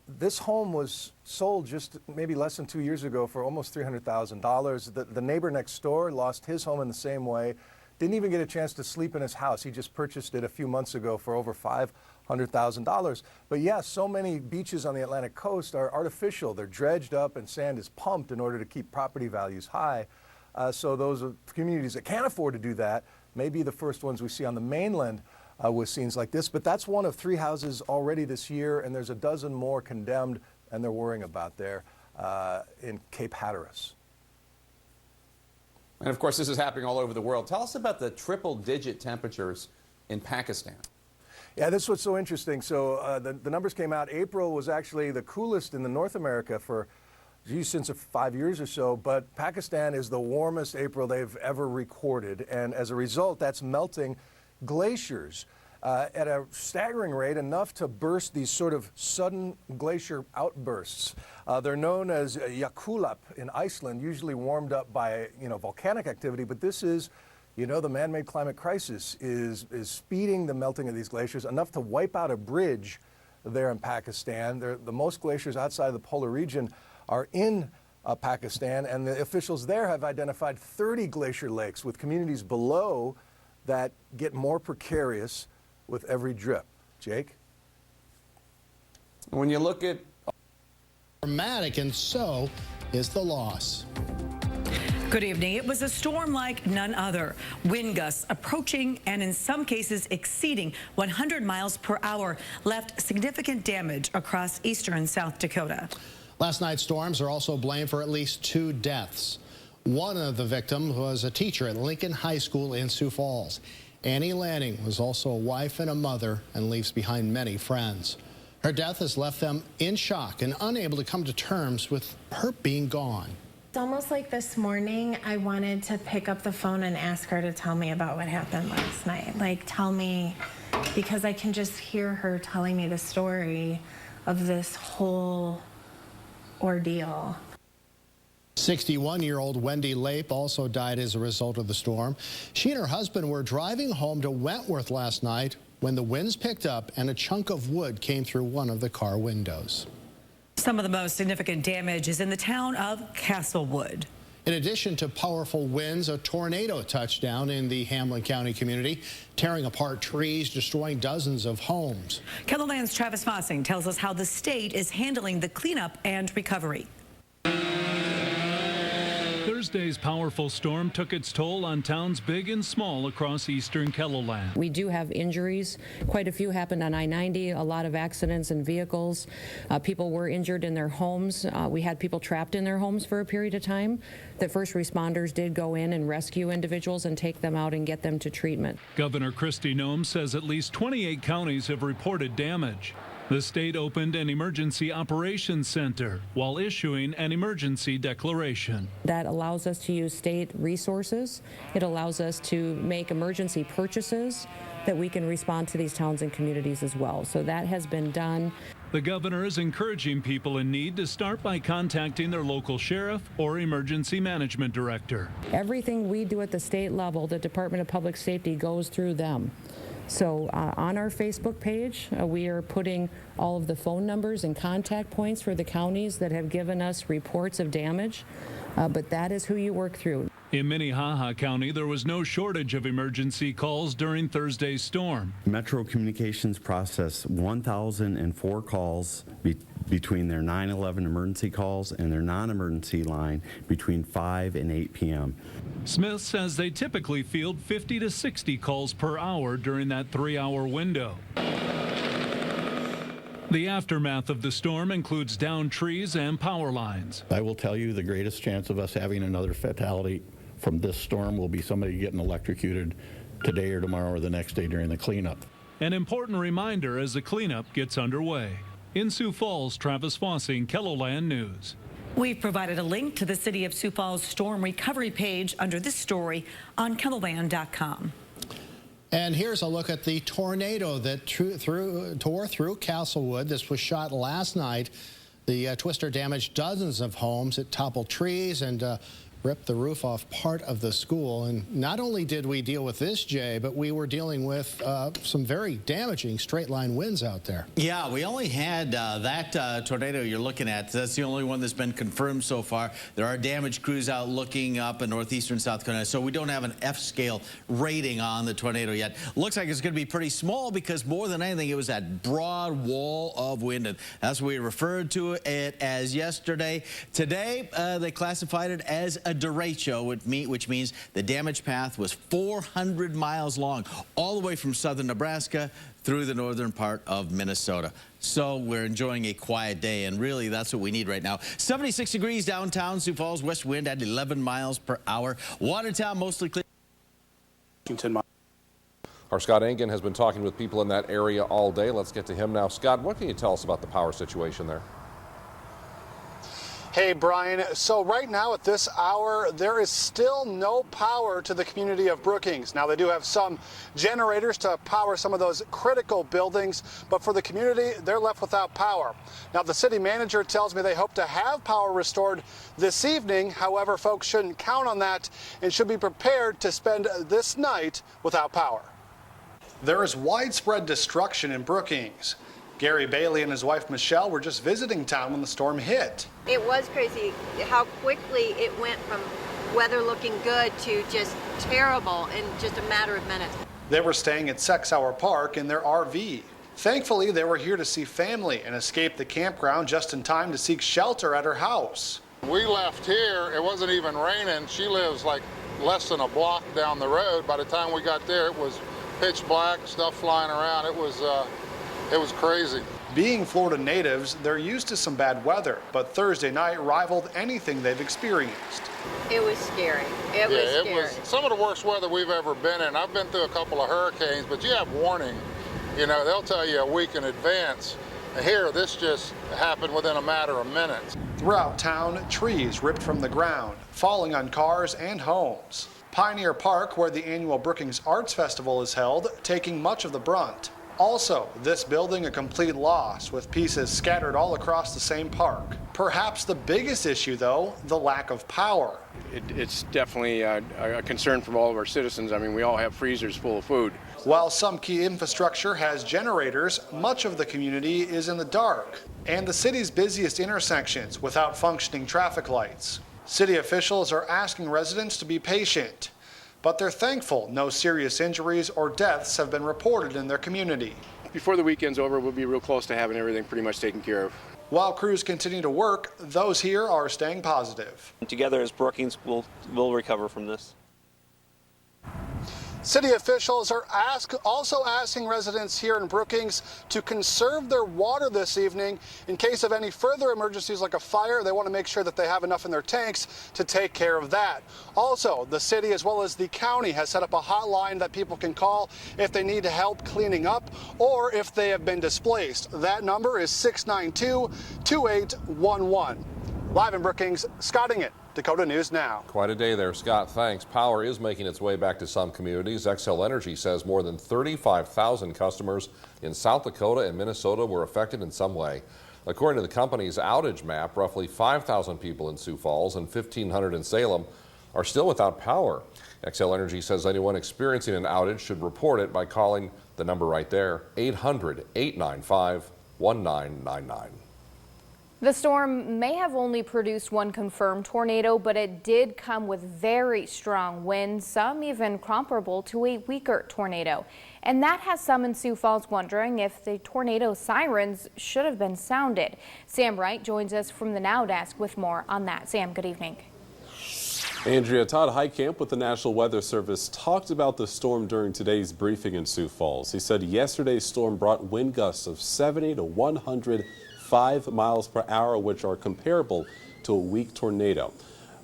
[SPEAKER 22] This home was sold just maybe less than 2 years ago for almost $300,000. The neighbor next door lost his home in the same way. Didn't even get a chance to sleep in his house. He just purchased it a few months ago for over $500,000. But yeah, so many beaches on the Atlantic coast are artificial. They're dredged up and sand is pumped in order to keep property values high. So those communities that can't afford to do that may be the first ones we see on the mainland with scenes like this. But that's one of 3 houses already this year, and there's a dozen more condemned, and they're worrying about there in Cape Hatteras.
[SPEAKER 28] And of course, this is happening all over the world. Tell us about the triple-digit temperatures in Pakistan.
[SPEAKER 22] Yeah, this was so interesting. So the numbers came out. April was actually the coolest in North America for, since 5 years or so. But Pakistan is the warmest April they've ever recorded. And as a result, that's melting glaciers at a staggering rate, enough to burst these sort of sudden glacier outbursts. They're known as Yakulap in Iceland, usually warmed up by volcanic activity, but this is, the man-made climate crisis is speeding the melting of these glaciers enough to wipe out a bridge there in Pakistan. The most glaciers outside of the polar region are in Pakistan, and the officials there have identified 30 glacier lakes with communities below that get more precarious with every drip. Jake?
[SPEAKER 28] When you look at
[SPEAKER 1] dramatic, and so is the loss.
[SPEAKER 8] Good evening. It was a storm like none other. Wind gusts approaching and in some cases exceeding 100 miles per hour left significant damage across eastern South Dakota.
[SPEAKER 1] Last night's storms are also blamed for at least 2 deaths. One of the victims was a teacher at Lincoln High School in Sioux Falls. Annie Lanning was also a wife and a mother and leaves behind many friends. Her death has left them in shock and unable to come to terms with her being gone.
[SPEAKER 9] It's almost like this morning I wanted to pick up the phone and ask her to tell me about what happened last night. Like, tell me, because I can just hear her telling me the story of this whole ordeal.
[SPEAKER 1] 61-year-old Wendy Lape also died as a result of the storm. She and her husband were driving home to Wentworth last night when the winds picked up and a chunk of wood came through one of the car windows.
[SPEAKER 8] Some of the most significant damage is in the town of Castlewood.
[SPEAKER 1] In addition to powerful winds, a tornado touched down in the Hamlin County community, tearing apart trees, destroying dozens of homes.
[SPEAKER 8] KELOLAND's Travis Fossing tells us how the state is handling the cleanup and recovery.
[SPEAKER 10] Thursday's powerful storm took its toll on towns big and small across eastern KELOLAND.
[SPEAKER 13] We do have injuries. Quite a few happened on I-90, a lot of accidents in vehicles. People were injured in their homes. We had people trapped in their homes for a period of time. The first responders did go in and rescue individuals and take them out and get them to treatment.
[SPEAKER 10] Governor Kristi Noem says at least 28 counties have reported damage. The state opened an emergency operations center while issuing an emergency declaration.
[SPEAKER 13] That allows us to use state resources. It allows us to make emergency purchases that we can respond to these towns and communities as well. So that has been done.
[SPEAKER 10] The governor is encouraging people in need to start by contacting their local sheriff or emergency management director.
[SPEAKER 13] Everything we do at the state level, the Department of Public Safety goes through them. So on our Facebook page, we are putting all of the phone numbers and contact points for the counties that have given us reports of damage, but that is who you work through.
[SPEAKER 10] In Minnehaha County, there was no shortage of emergency calls during Thursday's storm.
[SPEAKER 15] Metro Communications processed 1,004 calls between their 911 emergency calls and their non-emergency line between 5 and 8 p.m.
[SPEAKER 10] Smith says they typically field 50 to 60 calls per hour during that 3-hour window. The aftermath of the storm includes downed trees and power lines.
[SPEAKER 17] I will tell you the greatest chance of us having another fatality from this storm will be somebody getting electrocuted today or tomorrow or the next day during the cleanup.
[SPEAKER 10] An important reminder as the cleanup gets underway. In Sioux Falls, Travis Fossing, KELOLAND News.
[SPEAKER 8] We've provided a link to the City of Sioux Falls storm recovery page under this story on KELOLAND.com.
[SPEAKER 1] And here's a look at the tornado that tore through Castlewood. This was shot last night. The twister damaged dozens of homes. It toppled trees and ripped the roof off part of the school. And not only did we deal with this, Jay, but we were dealing with some very damaging straight-line winds out there.
[SPEAKER 2] Yeah, we only had that tornado you're looking at. That's the only one that's been confirmed so far. There are damage crews out looking up in northeastern South Carolina, so we don't have an F-scale rating on the tornado yet. Looks like it's going to be pretty small because more than anything, it was that broad wall of wind, and that's what we referred to it as yesterday. Today, they classified it as a derecho, which means the damage path was 400 miles long, all the way from southern Nebraska through the northern part of Minnesota. So we're enjoying a quiet day, and really that's what we need right now. 76 degrees downtown Sioux Falls, west wind at 11 miles per hour. Watertown mostly clear.
[SPEAKER 12] Our Scott Engen has been talking with people in that area all day. Let's get to him now. Scott, what can you tell us about the power situation there?
[SPEAKER 16] Hey, Brian. So right now at this hour, there is still no power to the community of Brookings. Now, they do have some generators to power some of those critical buildings, but for the community, they're left without power. Now, the city manager tells me they hope to have power restored this evening. However, folks shouldn't count on that and should be prepared to spend this night without power. There is widespread destruction in Brookings. Gary Bailey and his wife Michelle were just visiting town when the storm hit.
[SPEAKER 23] It was crazy how quickly it went from weather looking good to just terrible in just a matter of minutes.
[SPEAKER 16] They were staying at SIOUX Park in their RV. Thankfully, they were here to see family and escape the campground just in time to seek shelter at her house.
[SPEAKER 24] We left here, it wasn't even raining. She lives like less than a block down the road. By the time we got there, it was pitch black, stuff flying around. It was crazy.
[SPEAKER 16] Being Florida natives, they're used to some bad weather, but Thursday night rivaled anything they've experienced.
[SPEAKER 23] It was scary. It was
[SPEAKER 24] some of the worst weather we've ever been in. I've been through a couple of hurricanes, but you have warning. You know, they'll tell you a week in advance. Here, this just happened within a matter of minutes.
[SPEAKER 16] Throughout town, trees ripped from the ground, falling on cars and homes. Pioneer Park, where the annual Brookings Arts Festival is held, taking much of the brunt. Also, this building a complete loss, with pieces scattered all across the same park. Perhaps the biggest issue, though, the lack of power.
[SPEAKER 25] It's definitely a concern from all of our citizens. I mean, we all have freezers full of food.
[SPEAKER 16] While some key infrastructure has generators, much of the community is in the dark, and the city's busiest intersections without functioning traffic lights. City officials are asking residents to be patient, but they're thankful no serious injuries or deaths have been reported in their community.
[SPEAKER 25] Before the weekend's over, we'll be real close to having everything pretty much taken care of.
[SPEAKER 16] While crews continue to work, those here are staying positive.
[SPEAKER 26] Together as Brookings, we'll recover from this.
[SPEAKER 16] City officials are also asking residents here in Brookings to conserve their water this evening in case of any further emergencies like a fire. They want to make sure that they have enough in their tanks to take care of that. Also, the city as well as the county has set up a hotline that people can call if they need help cleaning up or if they have been displaced. That number is 692-2811. Live in Brookings, Scott Engen, Dakota News Now.
[SPEAKER 12] Quite a day there, Scott. Thanks. Power is making its way back to some communities. Xcel Energy says more than 35,000 customers in South Dakota and Minnesota were affected in some way. According to the company's outage map, roughly 5,000 people in Sioux Falls and 1,500 in Salem are still without power. Xcel Energy says anyone experiencing an outage should report it by calling the number right there, 800-895-1999.
[SPEAKER 27] The storm may have only produced one confirmed tornado, but it did come with very strong winds, some even comparable to a weaker tornado. And that has some in Sioux Falls wondering if the tornado sirens should have been sounded. Sam Wright joins us from the Now Desk with more on that. Sam, good evening.
[SPEAKER 29] Andrea, Todd Heitkamp with the National Weather Service talked about the storm during today's briefing in Sioux Falls. He said yesterday's storm brought wind gusts of 70 to 105 miles per hour, which are comparable to a weak tornado.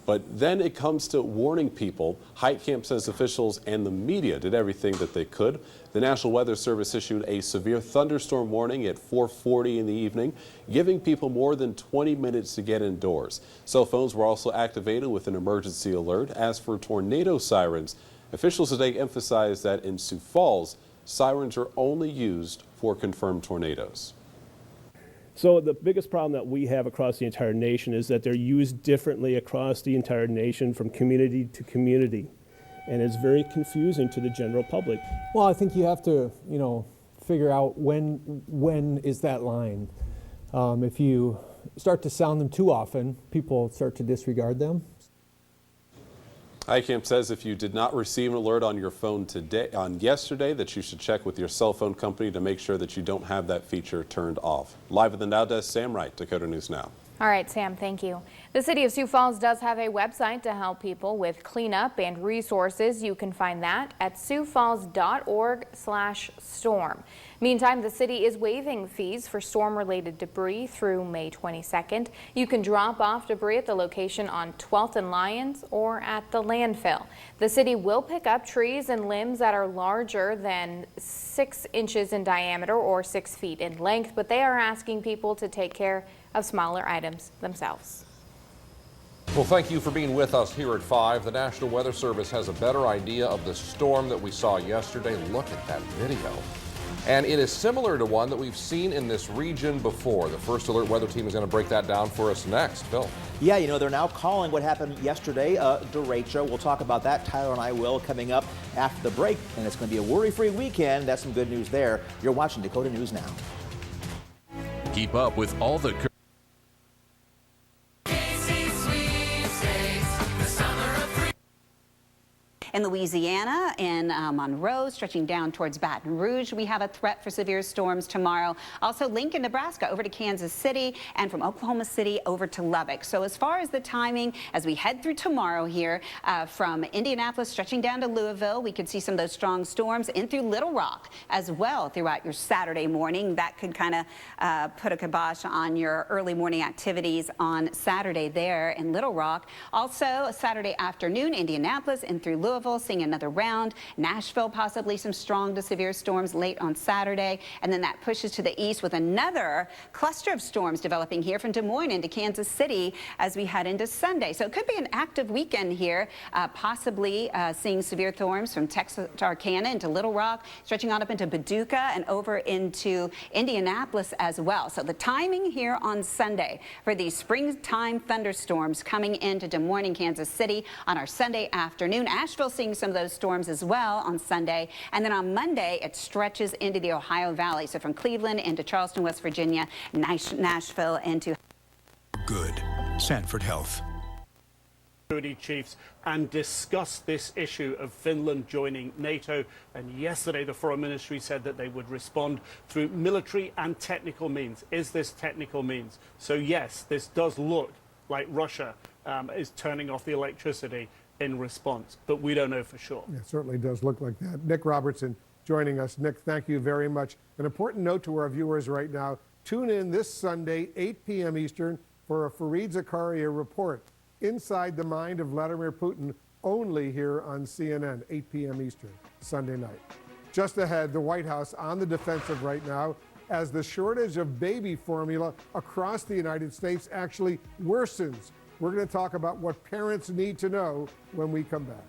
[SPEAKER 29] But then it comes to warning people. Heitkamp says officials and the media did everything that they could. The National Weather Service issued a severe thunderstorm warning at 4:40 in the evening, giving people more than 20 minutes to get indoors. Cell phones were also activated with an emergency alert. As for tornado sirens, officials today emphasized that in Sioux Falls, sirens are only used for confirmed tornadoes.
[SPEAKER 3] So the biggest problem that we have across the entire nation is that they're used differently across the entire nation from community to community. And it's very confusing to the general public.
[SPEAKER 4] Well, I think you have to, figure out when is that line. If you start to sound them too often, people start to disregard them.
[SPEAKER 29] HighCamp says if you did not receive an alert on your phone yesterday, that you should check with your cell phone company to make sure that you don't have that feature turned off. Live at the Now Desk, Sam Wright, Dakota News Now.
[SPEAKER 27] All right, Sam, thank you. The city of Sioux Falls does have a website to help people with cleanup and resources. You can find that at siouxfalls.org/storm. Meantime, the city is waiving fees for storm-related debris through May 22nd. You can drop off debris at the location on 12th and Lyons or at the landfill. The city will pick up trees and limbs that are larger than 6 inches in diameter or 6 feet in length, but they are asking people to take care of smaller items themselves.
[SPEAKER 12] Well, thank you for being with us here at 5. The National Weather Service has a better idea of the storm that we saw yesterday. Look at that video. And it is similar to one that we've seen in this region before. The First Alert Weather Team is going to break that down for us next. Phil.
[SPEAKER 5] Yeah, they're now calling what happened yesterday DERECHO. We'll talk about that. Tyler and I will coming up after the break. And it's going to be a worry-free weekend. That's some good news there. You're watching Dakota News Now.
[SPEAKER 6] Keep up with all the
[SPEAKER 7] In Louisiana and Monroe, stretching down towards Baton Rouge, we have a threat for severe storms tomorrow. Also Lincoln, Nebraska, over to Kansas City, and from Oklahoma City over to Lubbock. So as far as the timing, as we head through tomorrow here, from Indianapolis stretching down to Louisville, we could see some of those strong storms in through Little Rock as well throughout your Saturday morning. That could kind of put a kibosh on your early morning activities on Saturday there in Little Rock. Also Saturday afternoon, Indianapolis and through Louisville, seeing another round. Nashville, possibly some strong to severe storms late on Saturday. And then that pushes to the east with another cluster of storms developing here from Des Moines into Kansas City as we head into Sunday. So it could be an active weekend here, possibly seeing severe storms from Texarkana into Little Rock, stretching on up into Paducah and over into Indianapolis as well. So the timing here on Sunday for these springtime thunderstorms coming into Des Moines and Kansas City on our Sunday afternoon. Asheville seeing some of those storms as well on Sunday. And then on Monday, it stretches into the Ohio Valley. So from Cleveland into Charleston, West Virginia, Nashville into
[SPEAKER 11] Good. Sanford Health.
[SPEAKER 14] Security chiefs and discuss this issue of Finland joining NATO. And yesterday, the Foreign Ministry said that they would respond through military and technical means. Is this technical means? So yes, this does look like Russia is turning off the electricity in response, but we don't know for sure.
[SPEAKER 18] It certainly does look like that. Nick Robertson joining us. Nick, thank you very much. An important note to our viewers right now, tune in this Sunday, 8 p.m. Eastern, for a Fareed Zakaria report, Inside the Mind of Vladimir Putin, only here on CNN, 8 p.m. Eastern, Sunday night. Just ahead, the White House on the defensive right now as the shortage of baby formula across the United States actually worsens. We're going to talk about what parents need to know when we come back.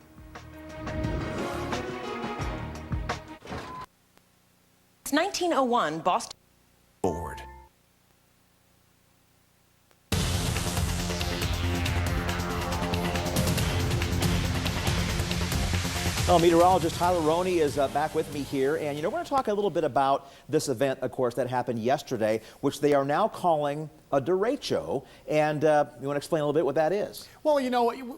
[SPEAKER 19] It's 1901, Boston.
[SPEAKER 11] Forward.
[SPEAKER 5] Well, meteorologist Tyler Roney is back with me here, and we're going to talk a little bit about this event, of course, that happened yesterday, which they are now calling a derecho, and you want to explain a little bit what that is?
[SPEAKER 30] Well,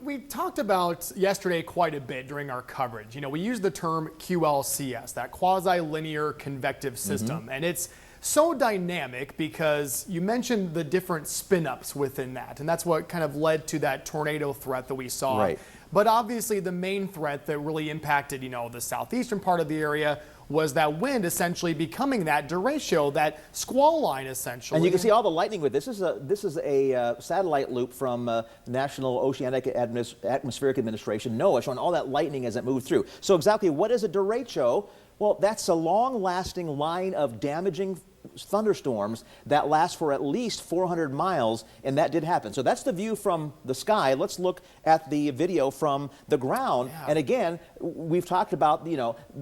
[SPEAKER 30] we talked about yesterday quite a bit during our coverage. We used the term QLCS, that quasi-linear convective system, and it's so dynamic because you mentioned the different spin-ups within that, and that's what kind of led to that tornado threat that we saw.
[SPEAKER 5] Right.
[SPEAKER 30] But obviously the main threat that really impacted, the southeastern part of the area was that wind essentially becoming that derecho, that squall line essentially.
[SPEAKER 5] And you can see all the lightning with this. This is a satellite loop from National Oceanic Atmospheric Administration, NOAA, showing all that lightning as it moved through. So exactly what is a derecho? Well, that's a long-lasting line of damaging thunderstorms that last for at least 400 miles, and that did happen. So that's the view from the sky. Let's look at the video from the ground. Yeah. And again, we've talked about,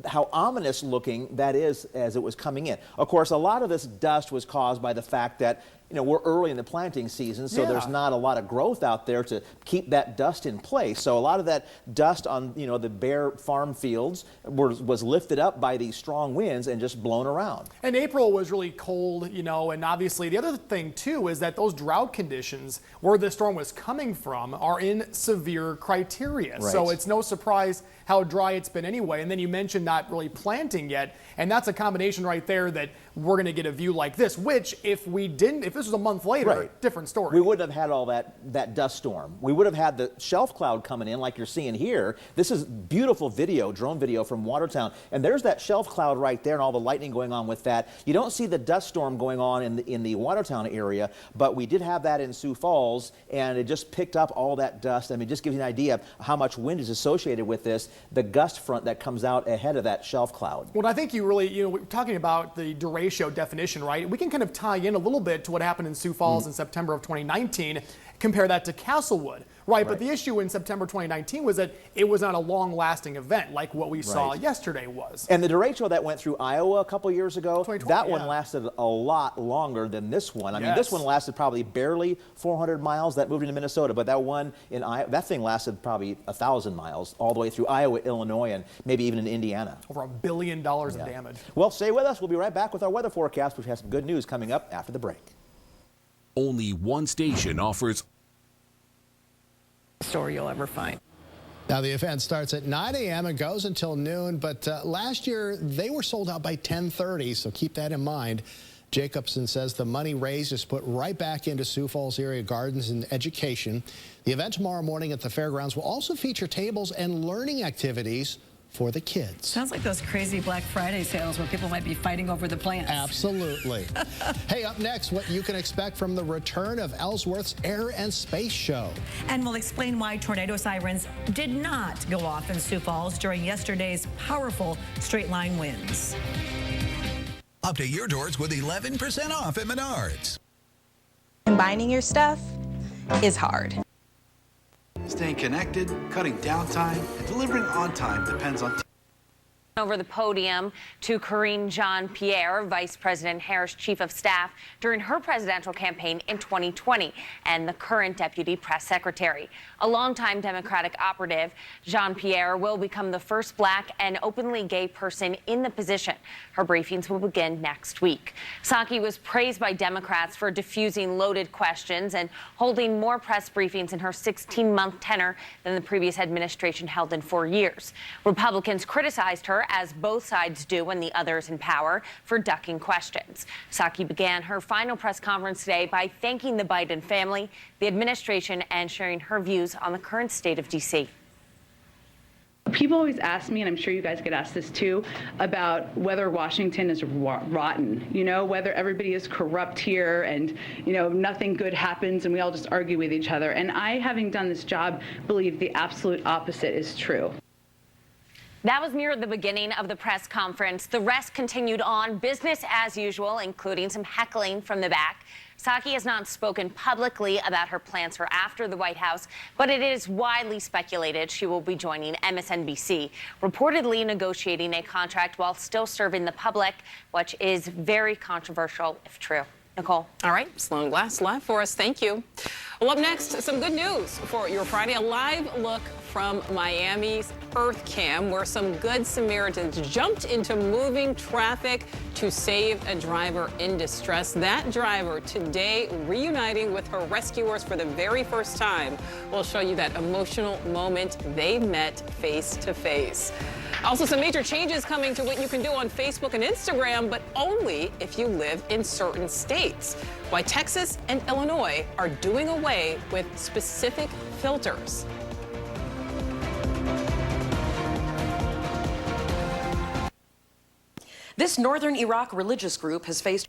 [SPEAKER 5] how ominous looking that is as it was coming in. Of course, a lot of this dust was caused by the fact that we're early in the planting season, so
[SPEAKER 30] Yeah.
[SPEAKER 5] there's not a lot of growth out there to keep that dust in place. So a lot of that dust on, the bare farm fields was lifted up by these strong winds and just blown around.
[SPEAKER 30] And April was really cold, and obviously the other thing too is that those drought conditions where the storm was coming from are in severe criteria.
[SPEAKER 5] Right.
[SPEAKER 30] So it's no surprise how dry it's been anyway. And then you mentioned not really planting yet, and that's a combination right there that we're going to get a view like this, which if this was a month later,
[SPEAKER 5] Right.
[SPEAKER 30] different story.
[SPEAKER 5] We wouldn't have had all that dust storm. We would have had the shelf cloud coming in like you're seeing here. This is beautiful video, drone video from Watertown. And there's that shelf cloud right there and all the lightning going on with that. You don't see the dust storm going on in the Watertown area, but we did have that in Sioux Falls, and it just picked up all that dust. I mean, just gives you an idea of how much wind is associated with this, the gust front that comes out ahead of that shelf cloud.
[SPEAKER 30] Well, I think you really, we're talking about the derecho definition, right? We can kind of tie in a little bit to what happened in Sioux Falls in September of 2019, compare that to Castlewood, right? But the issue in September 2019 was that it was not a long-lasting event like what we saw yesterday was.
[SPEAKER 5] And the derecho that went through Iowa a couple years ago, that one
[SPEAKER 30] yeah.
[SPEAKER 5] lasted a lot longer than this one. I mean, this one lasted probably barely 400 miles. That moved into Minnesota, but that one in Iowa, that thing lasted probably 1,000 miles all the way through Iowa, Illinois, and maybe even in Indiana.
[SPEAKER 30] Over $1 billion of damage.
[SPEAKER 5] Well, stay with us. We'll be right back with our weather forecast, which has some good news coming up after the break.
[SPEAKER 6] Only one station offers
[SPEAKER 8] story you'll ever find.
[SPEAKER 1] Now, the event starts at 9 a.m. and goes until noon, but last year they were sold out by 10:30, so keep that in mind. Jacobson says the money raised is put right back into Sioux Falls area gardens and education. The event tomorrow morning at the fairgrounds will also feature tables and learning activities for the kids.
[SPEAKER 8] Sounds like those crazy Black Friday sales where people might be fighting over the plants.
[SPEAKER 1] Absolutely. Hey, up next, what you can expect from the return of Ellsworth's Air and Space Show.
[SPEAKER 8] And we'll explain why tornado sirens did not go off in Sioux Falls during yesterday's powerful straight line winds.
[SPEAKER 11] Update your doors with 11% off at Menards.
[SPEAKER 19] Combining your stuff is hard.
[SPEAKER 9] Staying connected, cutting downtime, and delivering on time depends on
[SPEAKER 10] Over the podium to Karine Jean-Pierre, Vice President Harris' chief of staff during her presidential campaign in 2020, and the current deputy press secretary. A longtime Democratic operative, Jean-Pierre will become the first black and openly gay person in the position. Her briefings will begin next week. Psaki was praised by Democrats for diffusing loaded questions and holding more press briefings in her 16-month tenure than the previous administration held in 4 years. Republicans criticized her, as both sides do when the other's in power, for ducking questions. Psaki began her final press conference today by thanking the Biden family, the administration, and sharing her views on the current state of D.C.
[SPEAKER 13] People always ask me, and I'm sure you guys get asked this too, about whether Washington is rotten, whether everybody is corrupt here and, nothing good happens and we all just argue with each other. And I, having done this job, believe the absolute opposite is true.
[SPEAKER 10] That was near the beginning of the press conference. The rest continued on, business as usual, including some heckling from the back. Psaki has not spoken publicly about her plans for after the White House, but it is widely speculated she will be joining MSNBC, reportedly negotiating a contract while still serving the public, which is very controversial if true. Nicole.
[SPEAKER 15] All right, Sloan Glass live for us. Thank you. Well, up next, some good news for your Friday. A live look from Miami's Earth Cam, where some good Samaritans jumped into moving traffic to save a driver in distress. That driver today reuniting with her rescuers for the very first time. We'll show you that emotional moment they met face to face. Also, some major changes coming to what you can do on Facebook and Instagram, but only if you live in certain states. Why Texas and Illinois are doing away with specific filters.
[SPEAKER 19] This northern Iraq religious group has faced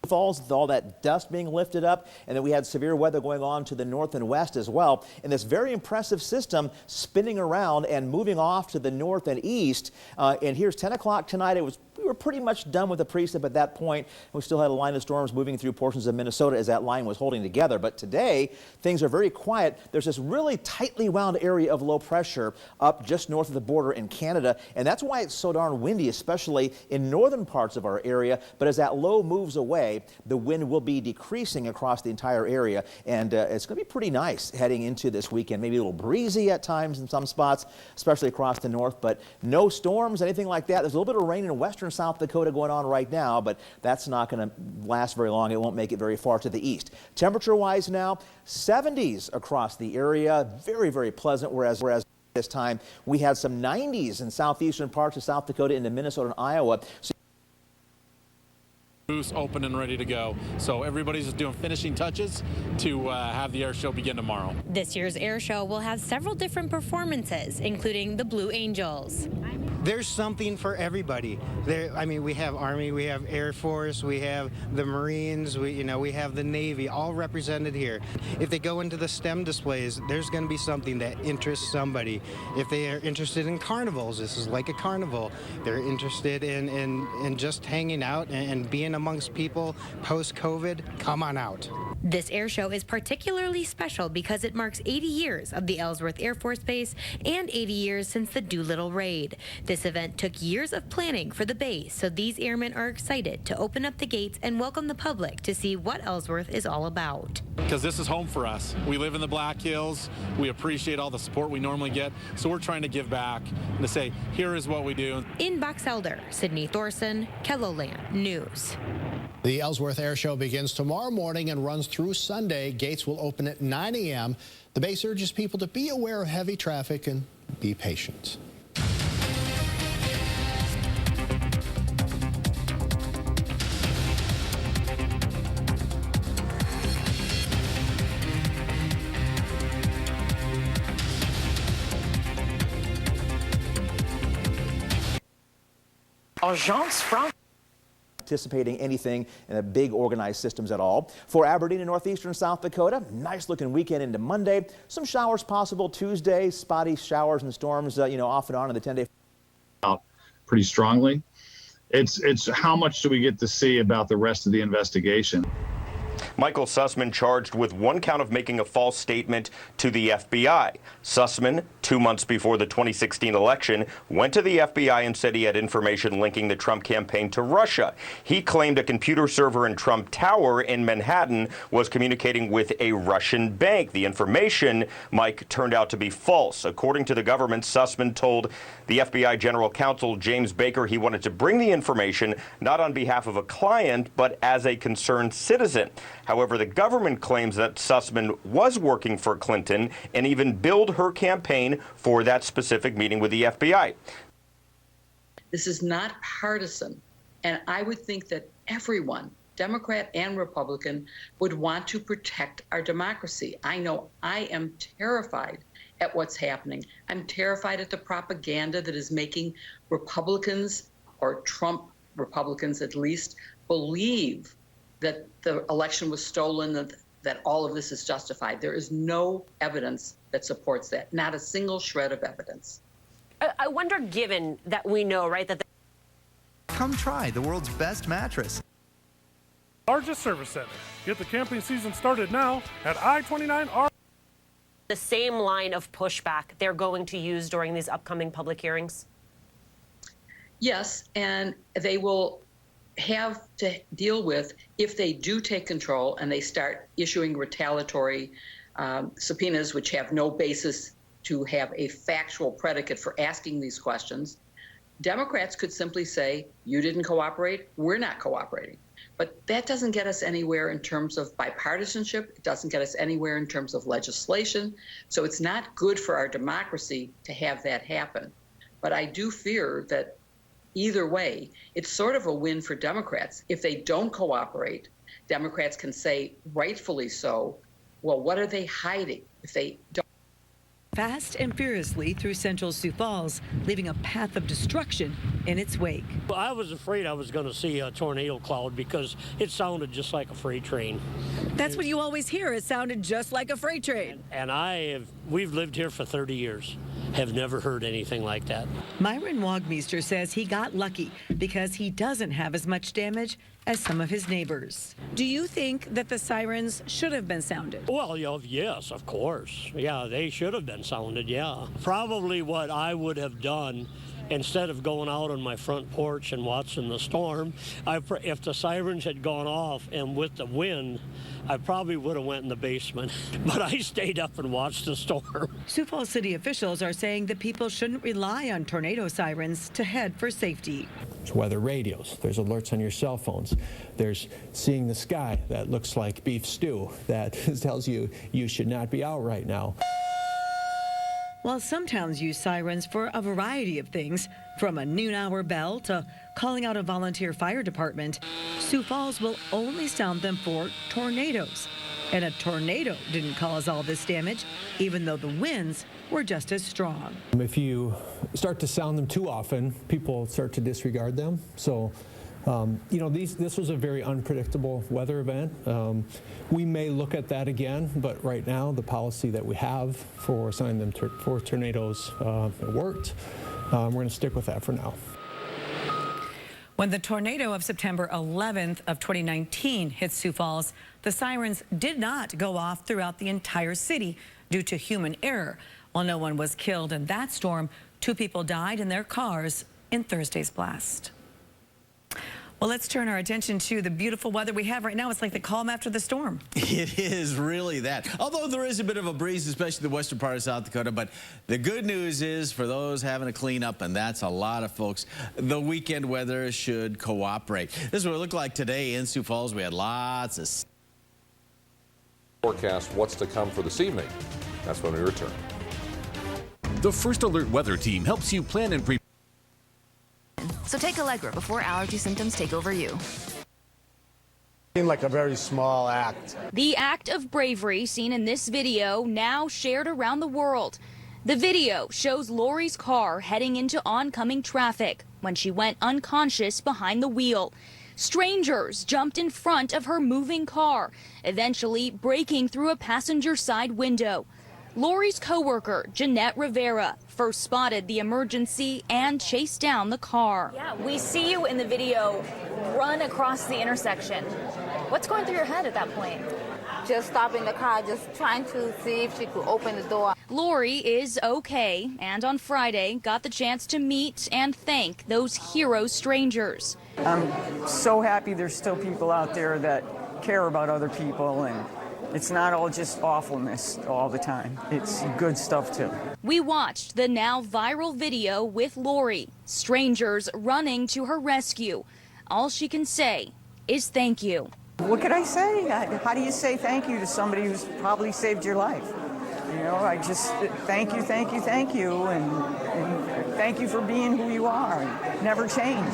[SPEAKER 5] Falls with all that dust being lifted up, and then we had severe weather going on to the north and west as well, and this very impressive system spinning around and moving off to the north and east. And here's 10 o'clock tonight. It was we were pretty much done with the precip at that point. We still had a line of storms moving through portions of Minnesota as that line was holding together. But today, things are very quiet. There's this really tightly wound area of low pressure up just north of the border in Canada, and that's why it's so darn windy, especially in northern parts of our area. But as that low moves away, the wind will be decreasing across the entire area, and it's going to be pretty nice heading into this weekend. Maybe a little breezy at times in some spots, especially across the north, but no storms, anything like that. There's a little bit of rain in western South Dakota going on right now, but that's not going to last very long. It won't make it very far to the east. Temperature-wise now, 70s across the area. Very, very pleasant, whereas this time we had some 90s in southeastern parts of South Dakota into Minnesota and Iowa.
[SPEAKER 2] Booths open and ready to go. So everybody's just doing finishing touches to have the air show begin tomorrow.
[SPEAKER 17] This year's air show will have several different performances, including the Blue Angels.
[SPEAKER 20] There's something for everybody. I mean, we have Army, we have Air Force, we have the Marines, we have the Navy, all represented here. If they go into the STEM displays, there's going to be something that interests somebody. If they are interested in carnivals, this is like a carnival. They're interested in just hanging out and being amongst people post-COVID, come on out.
[SPEAKER 17] This air show is particularly special because it marks 80 years of the Ellsworth Air Force Base and 80 years since the Doolittle raid. This event took years of planning for the base, so these airmen are excited to open up the gates and welcome the public to see what Ellsworth is all about.
[SPEAKER 2] Because this is home for us. We live in the Black Hills. We appreciate all the support we normally get, so we're trying to give back and to say, here is what we do.
[SPEAKER 17] In Box Elder, Sydney Thorson, KELO News.
[SPEAKER 1] The Ellsworth Air Show begins tomorrow morning and runs through Sunday. Gates will open at 9 a.m. The base urges people to be aware of heavy traffic and be patient.
[SPEAKER 5] Agence France. Anticipating anything in the big organized systems at all. For Aberdeen and northeastern South Dakota, nice looking weekend into Monday. Some showers possible Tuesday, spotty showers and storms, off and on in the 10-day.
[SPEAKER 21] Pretty strongly. It's how much do we get to see about the rest of the investigation?
[SPEAKER 22] Michael Sussman charged with one count of making a false statement to the FBI. Sussman, 2 months before the 2016 election, went to the FBI and said he had information linking the Trump campaign to Russia. He claimed a computer server in Trump Tower in Manhattan was communicating with a Russian bank. The information, Mike, turned out to be false. According to the government, Sussman told the FBI General Counsel James Baker he wanted to bring the information not on behalf of a client, but as a concerned citizen. However, the government claims that Sussman was working for Clinton and even billed her campaign for that specific meeting with the FBI.
[SPEAKER 23] This is not partisan, and I would think that everyone, Democrat and Republican, would want to protect our democracy. I know I am terrified at what's happening. I'm terrified at the propaganda that is making Republicans, or Trump Republicans at least, believe that the election was stolen, that all of this is justified. There is no evidence that supports that, not a single shred of evidence.
[SPEAKER 24] I wonder, given that we know, right, that
[SPEAKER 25] Come try the world's best mattress.
[SPEAKER 26] Largest service center. Get the camping season started now at I-29R.
[SPEAKER 24] the same line of pushback they're going to use during these upcoming public hearings?
[SPEAKER 23] Yes, and they will have to deal with, if they do take control and they start issuing retaliatory subpoenas, which have no basis to have a factual predicate for asking these questions, Democrats could simply say, you didn't cooperate, we're not cooperating. But that doesn't get us anywhere in terms of bipartisanship. It doesn't get us anywhere in terms of legislation. So it's not good for our democracy to have that happen. But I do fear that either way, it's sort of a win for Democrats. If they don't cooperate, Democrats can say, rightfully so, well, what are they hiding if they don't?
[SPEAKER 28] Fast and furiously through central Sioux Falls, leaving a path of destruction in its wake.
[SPEAKER 31] Well, I was afraid I was going to see a tornado cloud because it sounded just like a freight train.
[SPEAKER 28] That's what you always hear. It sounded just like a freight train.
[SPEAKER 31] And I have we've lived here for 30 years, have never heard anything like that.
[SPEAKER 28] Myron Wagmeister says he got lucky because he doesn't have as much damage as some of his neighbors. Do you think that the sirens should have been sounded?
[SPEAKER 31] Well, yes, of course. Yeah, they should have been sounded, yeah. Probably what I would have done, instead of going out on my front porch and watching the storm, if the sirens had gone off and with the wind, I probably would have went in the basement. But I stayed up and watched the storm.
[SPEAKER 28] Sioux Falls city officials are saying that people shouldn't rely on tornado sirens to head for safety.
[SPEAKER 3] There's weather radios, there's alerts on your cell phones, there's seeing the sky that looks like beef stew that tells you you should not be out right now.
[SPEAKER 28] While some towns use sirens for a variety of things, from a noon-hour bell to calling out a volunteer fire department, Sioux Falls will only sound them for tornadoes. And a tornado didn't cause all this damage, even though the winds were just as strong.
[SPEAKER 3] If you start to sound them too often, people start to disregard them. So, this was a very unpredictable weather event. We may look at that again, but right now the policy that we have for assigning them for tornadoes worked. We're going to stick with that for now.
[SPEAKER 8] When the tornado of September 11th of 2019 hit Sioux Falls, the sirens did not go off throughout the entire city due to human error. While no one was killed in that storm, 2 people died in their cars in Thursday's blast. Well, let's turn our attention to the beautiful weather we have right now. It's like the calm after the storm.
[SPEAKER 4] It is really that. Although there is a bit of a breeze, especially the western part of South Dakota. But the good news is for those having to clean up, and that's a lot of folks, the weekend weather should cooperate. This is what it looked like today in Sioux Falls. We had lots of
[SPEAKER 6] forecast what's to come for this evening. That's when we return.
[SPEAKER 7] The First Alert Weather Team helps you plan and prepare.
[SPEAKER 12] So take Allegra before allergy symptoms take over you.
[SPEAKER 14] Seemed like a very small act.
[SPEAKER 16] The act of bravery seen in this video now shared around the world. The video shows Lori's car heading into oncoming traffic when she went unconscious behind the wheel. Strangers jumped in front of her moving car, eventually breaking through a passenger side window. Lori's coworker, Jeanette Rivera, first spotted the emergency and chased down the car.
[SPEAKER 18] Yeah, we see you in the video run across the intersection. What's going through your head at that point?
[SPEAKER 27] Just stopping the car, just trying to see if she could open the door.
[SPEAKER 16] Lori is okay, and on Friday got the chance to meet and thank those hero strangers.
[SPEAKER 29] I'm so happy there's still people out there that care about other people, and it's not all just awfulness all the time. It's good stuff, too.
[SPEAKER 16] We watched the now viral video with Lori, strangers running to her rescue. All she can say is thank you.
[SPEAKER 29] What could I say? How do you say thank you to somebody who's probably saved your life? You know, I just thank you, thank you, thank you, and thank you for being who you are. Never change.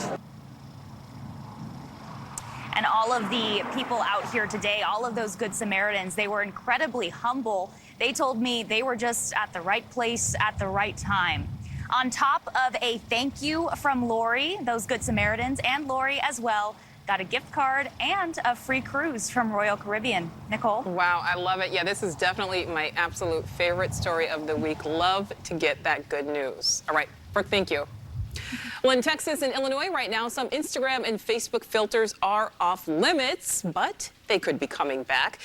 [SPEAKER 16] And all of the people out here today, all of those Good Samaritans, they were incredibly humble. They told me they were just at the right place at the right time. On top of a thank you from Lori, those Good Samaritans and Lori as well got a gift card and a free cruise from Royal Caribbean. Nicole?
[SPEAKER 15] Wow, I love it. Yeah, this is definitely my absolute favorite story of the week. Love to get that good news. All right, Brooke, thank you. Well, in Texas and Illinois right now, some Instagram and Facebook filters are off limits, but they could be coming back.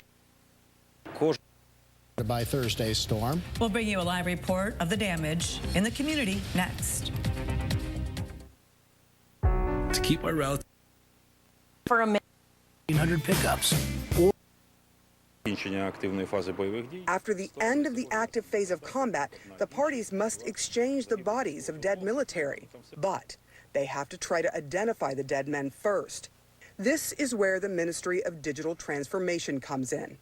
[SPEAKER 1] By Thursday's storm.
[SPEAKER 8] We'll bring you a live report of the damage in the community next.
[SPEAKER 7] To keep my route
[SPEAKER 19] For a minute.
[SPEAKER 7] 100 pickups.
[SPEAKER 27] After the end of the active phase of combat, the parties must exchange the bodies of dead military. But they have to try to identify the dead men first. This is where the Ministry of Digital Transformation comes in.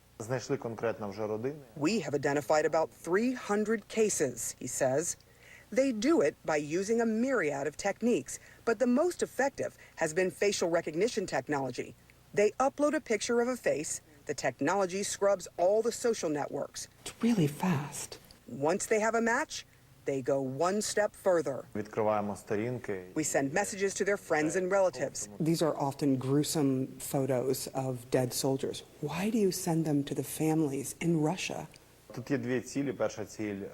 [SPEAKER 27] We have identified about 300 cases, he says. They do it by using a myriad of techniques, but the most effective has been facial recognition technology. They upload a picture of a face. The technology scrubs all the social networks. It's really fast. Once they have a match, they go one step further. We send messages to their friends and relatives. These are often gruesome photos of dead soldiers. Why do you send them to the families in Russia?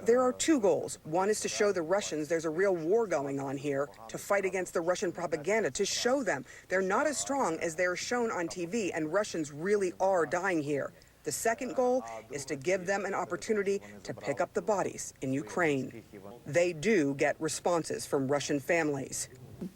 [SPEAKER 27] There are two goals. One is to show the Russians there's a real war going on here, to fight against the Russian propaganda, to show them they're not as strong as they're shown on TV and Russians really are dying here. The second goal is to give them an opportunity to pick up the bodies in Ukraine. They do get responses from Russian families.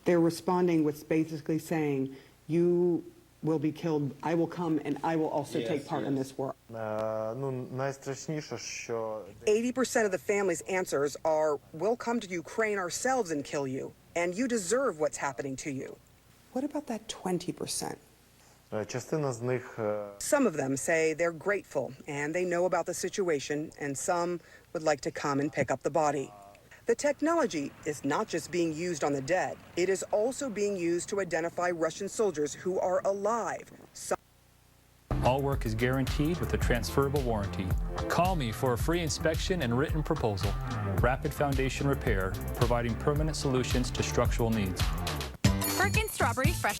[SPEAKER 27] They're responding with basically saying, you will be killed, I will come and I will also take part in this war. 80% of the families' answers are, we'll come to Ukraine ourselves and kill you, and you deserve what's happening to you. What about that 20%? Some of them say they're grateful and they know about the situation, and some would like to come and pick up the body. The technology is not just being used on the dead, it is also being used to identify Russian soldiers who are alive.
[SPEAKER 2] All work is guaranteed with a transferable warranty. Call me for a free inspection and written proposal. Rapid Foundation Repair, providing permanent solutions to structural needs.
[SPEAKER 18] Perkins Strawberry Fresh.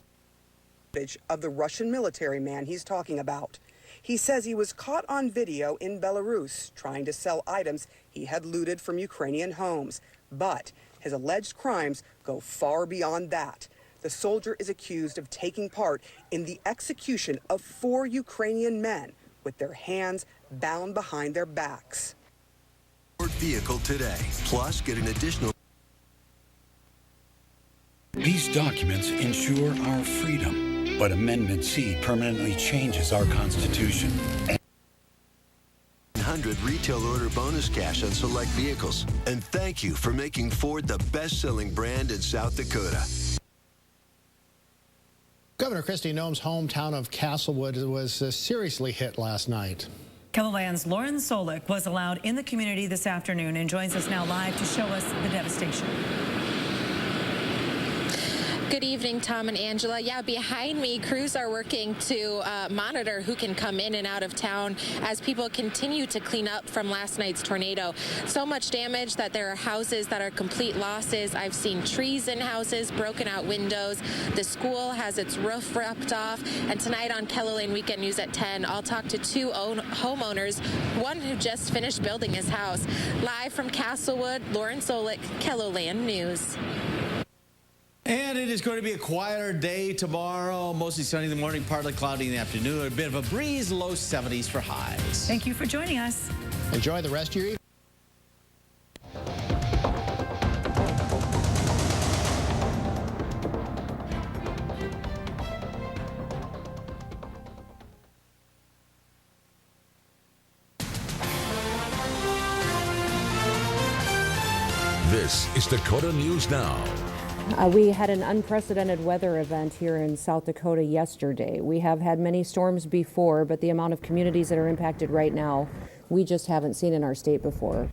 [SPEAKER 27] Of the Russian military man he's talking about. He says he was caught on video in Belarus trying to sell items he had looted from Ukrainian homes. But his alleged crimes go far beyond that. The soldier is accused of taking part in the execution of 4 Ukrainian men with their hands bound behind their backs.
[SPEAKER 5] Vehicle today. Plus, get an additional.
[SPEAKER 9] These documents ensure our freedom, but Amendment C permanently changes our Constitution.
[SPEAKER 5] 100 retail order bonus cash on select vehicles. And thank you for making Ford the best-selling brand in South Dakota.
[SPEAKER 1] Governor Kristi Noem's hometown of Castlewood was seriously hit last night.
[SPEAKER 8] KELO's Lauren Solik was allowed in the community this afternoon and joins us now live to show us the devastation.
[SPEAKER 10] Good evening, Tom and Angela. Yeah, behind me, crews are working to monitor who can come in and out of town as people continue to clean up from last night's tornado. So much damage that there are houses that are complete losses. I've seen trees in houses, broken out windows. The school has its roof ripped off. And tonight on KELO Lane Weekend News at 10, I'll talk to 2 homeowners, one who just finished building his house. Live from Castlewood, Lauren Solik, KELO Land News.
[SPEAKER 4] And it is going to be a quieter day tomorrow. Mostly sunny in the morning, partly cloudy in the afternoon. A bit of a breeze, low 70s for highs.
[SPEAKER 8] Thank you for joining us.
[SPEAKER 1] Enjoy the rest of your evening.
[SPEAKER 7] This is Dakota News Now.
[SPEAKER 11] We had an unprecedented weather event here in South Dakota yesterday. We have had many storms before, but the amount of communities that are impacted right now, we just haven't seen in our state before.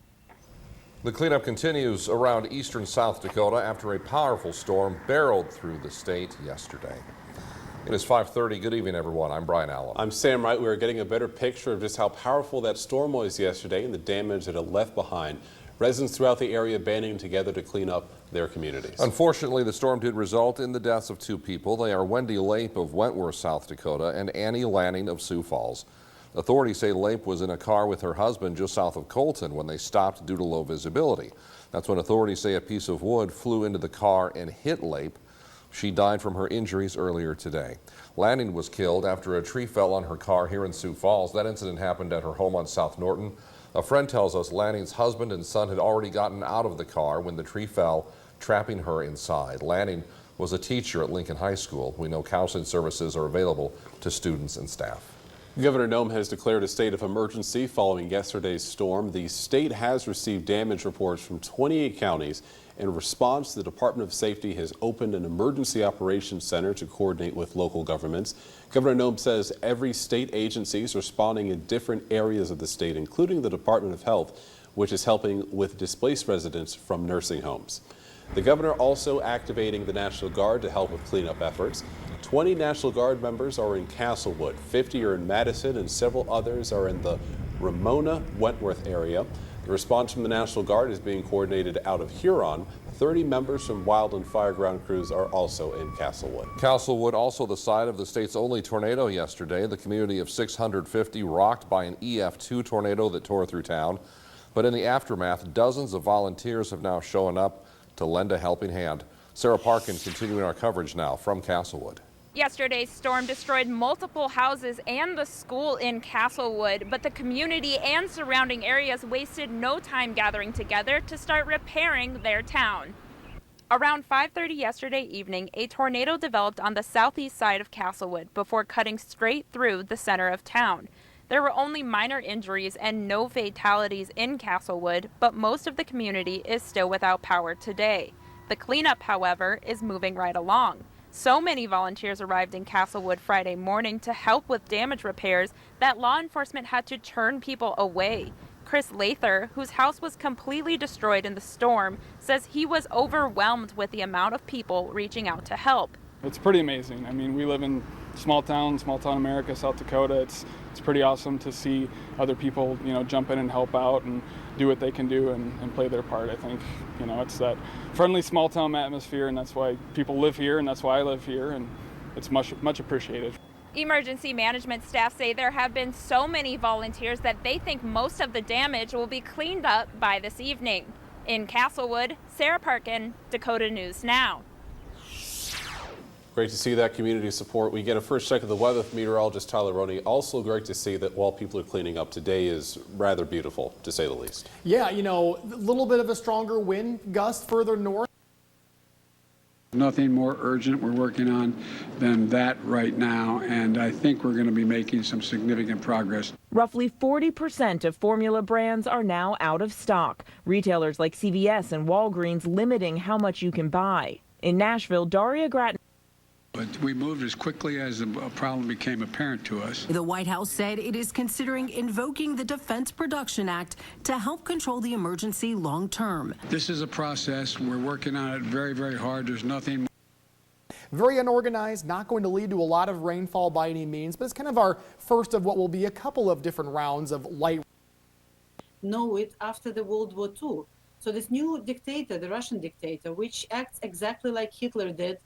[SPEAKER 6] The cleanup continues around eastern South Dakota after a powerful storm barreled through the state yesterday. It is 5:30. Good evening, everyone. I'm Brian Allen.
[SPEAKER 13] I'm Sam Wright. We're getting a better picture of just how powerful that storm was yesterday and the damage that it left behind. Residents throughout the area banding together to clean up their communities.
[SPEAKER 6] Unfortunately, the storm did result in the deaths of 2 people. They are Wendy Lape of Wentworth, South Dakota, and Annie Lanning of Sioux Falls. Authorities say Lape was in a car with her husband just south of Colton when they stopped due to low visibility. That's when authorities say a piece of wood flew into the car and hit Lape. She died from her injuries earlier today. Lanning was killed after a tree fell on her car here in Sioux Falls. That incident happened at her home on South Norton. A friend tells us Lanning's husband and son had already gotten out of the car when the tree fell, trapping her inside. Lanning was a teacher at Lincoln High School. We know counseling services are available to students and staff.
[SPEAKER 13] Governor Noem has declared a state of emergency following yesterday's storm. The state has received damage reports from 28 counties. In response, the Department of Safety has opened an emergency operations center to coordinate with local governments. Governor Noem says every state agency is responding in different areas of the state, including the Department of Health, which is helping with displaced residents from nursing homes. The governor also activating the National Guard to help with cleanup efforts. 20 National Guard members are in Castlewood, 50 are in Madison, and several others are in the Ramona, Wentworth area. The response from the National Guard is being coordinated out of Huron. 30 members from wildland fire ground crews are also in Castlewood.
[SPEAKER 6] Castlewood, also the site of the state's only tornado yesterday. The community of 650 rocked by an EF2 tornado that tore through town. But in the aftermath, dozens of volunteers have now shown up to lend a helping hand. Sarah Parkin continuing our coverage now from Castlewood.
[SPEAKER 17] Yesterday's storm destroyed multiple houses and the school in Castlewood, but the community and surrounding areas wasted no time gathering together to start repairing their town. Around 5:30 yesterday evening, a tornado developed on the southeast side of Castlewood before cutting straight through the center of town. There were only minor injuries and no fatalities in Castlewood, but most of the community is still without power today. The cleanup, however, is moving right along. So many volunteers arrived in Castlewood Friday morning to help with damage repairs that law enforcement had to turn people away. Chris Lather, whose house was completely destroyed in the storm, says he was overwhelmed with the amount of people reaching out to help.
[SPEAKER 20] It's pretty amazing. I mean, we live in small town America, South Dakota. It's pretty awesome to see other people, jump in and help out and do what they can do and play their part. I think, it's that friendly small town atmosphere, and that's why people live here, and that's why I live here, and it's much appreciated.
[SPEAKER 17] Emergency management staff say there have been so many volunteers that they think most of the damage will be cleaned up by this evening. In Castlewood, Sarah Parkin, Dakota News Now.
[SPEAKER 13] Great to see that community support. We get a first check of the weather from meteorologist Tyler Roney. Also great to see that while people are cleaning up, today is rather beautiful, to say the least.
[SPEAKER 21] Yeah, a little bit of a stronger wind gust further north.
[SPEAKER 22] Nothing more urgent we're working on than that right now, and I think we're going to be making some significant progress.
[SPEAKER 23] Roughly 40% of formula brands are now out of stock. Retailers like CVS and Walgreens limiting how much you can buy. In Nashville, Daria Grattan.
[SPEAKER 22] But we moved as quickly as the problem became apparent to us.
[SPEAKER 24] The White House said it is considering invoking the Defense Production Act to help control the emergency long term.
[SPEAKER 22] This is a process. We're working on it very, very hard. There's nothing.
[SPEAKER 21] Very unorganized, not going to lead to a lot of rainfall by any means, but it's kind of our first of what will be a couple of different rounds of light.
[SPEAKER 25] Know it after the World War II. So this new dictator, the Russian dictator, which acts exactly like Hitler did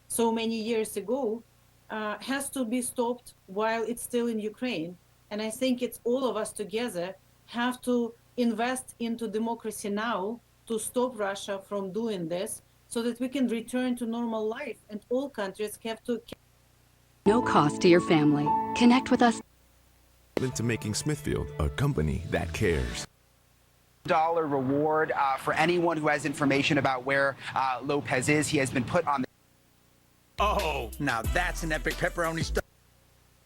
[SPEAKER 25] so many years ago, has to be stopped while it's still in Ukraine. And I think it's all of us together have to invest into democracy now to stop Russia from doing this so that we can return to normal life, and all countries have to.
[SPEAKER 26] No cost to your family. Connect with us.
[SPEAKER 28] Into making Smithfield a company that cares.
[SPEAKER 30] $1 reward for anyone who has information about where Lopez is. He has been put on the.
[SPEAKER 31] Oh, now that's an epic pepperoni stuff.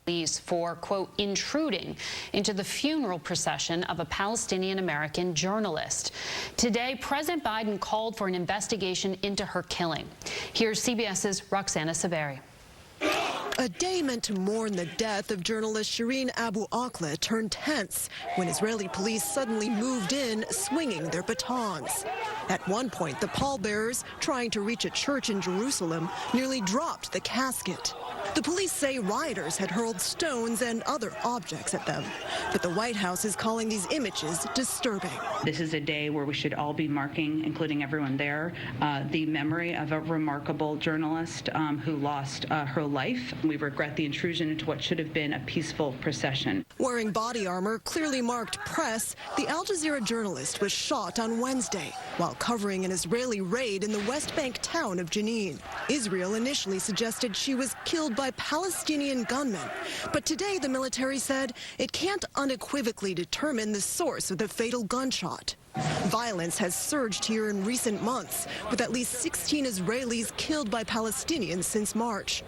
[SPEAKER 32] Police for, quote, intruding into the funeral procession of a Palestinian-American journalist. Today, President Biden called for an investigation into her killing. Here's CBS's Roxana Severi.
[SPEAKER 33] A day meant to mourn the death of journalist Shireen Abu Akleh turned tense when Israeli police suddenly moved in, swinging their batons. At one point, the pallbearers, trying to reach a church in Jerusalem, nearly dropped the casket. The police say rioters had hurled stones and other objects at them, but the White House is calling these images disturbing.
[SPEAKER 34] This is a day where we should all be marking, including everyone there, the memory of a remarkable journalist who lost her life. We regret the intrusion into what should have been a peaceful procession.
[SPEAKER 33] Wearing body armor clearly marked press, the Al Jazeera journalist was shot on Wednesday while covering an Israeli raid in the West Bank town of Jenin. Israel initially suggested she was killed by Palestinian gunmen, but today the military said it can't unequivocally determine the source of the fatal gunshot. Violence has surged here in recent months, with at least 16 Israelis killed by Palestinians since March.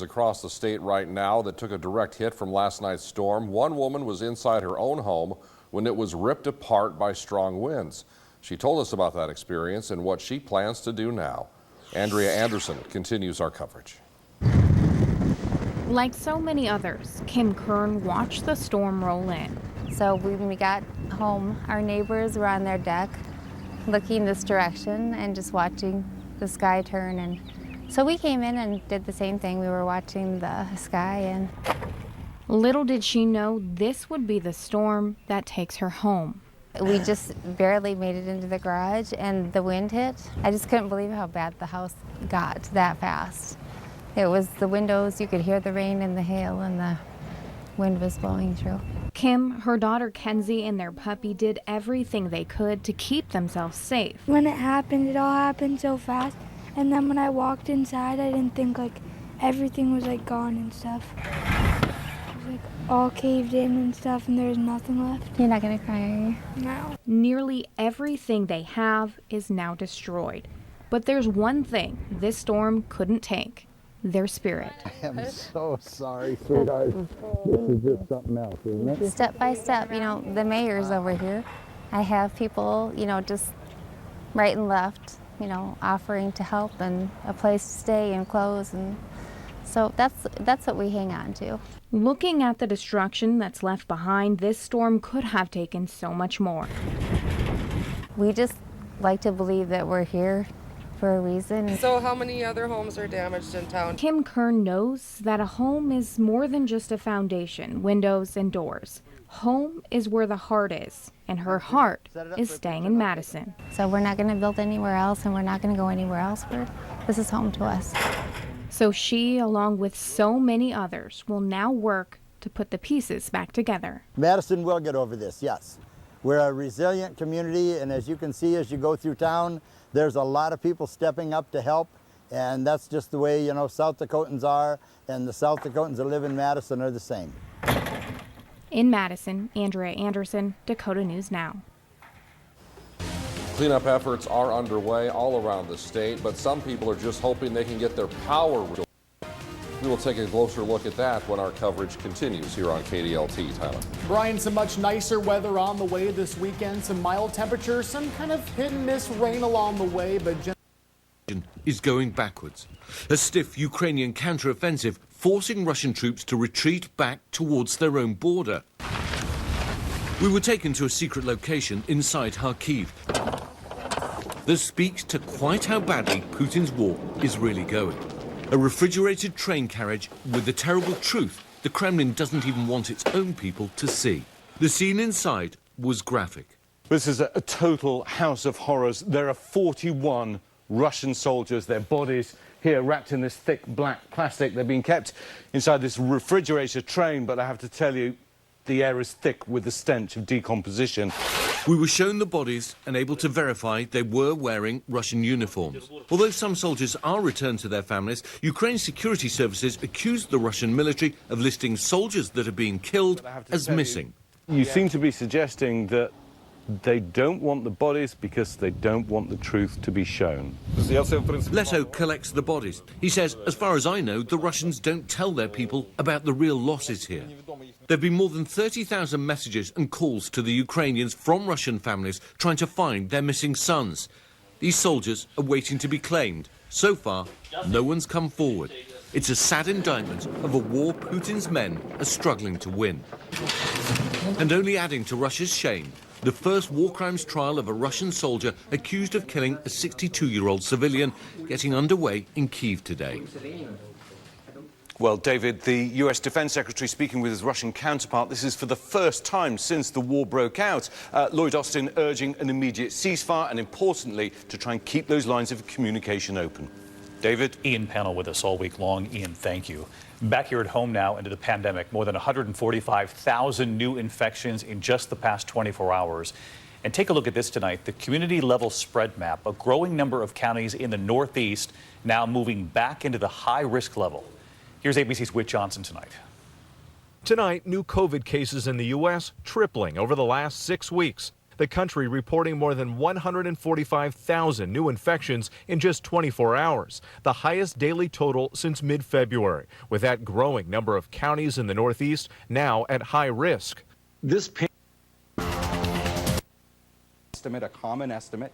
[SPEAKER 6] Across the state right now that took a direct hit from last night's storm. One woman was inside her own home when it was ripped apart by strong winds. She told us about that experience and what she plans to do now. Andrea Anderson continues our coverage.
[SPEAKER 35] Like so many others, Kim Kern watched the storm roll in.
[SPEAKER 36] So when we got home, our neighbors were on their deck looking this direction and just watching the sky turn. And so we came in and did the same thing. We were watching the sky, and
[SPEAKER 35] Little did she know this would be the storm that takes her home.
[SPEAKER 36] We just barely made it into the garage and the wind hit. I just couldn't believe how bad the house got that fast. It was the windows, you could hear the rain and the hail, and the wind was blowing through.
[SPEAKER 35] Kim, her daughter Kenzie, and their puppy did everything they could to keep themselves safe.
[SPEAKER 1] When it happened, it all happened so fast. And then when I walked inside, I didn't think like everything was like gone and stuff. It was like all caved in and stuff, and there's nothing left.
[SPEAKER 36] You're not gonna cry, are you?
[SPEAKER 1] No.
[SPEAKER 35] Nearly everything they have is now destroyed. But there's one thing this storm couldn't take: their spirit.
[SPEAKER 2] I am so sorry, sweetheart. This is just something else, isn't it?
[SPEAKER 36] Step by step, you know, the mayor's over here. I have people, you know, just right and left, you know, offering to help and a place to stay and clothes, and so that's what we hang on to.
[SPEAKER 35] Looking at the destruction that's left behind, this storm could have taken so much more.
[SPEAKER 36] We just like to believe that we're here for a reason.
[SPEAKER 3] So how many other homes are damaged in town?
[SPEAKER 35] Kim Kern knows that a home is more than just a foundation, windows and doors. Home is where the heart is, and her heart is staying in Madison.
[SPEAKER 36] So we're not going to build anywhere else, and we're not going to go anywhere else. This is home to us.
[SPEAKER 35] So she, along with so many others, will now work to put the pieces back together.
[SPEAKER 2] Madison will get over this, yes. We're a resilient community, and as you can see as you go through town, there's a lot of people stepping up to help, and that's just the way, you know, South Dakotans are, and the South Dakotans that live in Madison are the same.
[SPEAKER 35] In Madison, Andrea Anderson, Dakota News Now.
[SPEAKER 6] Cleanup efforts are underway all around the state, but some people are just hoping they can get their power restored. We will take a closer look at that when our coverage continues here on KDLT. Tyler.
[SPEAKER 21] Brian, some much nicer weather on the way this weekend. Some mild temperatures, some kind of hit and miss rain along the way, but
[SPEAKER 3] is going backwards. A stiff Ukrainian counter-offensive forcing Russian troops to retreat back towards their own border. We were taken to a secret location inside Kharkiv. This speaks to quite how badly Putin's war is really going. A refrigerated train carriage with the terrible truth the Kremlin doesn't even want its own people to see. The scene inside was graphic.
[SPEAKER 4] This is a total house of horrors. There are 41 Russian soldiers, their bodies here wrapped in this thick black plastic. They're being kept inside this refrigerated train, but I have to tell you, the air is thick with the stench of decomposition.
[SPEAKER 3] We were shown the bodies and able to verify they were wearing Russian uniforms. Although some soldiers are returned to their families, Ukraine's security services accused the Russian military of listing soldiers that are being killed as missing.
[SPEAKER 4] You seem to be suggesting that they don't want the bodies because they don't want the truth to be shown.
[SPEAKER 3] Leto collects the bodies. He says, as far as I know, the Russians don't tell their people about the real losses here. There have been more than 30,000 messages and calls to the Ukrainians from Russian families trying to find their missing sons. These soldiers are waiting to be claimed. So far, no one's come forward. It's a sad indictment of a war Putin's men are struggling to win. And only adding to Russia's shame, the first war crimes trial of a Russian soldier accused of killing a 62-year-old civilian getting underway in Kyiv today.
[SPEAKER 4] Well, David, the US Defense Secretary speaking with his Russian counterpart. This is for the first time since the war broke out. Lloyd Austin urging an immediate ceasefire and, importantly, to try and keep those lines of communication open. David?
[SPEAKER 5] Ian Pennell with us all week long. Ian, thank you. Back here at home now into the pandemic, more than 145,000 new infections in just the past 24 hours. And take a look at this tonight, the community-level spread map. A growing number of counties in the Northeast now moving back into the high-risk level. Here's ABC's Whit Johnson tonight.
[SPEAKER 8] Tonight, new COVID cases in the U.S. tripling over the last 6 weeks. The country reporting more than 145,000 new infections in just 24 hours, the highest daily total since mid-February, with that growing number of counties in the Northeast now at high risk.
[SPEAKER 9] This estimate, a common estimate,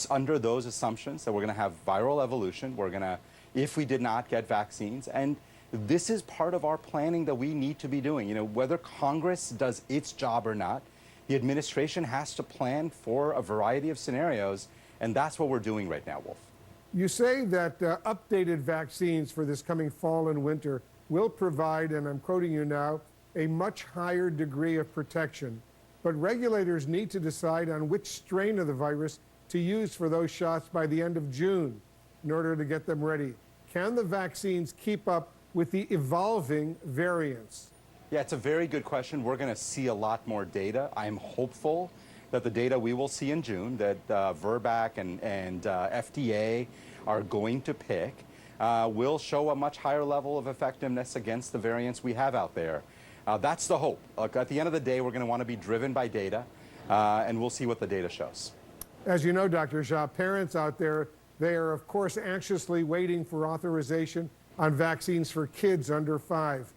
[SPEAKER 9] under those assumptions that we're going to have viral evolution, we're going to, if we did not get vaccines, and this is part of our planning that we need to be doing. You know, whether Congress does its job or not, the administration has to plan for a variety of scenarios, and that's what we're doing right now, Wolf.
[SPEAKER 10] You say that updated vaccines for this coming fall and winter
[SPEAKER 7] will provide, and I'm quoting you now, a much higher degree of protection. But regulators need to decide on which strain of the virus to use for those shots by the end of June in order to get them ready. Can the vaccines keep up with the evolving variants?
[SPEAKER 9] Yeah, it's a very good question. We're going to see a lot more data. I'm hopeful that the data we will see in June, that VRBAC and FDA are going to pick, will show a much higher level of effectiveness against the variants we have out there. That's the hope. Look, at the end of the day, we're going to want to be driven by data, and we'll see what the data shows.
[SPEAKER 7] As you know, Dr. Jha, parents out there, they are, of course, anxiously waiting for authorization on vaccines for kids under 5.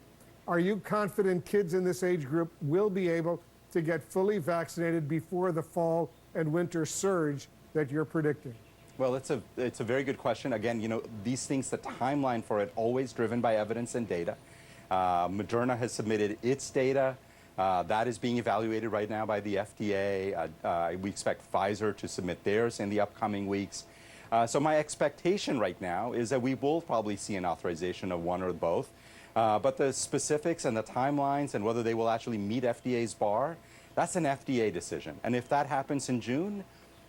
[SPEAKER 7] Are you confident kids in this age group will be able to get fully vaccinated before the fall and winter surge that you're predicting?
[SPEAKER 9] Well, it's a very good question. Again, you know, these things, the timeline for it, always driven by evidence and data. Moderna has submitted its data. That is being evaluated right now by the FDA. We expect Pfizer to submit theirs in the upcoming weeks. So my expectation right now is that we will probably see an authorization of one or both. But the specifics and the timelines and whether they will actually meet FDA's bar, that's an FDA decision. And if that happens in June,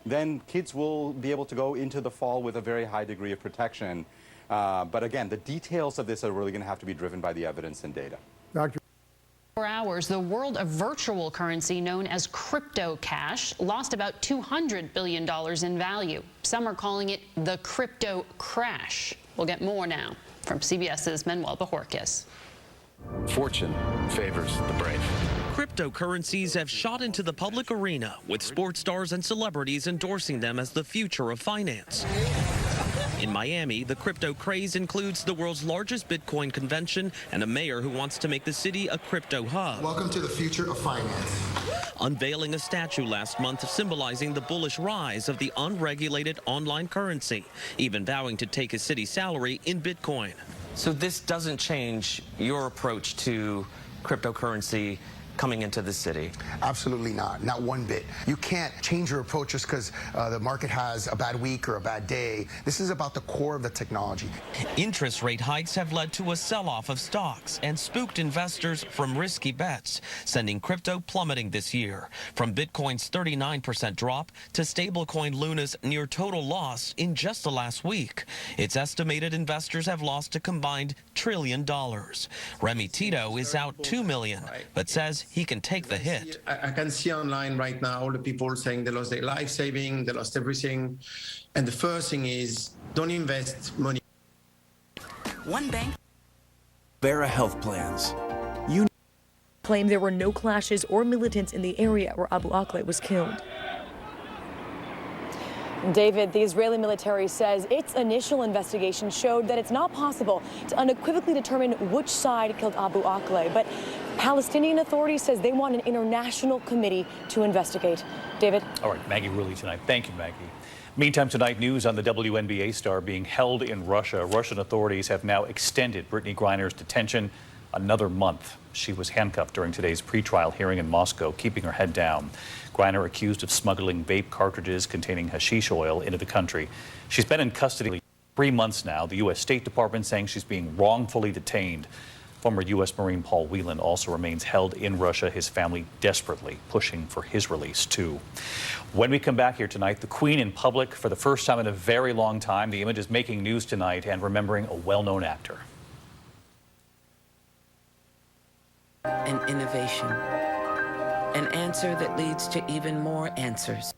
[SPEAKER 9] then kids will be able to go into the fall with a very high degree of protection. But again, the details of this are really going to have to be driven by the evidence and data.
[SPEAKER 7] Dr.
[SPEAKER 32] For hours, the world of virtual currency known as crypto cash lost about $200 billion in value. Some are calling it the crypto crash. We'll get more now from CBS's Manuel Bajorquez.
[SPEAKER 10] Fortune favors the brave.
[SPEAKER 11] Cryptocurrencies have shot into the public arena, with sports stars and celebrities endorsing them as the future of finance. In Miami, the crypto craze includes the world's largest Bitcoin convention and a mayor who wants to make the city a crypto hub.
[SPEAKER 12] Welcome to the future of finance.
[SPEAKER 11] Unveiling a statue last month symbolizing the bullish rise of the unregulated online currency, even vowing to take his city's salary in Bitcoin.
[SPEAKER 13] So this doesn't change your approach to cryptocurrency coming into the city?
[SPEAKER 12] Absolutely not one bit. You can't change your approach just because the market has a bad week or a bad day. This is about the core of the technology.
[SPEAKER 11] Interest rate hikes have led to a sell-off of stocks and spooked investors from risky bets, sending crypto plummeting this year, from Bitcoin's 39% drop to stablecoin Luna's near total loss in just the last week. It's estimated investors have lost a combined $1 trillion. Remy Tito is out $2 million, but says he can take the hit.
[SPEAKER 14] I can see online right now all the people saying they lost their life saving, they lost everything. And the first thing is, don't invest money.
[SPEAKER 15] One bank.
[SPEAKER 28] Vera Health Plans. You
[SPEAKER 16] claim there were no clashes or militants in the area where Abu Akleh was killed.
[SPEAKER 17] David, the Israeli military says its initial investigation showed that it's not possible to unequivocally determine which side killed Abu Akleh, but Palestinian authorities says they want an international committee to investigate. David?
[SPEAKER 5] All right, Maggie Rulli tonight. Thank you, Maggie. Meantime, tonight, news on the WNBA star being held in Russia. Russian authorities have now extended Brittany Griner's detention another month. She was handcuffed during today's pretrial hearing in Moscow, keeping her head down. Griner accused of smuggling vape cartridges containing hashish oil into the country. She's been in custody 3 months now. The U.S. State Department saying she's being wrongfully detained. Former U.S. Marine Paul Whelan also remains held in Russia, his family desperately pushing for his release, too. When we come back here tonight, the Queen in public for the first time in a very long time. The image is making news tonight and remembering a well-known actor.
[SPEAKER 18] An innovation. An answer that leads to even more answers.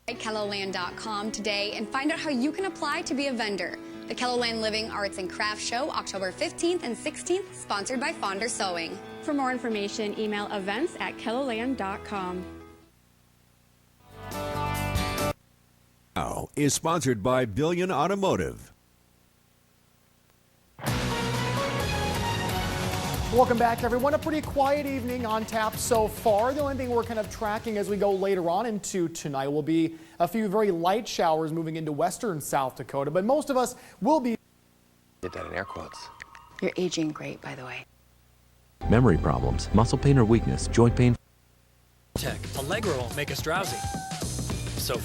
[SPEAKER 19] KELOLAND.com today and find out how you can apply to be a vendor. The KELOLAND Living Arts and Crafts Show, October 15th and 16th, sponsored by Fonder Sewing.
[SPEAKER 20] For more information, email events@KELOLAND.com.
[SPEAKER 28] Now is sponsored by Billion Automotive.
[SPEAKER 21] Welcome back, everyone. A pretty quiet evening on tap so far. The only thing we're kind of tracking as we go later on into tonight will be a few very light showers moving into western South Dakota, but most of us will be...
[SPEAKER 10] Did that in air quotes.
[SPEAKER 19] You're aging great, by the way.
[SPEAKER 23] Memory problems, muscle pain or weakness, joint pain.
[SPEAKER 24] Allegro won't make us drowsy. So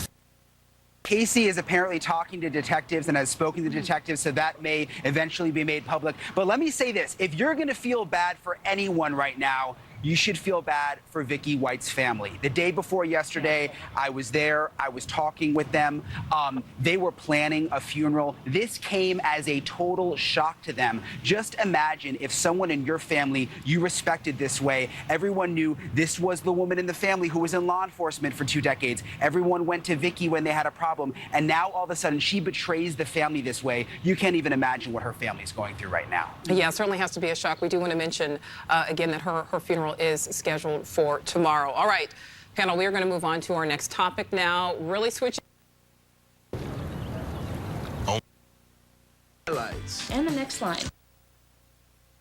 [SPEAKER 1] Casey is apparently talking to detectives and has spoken to detectives, so that may eventually be made public. But let me say this. If you're going to feel bad for anyone right now, you should feel bad for Vicky White's family. The day before yesterday, I was there. I was talking with them. They were planning a funeral. This came as a total shock to them. Just imagine if someone in your family you respected this way. Everyone knew this was the woman in the family who was in law enforcement for 2 decades. Everyone went to Vicky when they had a problem. And now all of a sudden she betrays the family this way. You can't even imagine what her family is going through right now.
[SPEAKER 2] Yeah, it certainly has to be a shock. We do want to mention, again, that her funeral is scheduled for tomorrow. All right, panel, we are going to move on to our next topic now. Really switching.
[SPEAKER 3] And the next line.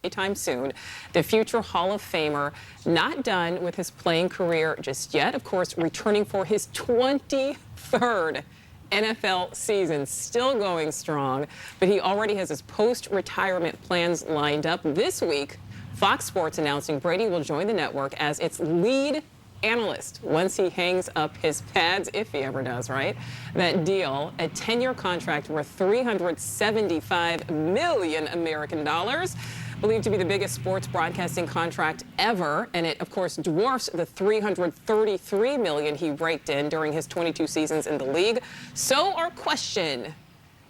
[SPEAKER 2] Anytime soon, the future Hall of Famer, not done with his playing career just yet, of course, returning for his 23rd NFL season, still going strong, but he already has his post-retirement plans lined up. This week, Fox Sports announcing Brady will join the network as its lead analyst once he hangs up his pads, if he ever does, right? That deal, a 10-year contract worth $375 million American dollars, believed to be the biggest sports broadcasting contract ever, and it, of course, dwarfs the $333 million he raked in during his 22 seasons in the league. So our question: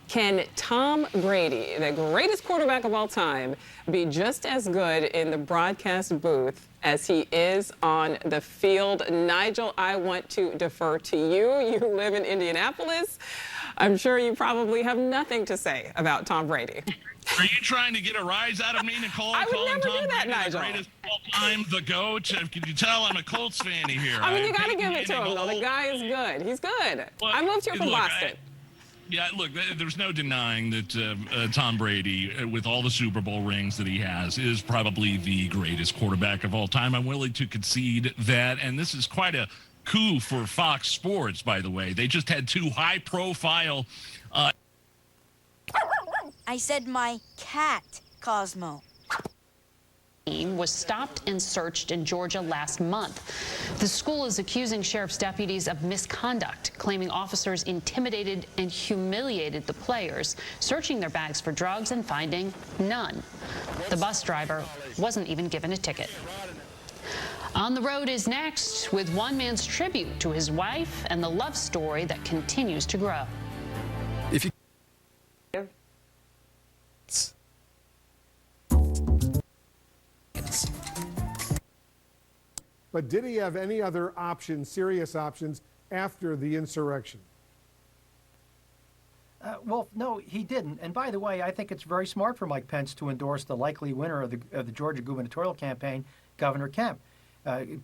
[SPEAKER 2] can Tom Brady, the greatest quarterback of all time, be just as good in the broadcast booth as he is on the field? Nigel, I want to defer to you. You live in Indianapolis. I'm sure you probably have nothing to say about Tom Brady.
[SPEAKER 6] Are you trying to get a rise out of me, Nicole?
[SPEAKER 2] I would never
[SPEAKER 6] Tom
[SPEAKER 2] do that,
[SPEAKER 6] Brady
[SPEAKER 2] Nigel.
[SPEAKER 6] The greatest of all time, the GOAT. Can you tell I'm a Colts fan here?
[SPEAKER 2] I mean, you got to give it to him, though. The guy is good. He's good.
[SPEAKER 6] Well,
[SPEAKER 2] I moved here from Boston.
[SPEAKER 6] Yeah, look, there's no denying that Tom Brady, with all the Super Bowl rings that he has, is probably the greatest quarterback of all time. I'm willing to concede that, and this is quite a coup for Fox Sports, by the way. They just had 2 high-profile...
[SPEAKER 3] I said my cat, Cosmo.
[SPEAKER 32] Was stopped and searched in Georgia last month. The school is accusing sheriff's deputies of misconduct, claiming officers intimidated and humiliated the players, searching their bags for drugs and finding none. The bus driver wasn't even given a ticket. On the Road is next, with one man's tribute to his wife and the love story that continues to grow.
[SPEAKER 28] If you
[SPEAKER 7] But did he have any other options, serious options, after the insurrection?
[SPEAKER 22] Well, no, he didn't. And by the way, I think it's very smart for Mike Pence to endorse the likely winner of the Georgia gubernatorial campaign, Governor Kemp.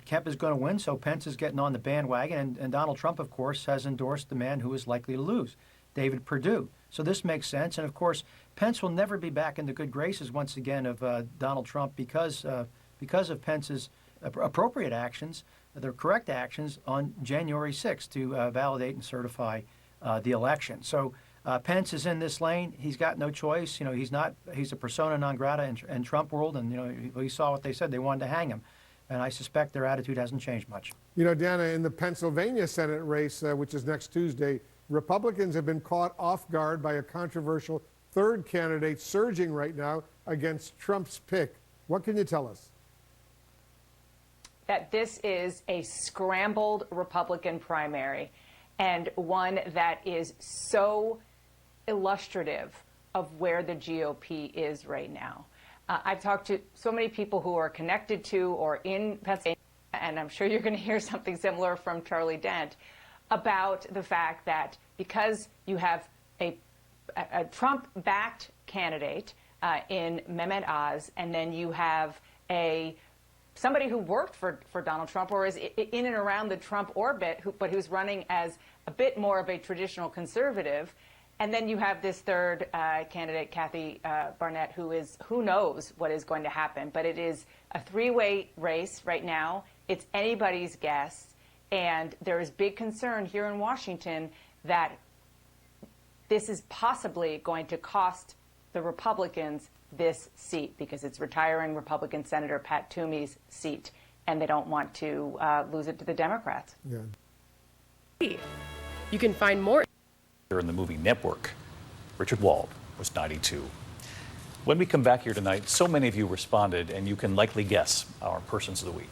[SPEAKER 22] Kemp is going to win, so Pence is getting on the bandwagon. And Donald Trump, of course, has endorsed the man who is likely to lose, David Perdue. So this makes sense. And, of course, Pence will never be back in the good graces once again of Donald Trump because of Pence's appropriate actions, the correct actions on January 6th to validate and certify the election. So Pence is in this lane. He's got no choice. You know, he's a persona non grata in Trump world, and, you know, we saw what they said. They wanted to hang him. And I suspect their attitude hasn't changed much.
[SPEAKER 7] You know, Dana, in the Pennsylvania Senate race, which is next Tuesday, Republicans have been caught off guard by a controversial third candidate surging right now against Trump's pick. What can you tell us?
[SPEAKER 24] That this is a scrambled Republican primary, and one that is so illustrative of where the GOP is right now. I've talked to so many people who are connected to or in Pennsylvania, and I'm sure you're going to hear something similar from Charlie Dent, about the fact that because you have a Trump-backed candidate in Mehmet Oz, and then you have somebody who worked for Donald Trump or is in and around the Trump orbit, but who's running as a bit more of a traditional conservative. And then you have this third candidate, Kathy Barnett, who knows what is going to happen. But it is a three-way race right now. It's anybody's guess. And there is big concern here in Washington that this is possibly going to cost the Republicans this seat, because it's retiring Republican Senator Pat Toomey's seat, and they don't want to lose it to the Democrats.
[SPEAKER 7] Yeah.
[SPEAKER 25] You can find more
[SPEAKER 5] in the movie Network. Richard Wald was 92. When we come back here tonight, so many of you responded, and you can likely guess our Persons of the Week.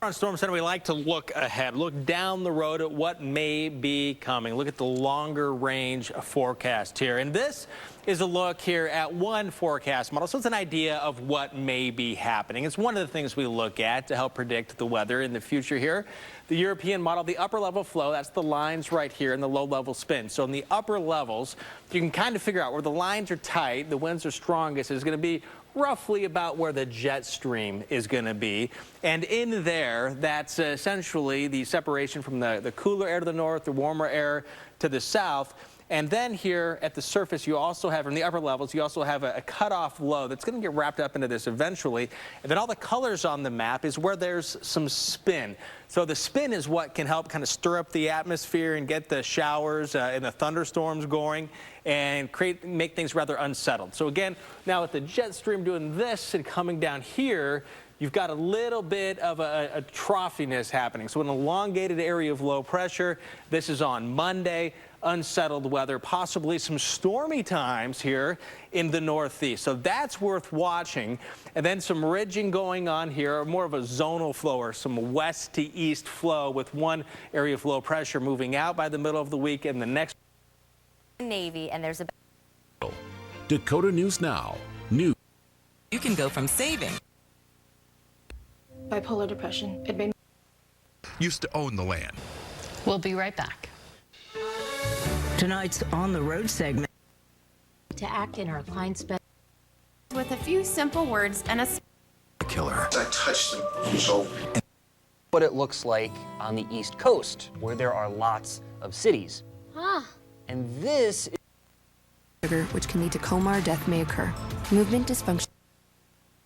[SPEAKER 4] On Storm Center, we like to look ahead, look down the road at what may be coming. Look at the longer range forecast here. And this is a look here at one forecast model. So it's an idea of what may be happening. It's one of the things we look at to help predict the weather in the future here. The European model, the upper level flow, that's the lines right here, and the low level spin. So in the upper levels, you can kind of figure out where the lines are tight, the winds are strongest, is going to be roughly about where the jet stream is going to be. And in there, that's essentially the separation from the cooler air to the north, the warmer air to the south. And then here at the surface, you also have, in the upper levels, you also have a cutoff low that's going to get wrapped up into this eventually. And then all the colors on the map is where there's some spin. So the spin is what can help kind of stir up the atmosphere and get the showers and the thunderstorms going and make things rather unsettled. So again, now with the jet stream doing this and coming down here, you've got a little bit of a troughiness happening. So an elongated area of low pressure. This is on Monday. Unsettled weather, possibly some stormy times here in the northeast. So that's worth watching. And then some ridging going on here, more of a zonal flow or some west to east flow with one area of low pressure moving out by the middle of the week and the next.
[SPEAKER 8] Navy, and there's a
[SPEAKER 9] Dakota News Now. News.
[SPEAKER 11] You can go from saving.
[SPEAKER 12] Bipolar depression. It made
[SPEAKER 9] Used to own the land.
[SPEAKER 32] We'll be right back.
[SPEAKER 13] Tonight's On the Road segment.
[SPEAKER 12] to act in our client's best.
[SPEAKER 20] With a few simple words and a
[SPEAKER 9] killer.
[SPEAKER 25] I touched him, so.
[SPEAKER 26] What it looks like on the East Coast, where there are lots of cities.
[SPEAKER 20] Ah.
[SPEAKER 26] And this is
[SPEAKER 20] which can lead to coma or death may occur. Movement dysfunction.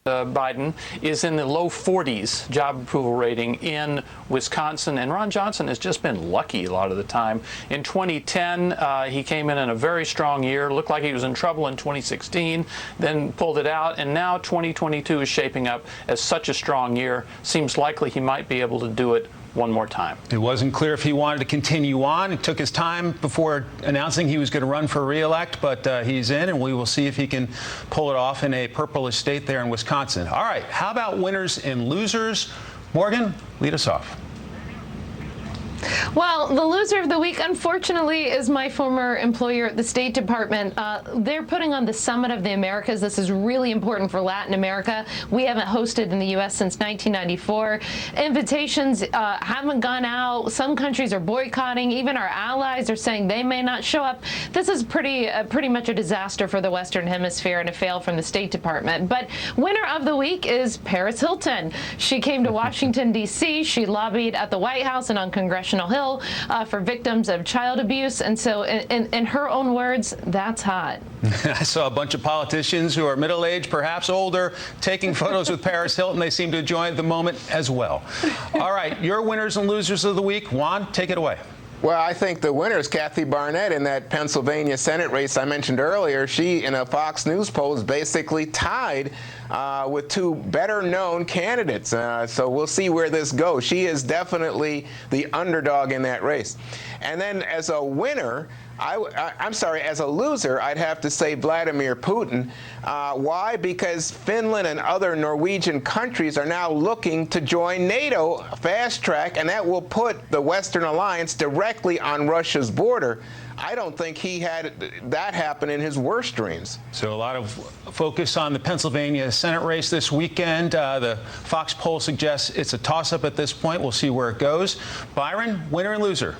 [SPEAKER 27] Biden is in the low 40s job approval rating in Wisconsin, and Ron Johnson has just been lucky a lot of the time. In 2010, he came in a very strong year, looked like he was in trouble in 2016, then pulled it out, and now 2022 is shaping up as such a strong year. Seems likely he might be able to do it one more time. It wasn't clear if he wanted to continue on. It took his time before announcing he was going to run for re-elect, but he's in, and we will see if he can pull it off in a purplish state there in Wisconsin. All right, how about winners and losers? Morgan, lead us off.
[SPEAKER 29] Well, the loser of the week, unfortunately, is my former employer at the State Department. They're putting on the Summit of the Americas. This is really important for Latin America. We haven't hosted in the U.S. since 1994. Invitations haven't gone out. Some countries are boycotting. Even our allies are saying they may not show up. This is pretty much a disaster for the Western Hemisphere and a fail from the State Department. But winner of the week is Paris Hilton. She came to Washington, D.C. She lobbied at the White House and on Congressional Hill for victims of child abuse, and so in her own words, that's hot.
[SPEAKER 27] I saw a bunch of politicians who are middle-aged, perhaps older, taking photos with Paris Hilton. They seem to enjoy the moment as well. All right, your winners and losers of the week. Juan, take it away.
[SPEAKER 10] Well, I think the winner is Kathy Barnett in that Pennsylvania Senate race I mentioned earlier. She, in a Fox News poll, is basically tied with two better-known candidates. So we'll see where this goes. She is definitely the underdog in that race. And then as a winner, as a loser, I'd have to say Vladimir Putin. Why? Because Finland and other Norwegian countries are now looking to join NATO fast track, and that will put the Western alliance directly on Russia's border. I don't think he had that happen in his worst dreams.
[SPEAKER 27] So a lot of focus on the Pennsylvania Senate race this weekend. The Fox poll suggests it's a toss-up at this point. We'll see where it goes. Byron, winner and loser?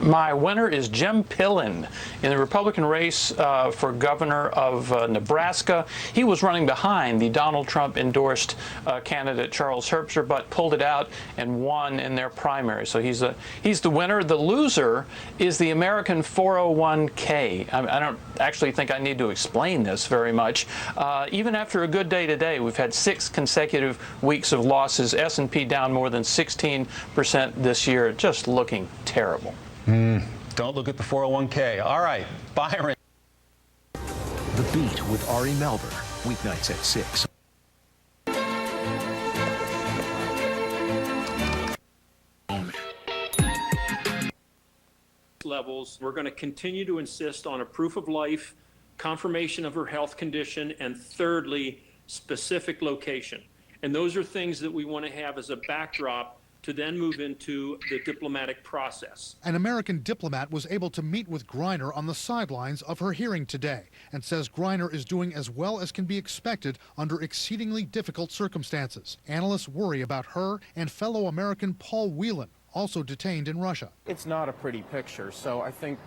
[SPEAKER 27] My winner is Jim Pillen in the Republican race for governor of Nebraska. He was running behind the Donald Trump-endorsed candidate Charles Herbster, but pulled it out and won in their primary. So he's the winner. The loser is the American 401k. I don't actually think I need to explain this very much. Even after a good day today, we've had 6 consecutive weeks of losses. S&P down more than 16% this year, just looking terrible. Don't look at the 401k. All right, Byron.
[SPEAKER 28] The Beat with Ari Melber, weeknights at 6.
[SPEAKER 13] levels. We're going to continue to insist on a proof of life, confirmation of her health condition, and thirdly, specific location. And those are things that we want to have as a backdrop to then move into the diplomatic process.
[SPEAKER 14] An American diplomat was able to meet with Griner on the sidelines of her hearing today and says Griner is doing as well as can be expected under exceedingly difficult circumstances. Analysts worry about her and fellow American Paul Whelan, also detained in Russia.
[SPEAKER 15] It's not a pretty picture, so I think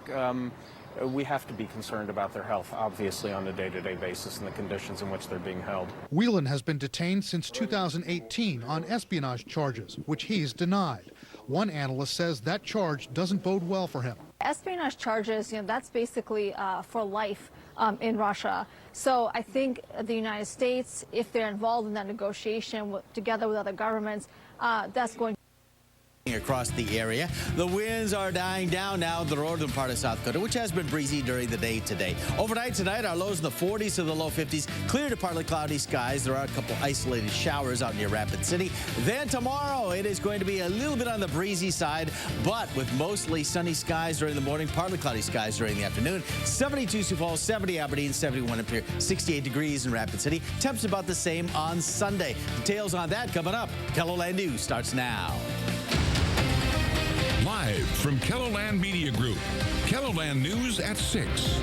[SPEAKER 15] we have to be concerned about their health, obviously, on a day-to-day basis and the conditions in which they're being held.
[SPEAKER 14] Whelan has been detained since 2018 on espionage charges, which he's denied. One analyst says that charge doesn't bode well for him.
[SPEAKER 16] Espionage charges, that's basically for life in Russia. So I think the United States, if they're involved in that negotiation together with other governments, that's going
[SPEAKER 17] across the area. The winds are dying down now in the northern part of South Dakota, which has been breezy during the day today. Overnight tonight, our lows in the 40s to the low 50s. Clear to partly cloudy skies. There are a couple isolated showers out near Rapid City. Then tomorrow, it is going to be a little bit on the breezy side, but with mostly sunny skies during the morning, partly cloudy skies during the afternoon. 72 Sioux Falls, 70 Aberdeen, 71 Imperial, 68 degrees in Rapid City. Temps about the same on Sunday. Details on that coming up. KELOLAND News starts now.
[SPEAKER 9] Live from KELOLAND Media Group, KELOLAND News at 6.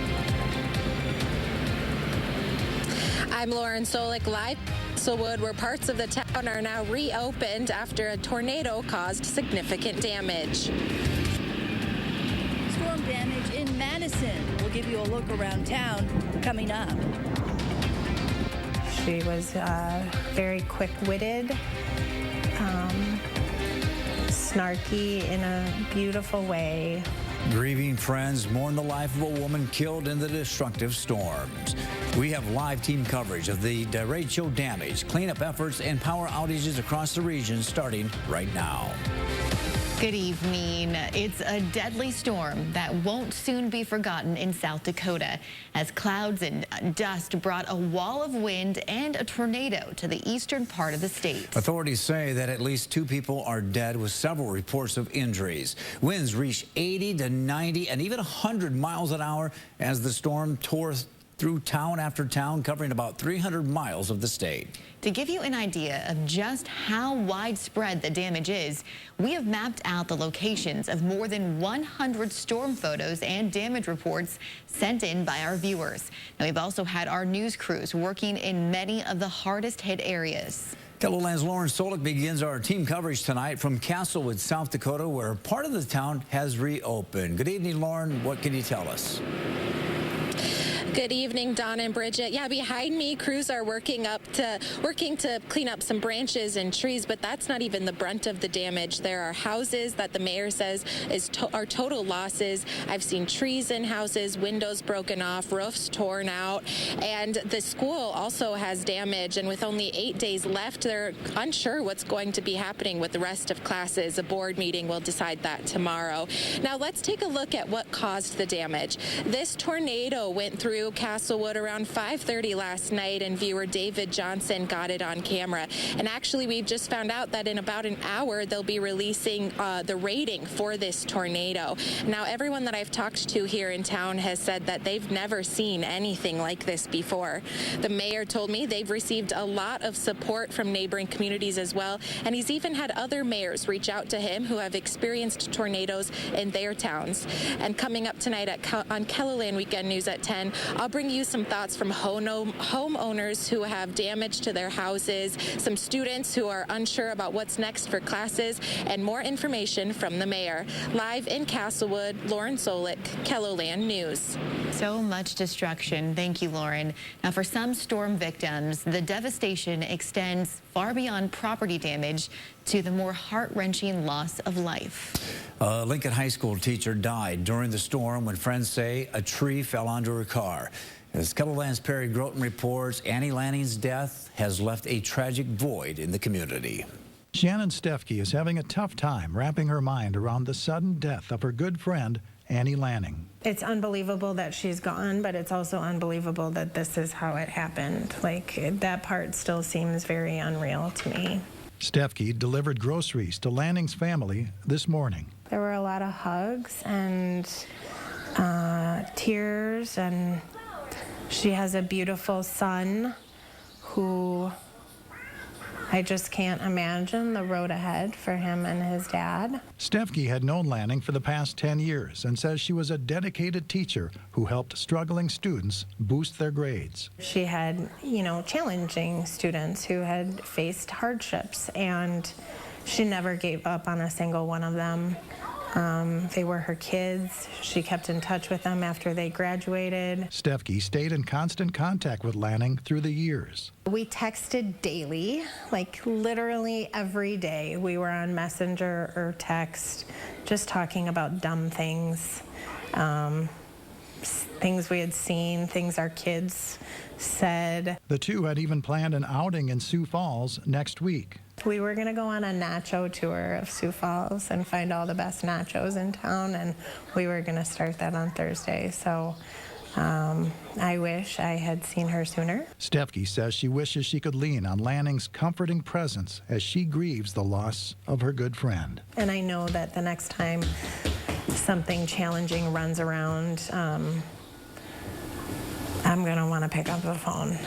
[SPEAKER 18] I'm Lauren Solik, live in Castlewood, where parts of the town are now reopened after a tornado caused significant damage.
[SPEAKER 3] Storm damage in Madison. We'll give you a look around town coming up.
[SPEAKER 19] She was very quick-witted, snarky in a beautiful way.
[SPEAKER 21] Grieving friends mourn the life of a woman killed in the destructive storms. We have live team coverage of the DERECHO damage, cleanup efforts, and power outages across the region starting right now.
[SPEAKER 23] Good evening. It's a deadly storm that won't soon be forgotten in South Dakota as clouds and dust brought a wall of wind and a tornado to the eastern part of the state.
[SPEAKER 21] Authorities say that at least 2 people are dead with several reports of injuries. Winds reached 80 to 90 and even 100 miles an hour as the storm tore through town after town, covering about 300 miles of the state.
[SPEAKER 23] To give you an idea of just how widespread the damage is, we have mapped out the locations of more than 100 storm photos and damage reports sent in by our viewers. Now, we've also had our news crews working in many of the hardest hit areas.
[SPEAKER 21] KELOLAND's Lauren Solik begins our team coverage tonight from Castlewood, South Dakota, where part of the town has reopened. Good evening, Lauren. What can you tell us?
[SPEAKER 18] Good evening, Don and Bridget. Yeah, behind me, crews are working to clean up some branches and trees, but that's not even the brunt of the damage. There are houses that the mayor says are total losses. I've seen trees in houses, windows broken off, roofs torn out, and the school also has damage. And with only 8 days left, they're unsure what's going to be happening with the rest of classes. A board meeting will decide that tomorrow. Now, let's take a look at what caused the damage. This tornado went through Castlewood around 5:30 last night, and viewer David Johnson got it on camera. And actually, we've just found out that in about an hour, they'll be releasing the rating for this tornado. Now, everyone that I've talked to here in town has said that they've never seen anything like this before. The mayor told me they've received a lot of support from neighboring communities as well, and he's even had other mayors reach out to him who have experienced tornadoes in their towns. And coming up tonight on KELOLAND Weekend News at 10, I'll bring you some thoughts from homeowners who have damage to their houses, some students who are unsure about what's next for classes, and more information from the mayor. Live in Castlewood, Lauren Solik, KELOLAND News.
[SPEAKER 23] So much destruction. Thank you, Lauren. Now, for some storm victims, the devastation extends far beyond property damage to the more heart-wrenching loss of life.
[SPEAKER 21] A Lincoln High School teacher died during the storm when friends say a tree fell onto her car. As KELOLAND's Perry Groten reports, Annie Lanning's death has left a tragic void in the community.
[SPEAKER 25] Shannon Stefke is having a tough time wrapping her mind around the sudden death of her good friend, Annie Lanning.
[SPEAKER 19] It's unbelievable that she's gone, but it's also unbelievable that this is how it happened. Like, that part still seems very unreal to me.
[SPEAKER 25] Stefke delivered groceries to Lanning's family this morning.
[SPEAKER 19] There were a lot of hugs and tears, and she has a beautiful son who I just can't imagine the road ahead for him and his dad.
[SPEAKER 25] Stefke had known Lanning for the past 10 years and says she was a dedicated teacher who helped struggling students boost their grades.
[SPEAKER 19] She had, challenging students who had faced hardships, and she never gave up on a single one of them. They were her kids. She kept in touch with them after they graduated.
[SPEAKER 25] Stefke stayed in constant contact with Lanning through the years.
[SPEAKER 19] We texted daily, like literally every day. We were on Messenger or text, just talking about dumb things, things we had seen, things our kids said.
[SPEAKER 25] The two had even planned an outing in Sioux Falls next week.
[SPEAKER 19] We were going to go on a nacho tour of Sioux Falls and find all the best nachos in town, and we were going to start that on Thursday. So I wish I had seen her sooner.
[SPEAKER 25] Stefke says she wishes she could lean on Lanning's comforting presence as she grieves the loss of her good friend.
[SPEAKER 19] And I know that the next time something challenging runs around, I'm going to want to pick up the phone,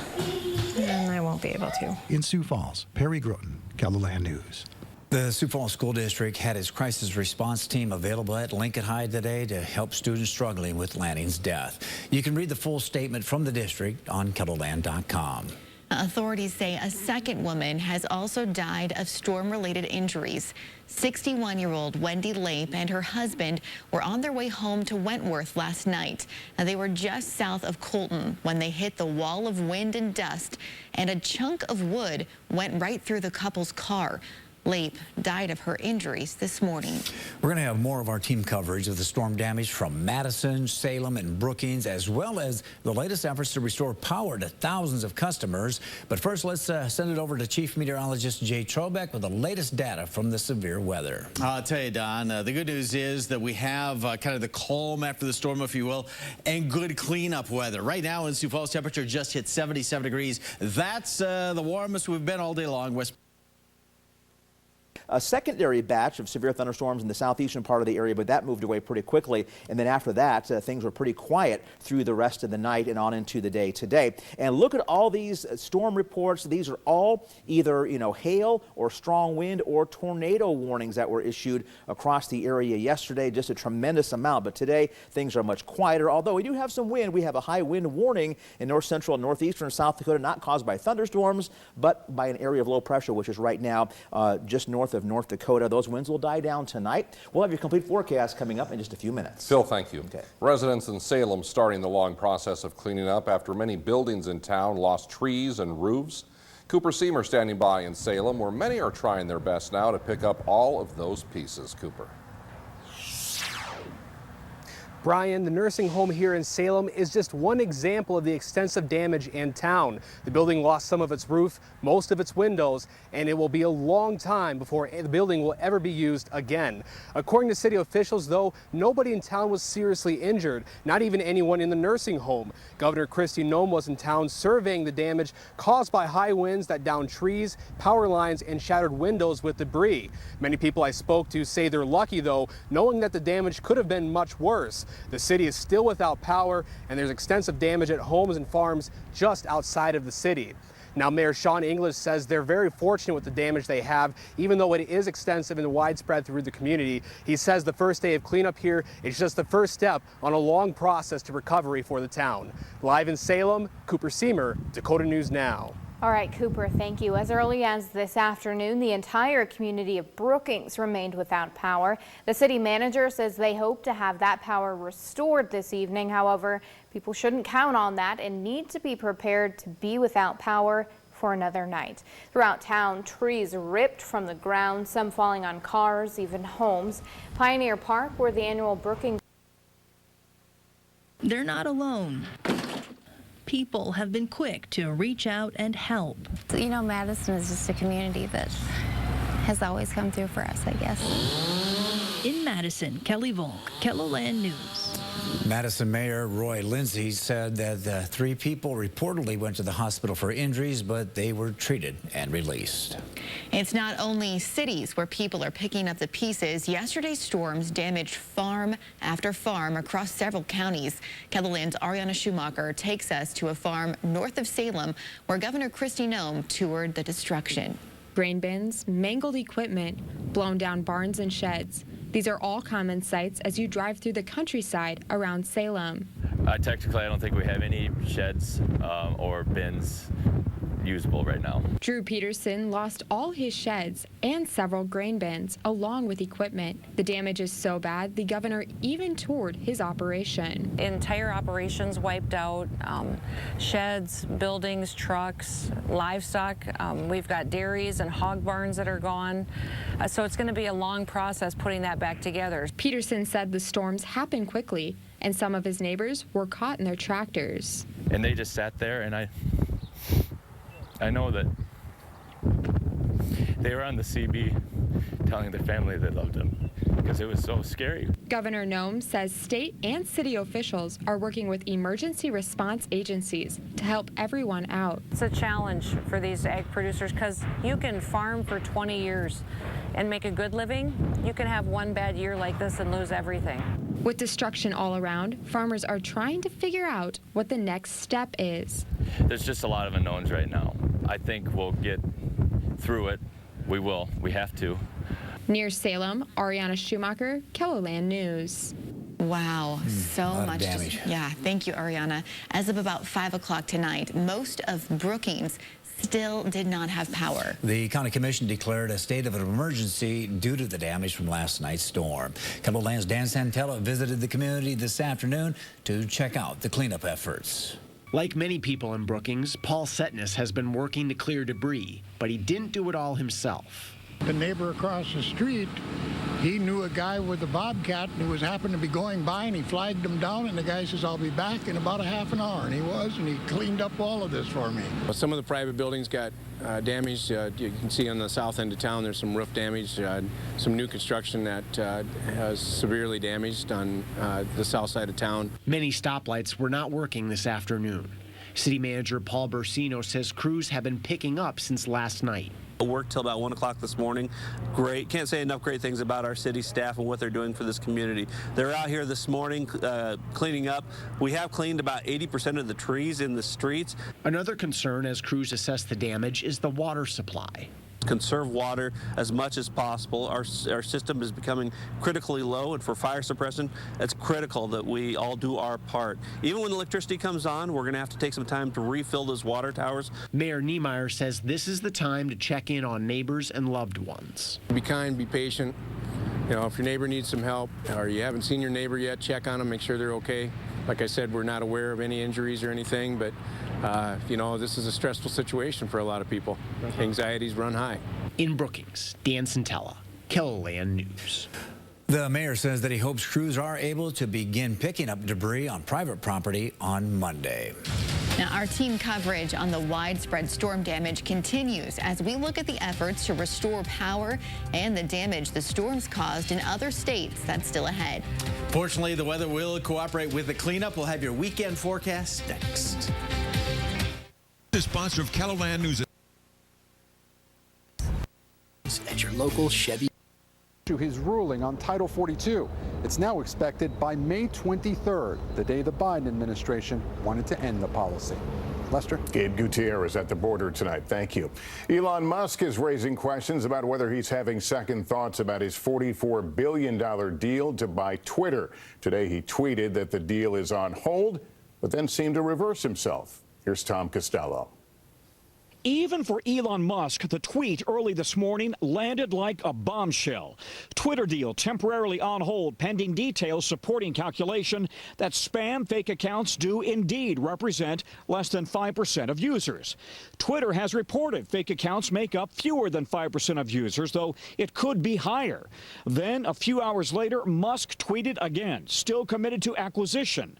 [SPEAKER 19] and I won't be able to.
[SPEAKER 25] In Sioux Falls, Perry Groten, KELO News.
[SPEAKER 21] The Sioux Falls School District had its crisis response team available at Lincoln High today to help students struggling with Lanning's death. You can read the full statement from the district on KELOLAND.com.
[SPEAKER 23] Authorities say a second woman has also died of storm-related injuries. 61-year-old Wendy Lape and her husband were on their way home to Wentworth last night. They were just south of Colton when they hit the wall of wind and dust, and a chunk of wood went right through the couple's car. Lape died of her injuries this morning.
[SPEAKER 21] We're going to have more of our team coverage of the storm damage from Madison, Salem, and Brookings, as well as the latest efforts to restore power to thousands of customers. But first, let's send it over to Chief Meteorologist Jay Trobeck with the latest data from the severe weather.
[SPEAKER 17] I'll tell you, Don, the good news is that we have kind of the calm after the storm, if you will, and good cleanup weather. Right now in Sioux Falls, temperature just hit 77 degrees. That's the warmest we've been all day long.
[SPEAKER 1] A secondary batch of severe thunderstorms in the southeastern part of the area, but that moved away pretty quickly. And then after that, things were pretty quiet through the rest of the night and on into the day today. And look at all these storm reports. These are all either, hail or strong wind or tornado warnings that were issued across the area yesterday. Just a tremendous amount. But today, things are much quieter. Although we do have some wind. We have a high wind warning in north central and northeastern South Dakota, not caused by thunderstorms, but by an area of low pressure, which is right now just north of North Dakota. Those winds will die down tonight. We'll have your complete forecast coming up in just a few minutes.
[SPEAKER 2] Phil, thank you.
[SPEAKER 1] Okay.
[SPEAKER 2] Residents in Salem starting the long process of cleaning up after many buildings in town lost trees and roofs. Cooper Seamer standing by in Salem, where many are trying their best now to pick up all of those pieces. Cooper.
[SPEAKER 4] Brian, the nursing home here in Salem is just one example of the extensive damage in town. The building lost some of its roof, most of its windows, and it will be a long time before the building will ever be used again. According to city officials, though, nobody in town was seriously injured, not even anyone in the nursing home. Governor Kristi Noem was in town surveying the damage caused by high winds that downed trees, power lines, and shattered windows with debris. Many people I spoke to say they're lucky, though, knowing that the damage could have been much worse. The city is still without power, and there's extensive damage at homes and farms just outside of the city. Now, Mayor Sean English says they're very fortunate with the damage they have, even though it is extensive and widespread through the community. He says the first day of cleanup here is just the first step on a long process to recovery for the town. Live in Salem, Cooper Seamer, Dakota News Now.
[SPEAKER 5] All right, Cooper, thank you. As early as this afternoon, the entire community of Brookings remained without power. The city manager says they hope to have that power restored this evening. However, people shouldn't count on that and need to be prepared to be without power for another night. Throughout town, trees ripped from the ground, some falling on cars, even homes. Pioneer Park, where the annual Brookings...
[SPEAKER 3] They're not alone. People have been quick to reach out and help.
[SPEAKER 6] You know, Madison is just a community that has always come through for us, I guess.
[SPEAKER 3] In Madison, Kelly Volk, KELOLAND News.
[SPEAKER 21] Madison Mayor Roy Lindsay said that the 3 people reportedly went to the hospital for injuries, but they were treated and released.
[SPEAKER 23] It's not only cities where people are picking up the pieces. Yesterday's storms damaged farm after farm across several counties. KELO's Ariana Schumacher takes us to a farm north of Salem where Governor Kristi Noem toured the destruction.
[SPEAKER 7] Grain bins, mangled equipment, blown down barns and sheds. These are all common sights as you drive through the countryside around Salem.
[SPEAKER 8] Technically, I don't think we have any sheds or bins usable right now.
[SPEAKER 7] Drew Peterson lost all his sheds and several grain bins along with equipment. The damage is so bad, the governor even toured his operation.
[SPEAKER 11] Entire operations wiped out, sheds, buildings, trucks, livestock. We've got dairies and hog barns that are gone. So it's going to be a long process putting that back together.
[SPEAKER 7] Peterson said the storms happened quickly and some of his neighbors were caught in their tractors.
[SPEAKER 8] And they just sat there, and I know that they were on the CB telling their family they loved them because it was so scary.
[SPEAKER 7] Governor Noem says state and city officials are working with emergency response agencies to help everyone out.
[SPEAKER 11] It's a challenge for these ag producers because you can farm for 20 years and make a good living. You can have one bad year like this and lose everything.
[SPEAKER 7] With destruction all around, farmers are trying to figure out what the next step is.
[SPEAKER 8] There's just a lot of unknowns right now. I think we'll get through it. We will. We have to.
[SPEAKER 7] Near Salem, Ariana Schumacher, KELO News.
[SPEAKER 23] Wow, so much
[SPEAKER 21] damage.
[SPEAKER 23] Yeah, thank you, Ariana. As of about 5 o'clock tonight, most of Brookings still did not have power.
[SPEAKER 21] The county commission declared a state of an emergency due to the damage from last night's storm. KELO's Dan Santella visited the community this afternoon to check out the cleanup efforts.
[SPEAKER 12] Like many people in Brookings, Paul Setness has been working to clear debris, but he didn't do it all himself.
[SPEAKER 20] The neighbor across the street, he knew a guy with a bobcat who was happened to be going by, and he flagged him down, and the guy says, I'll be back in about a half an hour. And he was, and he cleaned up all of this for me.
[SPEAKER 15] Some of the private buildings got damaged. You can see on the south end of town there's some roof damage, some new construction that has severely damaged on the south side of town.
[SPEAKER 12] Many stoplights were not working this afternoon. City Manager Paul Bursino says crews have been picking up since last night.
[SPEAKER 22] Worked till about 1 o'clock this morning. Great. Can't say enough great things about our city staff and what they're doing for this community. They're out here this morning cleaning up. We have cleaned about 80% of the trees in the streets.
[SPEAKER 12] Another concern as crews assess the damage is the water supply.
[SPEAKER 22] Conserve water as much as possible. Our system is becoming critically low, and for fire suppression, it's critical that we all do our part. Even when electricity comes on, we're going to have to take some time to refill those water towers.
[SPEAKER 12] Mayor Niemeyer says this is the time to check in on neighbors and loved ones.
[SPEAKER 15] Be kind, be patient. You know, if your neighbor needs some help or you haven't seen your neighbor yet, check on them, make sure they're okay. Like I said, we're not aware of any injuries or anything, but you know, this is a stressful situation for a lot of people. Anxieties run high.
[SPEAKER 12] In Brookings, Dan Santella, KELO News.
[SPEAKER 21] The mayor says that he hopes crews are able to begin picking up debris on private property on Monday.
[SPEAKER 23] Now, our team coverage on the widespread storm damage continues as we look at the efforts to restore power and the damage the storms caused in other states that's still ahead.
[SPEAKER 17] Fortunately, the weather will cooperate with the cleanup. We'll have your weekend forecast next.
[SPEAKER 9] The sponsor of KELO News
[SPEAKER 24] at your local Chevy.
[SPEAKER 26] To his ruling on Title 42. It's now expected by May 23rd, the day the Biden administration wanted to end the policy. Lester?
[SPEAKER 29] Gabe Gutierrez at the border tonight. Thank you. Elon Musk is raising questions about whether he's having second thoughts about his $44 billion deal to buy Twitter. Today he tweeted that the deal is on hold, but then seemed to reverse himself. Here's Tom Costello.
[SPEAKER 30] Even for Elon Musk, the tweet early this morning landed like a bombshell. Twitter deal temporarily on hold pending details supporting calculation that spam fake accounts do indeed represent less than 5% of users. Twitter has reported fake accounts make up fewer than 5% of users, though it could be higher. Then a few hours later, Musk tweeted again, still committed to acquisition.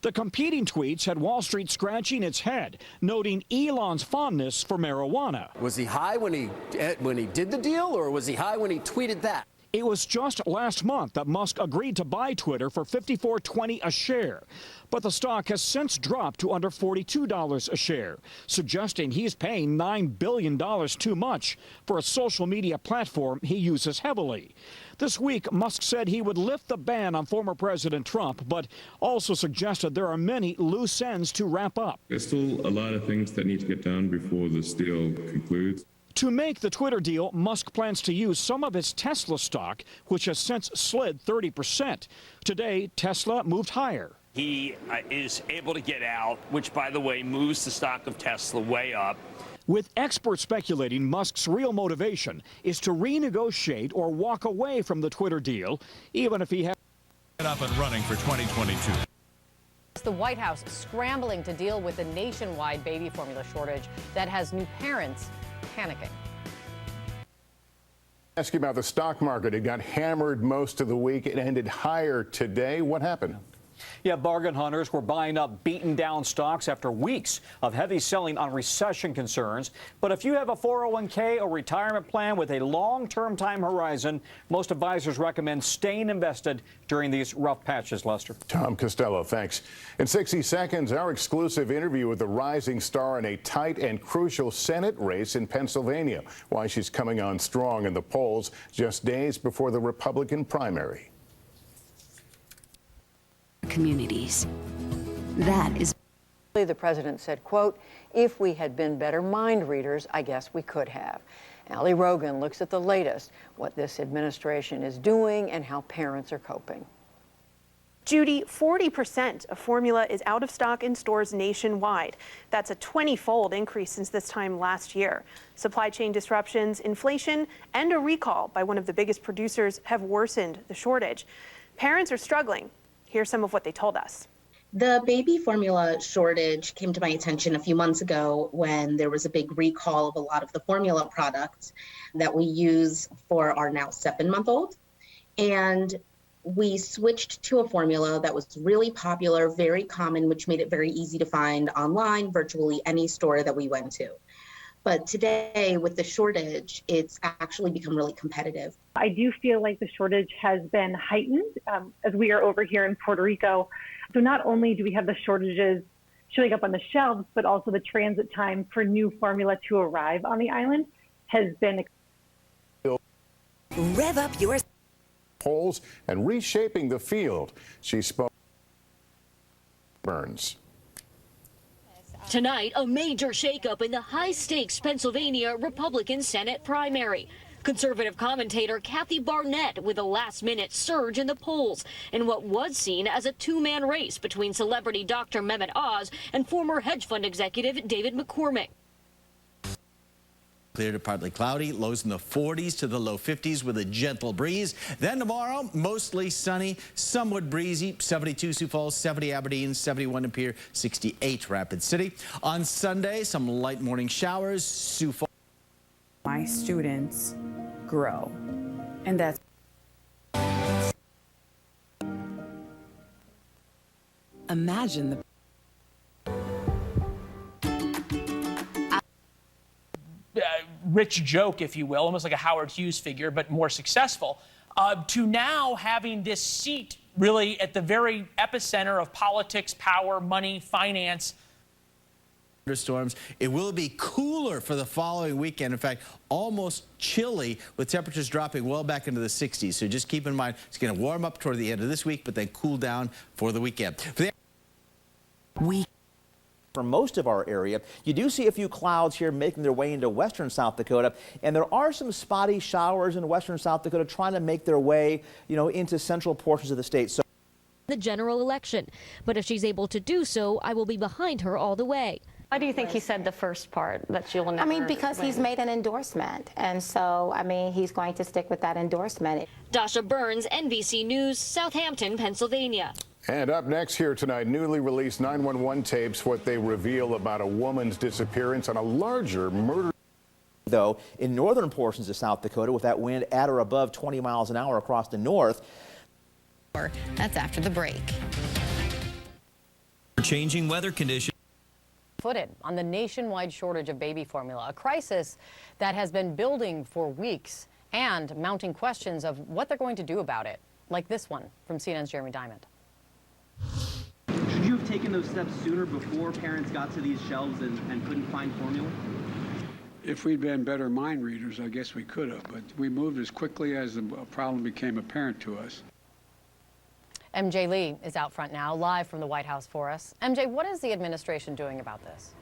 [SPEAKER 30] The competing tweets had Wall Street scratching its head, noting Elon's fondness for marijuana.
[SPEAKER 31] Was he high when he did the deal, or was he high when he tweeted that?
[SPEAKER 30] It was just last month that Musk agreed to buy Twitter for $54.20 a share. But the stock has since dropped to under $42 a share, suggesting he's paying $9 billion too much for a social media platform he uses heavily. This week, Musk said he would lift the ban on former President Trump, but also suggested there are many loose ends to wrap up.
[SPEAKER 1] There's still a lot of things that need to get done before this deal concludes.
[SPEAKER 30] To make the Twitter deal, Musk plans to use some of his Tesla stock, which has since slid 30%. Today, Tesla moved higher.
[SPEAKER 10] He is able to get out, which, by the way, moves the stock of Tesla way up.
[SPEAKER 30] With experts speculating Musk's real motivation is to renegotiate or walk away from the Twitter deal, even if he has
[SPEAKER 13] up and running for 2022.
[SPEAKER 14] The White House scrambling to deal with the nationwide baby formula shortage that has new parents panicking.
[SPEAKER 29] Ask you about the stock market. It got hammered most of the week. It ended higher today. What happened?
[SPEAKER 30] Yeah, bargain hunters were buying up beaten down stocks after weeks of heavy selling on recession concerns. But if you have a 401k or retirement plan with a long-term time horizon, most advisors recommend staying invested during these rough patches, Lester.
[SPEAKER 29] Tom Costello, thanks. In 60 seconds, our exclusive interview with the rising star in a tight and crucial Senate race in Pennsylvania. Why she's coming on strong in the polls just days before the Republican primary.
[SPEAKER 16] Communities. That is.
[SPEAKER 18] The president said, quote, if we had been better mind readers, I guess we could have. Ali Rogan looks at the latest, what this administration is doing and how parents are coping.
[SPEAKER 19] Judy, 40% of formula is out of stock in stores nationwide. That's a 20-fold increase since this time last year. Supply chain disruptions, inflation, and a recall by one of the biggest producers have worsened the shortage. Parents are struggling. Here's some of what they told us.
[SPEAKER 25] The baby formula shortage came to my attention a few months ago when there was a big recall of a lot of the formula products that we use for our now 7-month-old. And we switched to a formula that was really popular, very common, which made it very easy to find online, virtually any store that we went to. But today, with the shortage, it's actually become really competitive.
[SPEAKER 27] I do feel like the shortage has been heightened as we are over here in Puerto Rico. So not only do we have the shortages showing up on the shelves, but also the transit time for new formula to arrive on the island has been.
[SPEAKER 29] Rev up your polls and reshaping the field. She spoke. Burns.
[SPEAKER 28] Tonight, a major shakeup in the high-stakes Pennsylvania Republican Senate primary. Conservative commentator Kathy Barnett with a last-minute surge in the polls in what was seen as a two-man race between celebrity Dr. Mehmet Oz and former hedge fund executive David McCormick.
[SPEAKER 17] Clear to partly cloudy, lows in the 40s to the low 50s with a gentle breeze. Then tomorrow, mostly sunny, somewhat breezy, 72 Sioux Falls, 70 Aberdeen, 71 in Pierre, 68 Rapid City. On Sunday, some light morning showers, Sioux Falls.
[SPEAKER 31] My students grow, and that's
[SPEAKER 16] imagine the
[SPEAKER 32] rich joke, if you will, almost like a Howard Hughes figure, but more successful, to now having this seat really at the very epicenter of politics, power, money, finance.
[SPEAKER 17] Storms. It will be cooler for the following weekend. In fact, almost chilly with temperatures dropping well back into the 60s. So just keep in mind, it's going to warm up toward the end of this week, but then cool down for the weekend.
[SPEAKER 33] For most of our area, you do see a few clouds here making their way into western South Dakota, and there are some spotty showers in western South Dakota trying to make their way, into central portions of the state. So
[SPEAKER 28] the general election, but if she's able to do so, I will be behind her all the way.
[SPEAKER 34] Why do you think he said the first part, that she will never?
[SPEAKER 35] I mean, because he's made an endorsement, and so, he's going to stick with that endorsement.
[SPEAKER 28] Dasha Burns, NBC News, Southampton, Pennsylvania.
[SPEAKER 29] And up next here tonight, newly released 911 tapes, what they reveal about a woman's disappearance on a larger murder.
[SPEAKER 33] Though, in northern portions of South Dakota, with that wind at or above 20 miles an hour across the north.
[SPEAKER 23] That's after the break.
[SPEAKER 36] Changing weather conditions.
[SPEAKER 14] Footed on the nationwide shortage of baby formula, a crisis that has been building for weeks and mounting questions of what they're going to do about it, like this one from CNN's Jeremy Diamond.
[SPEAKER 2] Should you have taken those steps sooner before parents got to these shelves and couldn't find formula?
[SPEAKER 3] If we'd been better mind readers, I guess we could have, but we moved as quickly as the problem became apparent to us.
[SPEAKER 14] MJ Lee is out front now, live from the White House for us. MJ, what is the administration doing about this?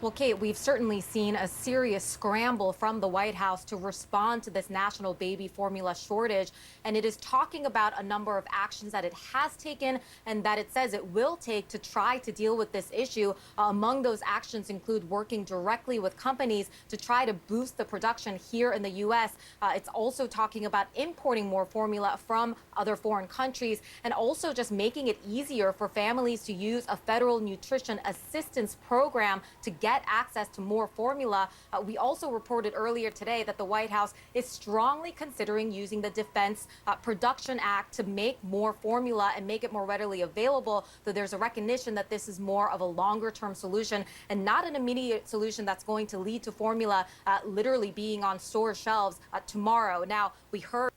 [SPEAKER 4] Well, Kate, we've certainly seen a serious scramble from the White House to respond to this national baby formula shortage. And it is talking about a number of actions that it has taken and that it says it will take to try to deal with this issue. Among those actions include working directly with companies to try to boost the production here in the U.S. It's also talking about importing more formula from other foreign countries and also just making it easier for families to use a federal nutrition assistance program to get access to more formula. We also reported earlier today that the White House is strongly considering using the Defense Production Act to make more formula and make it more readily available, though there's a recognition that this is more of a longer-term solution and not an immediate solution that's going to lead to formula literally being on store shelves tomorrow. Now, we heard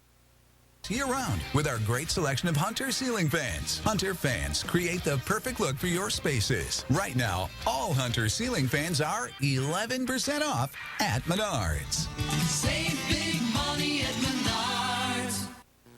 [SPEAKER 5] year-round with our great selection of Hunter ceiling fans. Hunter fans create the perfect look for your spaces. Right now, all Hunter ceiling fans are 11% off at Menards.
[SPEAKER 6] Save big money at Menards.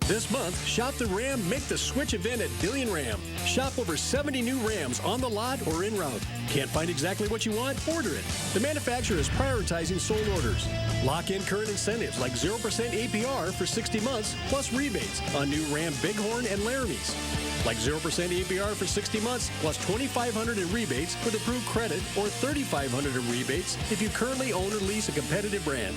[SPEAKER 7] This month, shop the Ram, make the switch event at Billion Ram. Shop over 70 new Rams on the lot or en route. Can't find exactly what you want? Order it. The manufacturer is prioritizing sold orders. Lock in current incentives like 0% APR for 60 months plus rebates on new Ram Bighorn and Laramies. Like 0% APR for 60 months plus $2,500 in rebates with approved credit or $3,500 in rebates if you currently own or lease a competitive brand.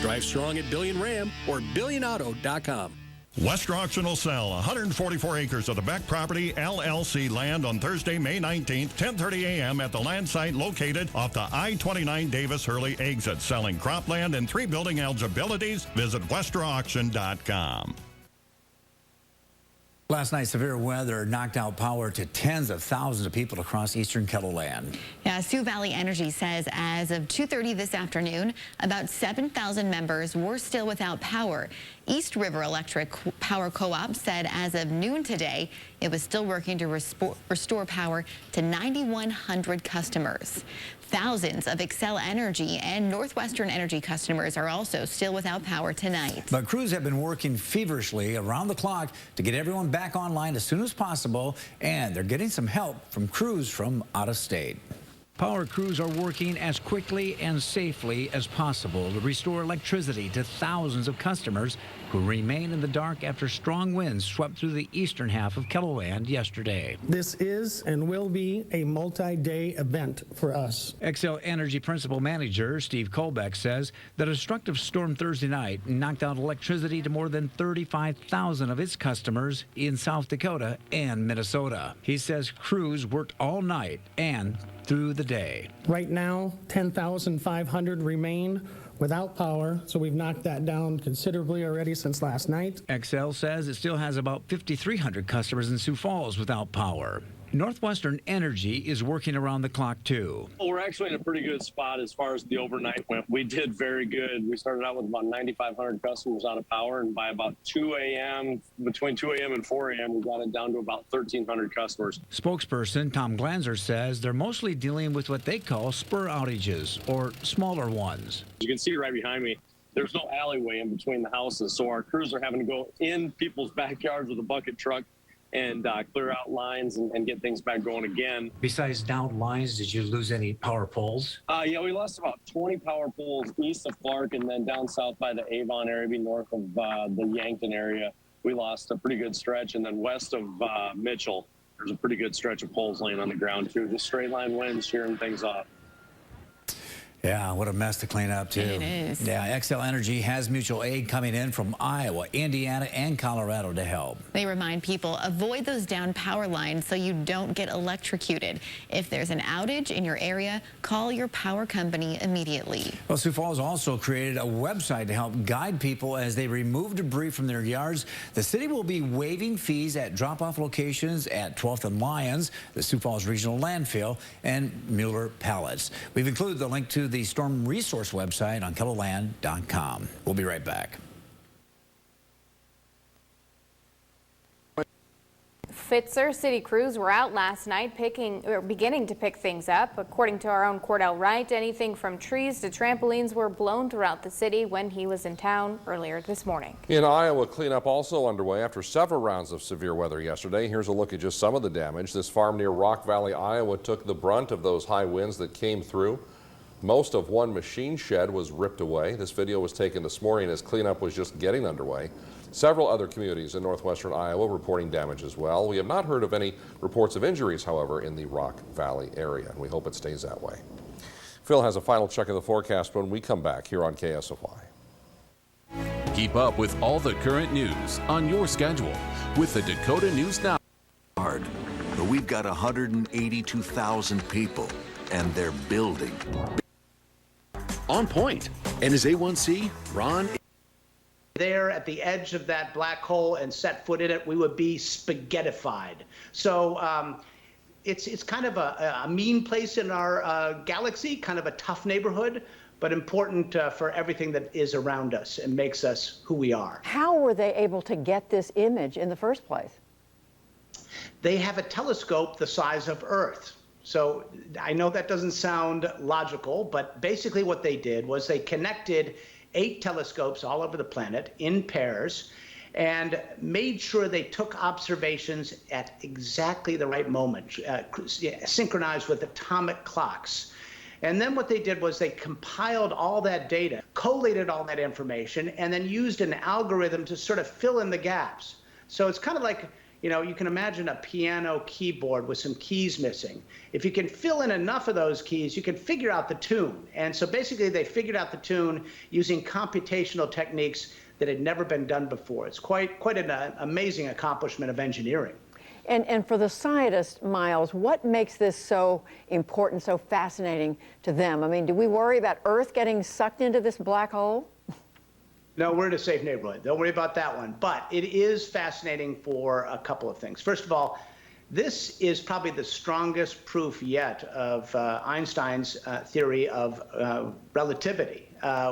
[SPEAKER 7] Drive strong at Billion Ram or BillionAuto.com.
[SPEAKER 8] Western Auction will sell 144 acres of the Beck Property LLC land on Thursday, May 19th, 10:30 a.m. at the land site located off the I-29 Davis-Hurley exit. Selling cropland and 3 building eligibilities. Visit westerauction.com.
[SPEAKER 9] Last night, severe weather knocked out power to tens of thousands of people across eastern KELO.
[SPEAKER 23] Yeah, Sioux Valley Energy says as of 2:30 this afternoon, about 7,000 members were still without power. East River Electric Power Co-op said as of noon today, it was still working to restore power to 9,100 customers. Thousands of Xcel Energy and Northwestern Energy customers are also still without power tonight.
[SPEAKER 9] But crews have been working feverishly around the clock to get everyone back online as soon as possible, and they're getting some help from crews from out of state.
[SPEAKER 11] Power crews are working as quickly and safely as possible to restore electricity to thousands of customers who remain in the dark after strong winds swept through the eastern half of KELO yesterday.
[SPEAKER 12] This is and will be a multi-day event for us.
[SPEAKER 11] Xcel Energy Principal Manager Steve Colbeck says the destructive storm Thursday night knocked out electricity to more than 35,000 of its customers in South Dakota and Minnesota. He says crews worked all night and through the day.
[SPEAKER 12] Right now, 10,500 remain without power, so we've knocked that down considerably already since last night.
[SPEAKER 11] Xcel says it still has about 5,300 customers in Sioux Falls without power. Northwestern Energy is working around the clock, too.
[SPEAKER 15] Well, we're actually in a pretty good spot as far as the overnight went. We did very good. We started out with about 9,500 customers out of power, and by about 2 a.m., between 2 a.m. and 4 a.m., we got it down to about 1,300 customers.
[SPEAKER 11] Spokesperson Tom Glanzer says they're mostly dealing with what they call spur outages, or smaller ones.
[SPEAKER 15] You can see right behind me, there's no alleyway in between the houses, so our crews are having to go in people's backyards with a bucket truck and clear out lines and get things back going again.
[SPEAKER 11] Besides downed lines, did you lose any power poles?
[SPEAKER 15] Yeah, we lost about 20 power poles east of Clark, and then down south by the Avon area, north of the Yankton area. We lost a pretty good stretch, and then west of Mitchell, there's a pretty good stretch of poles laying on the ground, too. Just straight line winds shearing things off.
[SPEAKER 9] Yeah, what a mess to clean up, too.
[SPEAKER 23] It is.
[SPEAKER 9] Yeah, Xcel Energy has mutual aid coming in from Iowa, Indiana, and Colorado to help.
[SPEAKER 23] They remind people, avoid those down power lines so you don't get electrocuted. If there's an outage in your area, call your power company immediately.
[SPEAKER 9] Well, Sioux Falls also created a website to help guide people as they remove debris from their yards. The city will be waiving fees at drop-off locations at 12th and Lyons, the Sioux Falls Regional Landfill, and Mueller Pallets. We've included the link to the Storm Resource website on KELOland.com. We'll be right back.
[SPEAKER 1] Fitzer. City crews were out last night beginning to pick things up. According to our own Cordell Wright, anything from trees to trampolines were blown throughout the city when he was in town earlier this morning.
[SPEAKER 10] In Iowa, cleanup also underway after several rounds of severe weather yesterday. Here's a look at just some of the damage. This farm near Rock Valley, Iowa took the brunt of those high winds that came through. Most of one machine shed was ripped away. This video was taken this morning as cleanup was just getting underway. Several other communities in northwestern Iowa reporting damage as well. We have not heard of any reports of injuries, however, in the Rock Valley area, and we hope it stays that way. Phil has a final check of the forecast when we come back here on KSFY.
[SPEAKER 13] Keep up with all the current news on your schedule with the Dakota News Now.
[SPEAKER 16] Hard, but we've got 182,000 people, and they're building.
[SPEAKER 18] On point. And his A1C, Ron?
[SPEAKER 19] There at the edge of that black hole and set foot in it, we would be spaghettified. So it's kind of a mean place in our galaxy, kind of a tough neighborhood, but important for everything that is around us and makes us who we are.
[SPEAKER 20] How were they able to get this image in the first place?
[SPEAKER 19] They have a telescope the size of Earth. So I know that doesn't sound logical, but basically what they did was they connected 8 telescopes all over the planet in pairs and made sure they took observations at exactly the right moment, synchronized with atomic clocks. And then what they did was they compiled all that data, collated all that information, and then used an algorithm to sort of fill in the gaps. So it's kind of like, you know, you can imagine a piano keyboard with some keys missing. If you can fill in enough of those keys, you can figure out the tune. And so basically they figured out the tune using computational techniques that had never been done before. It's quite an amazing accomplishment of engineering.
[SPEAKER 20] And for the scientists, Miles, what makes this so important, so fascinating to them? I mean, do we worry about Earth getting sucked into this black hole?
[SPEAKER 19] No, we're in a safe neighborhood. Don't worry about that one. But it is fascinating for a couple of things. First of all, this is probably the strongest proof yet of Einstein's theory of relativity,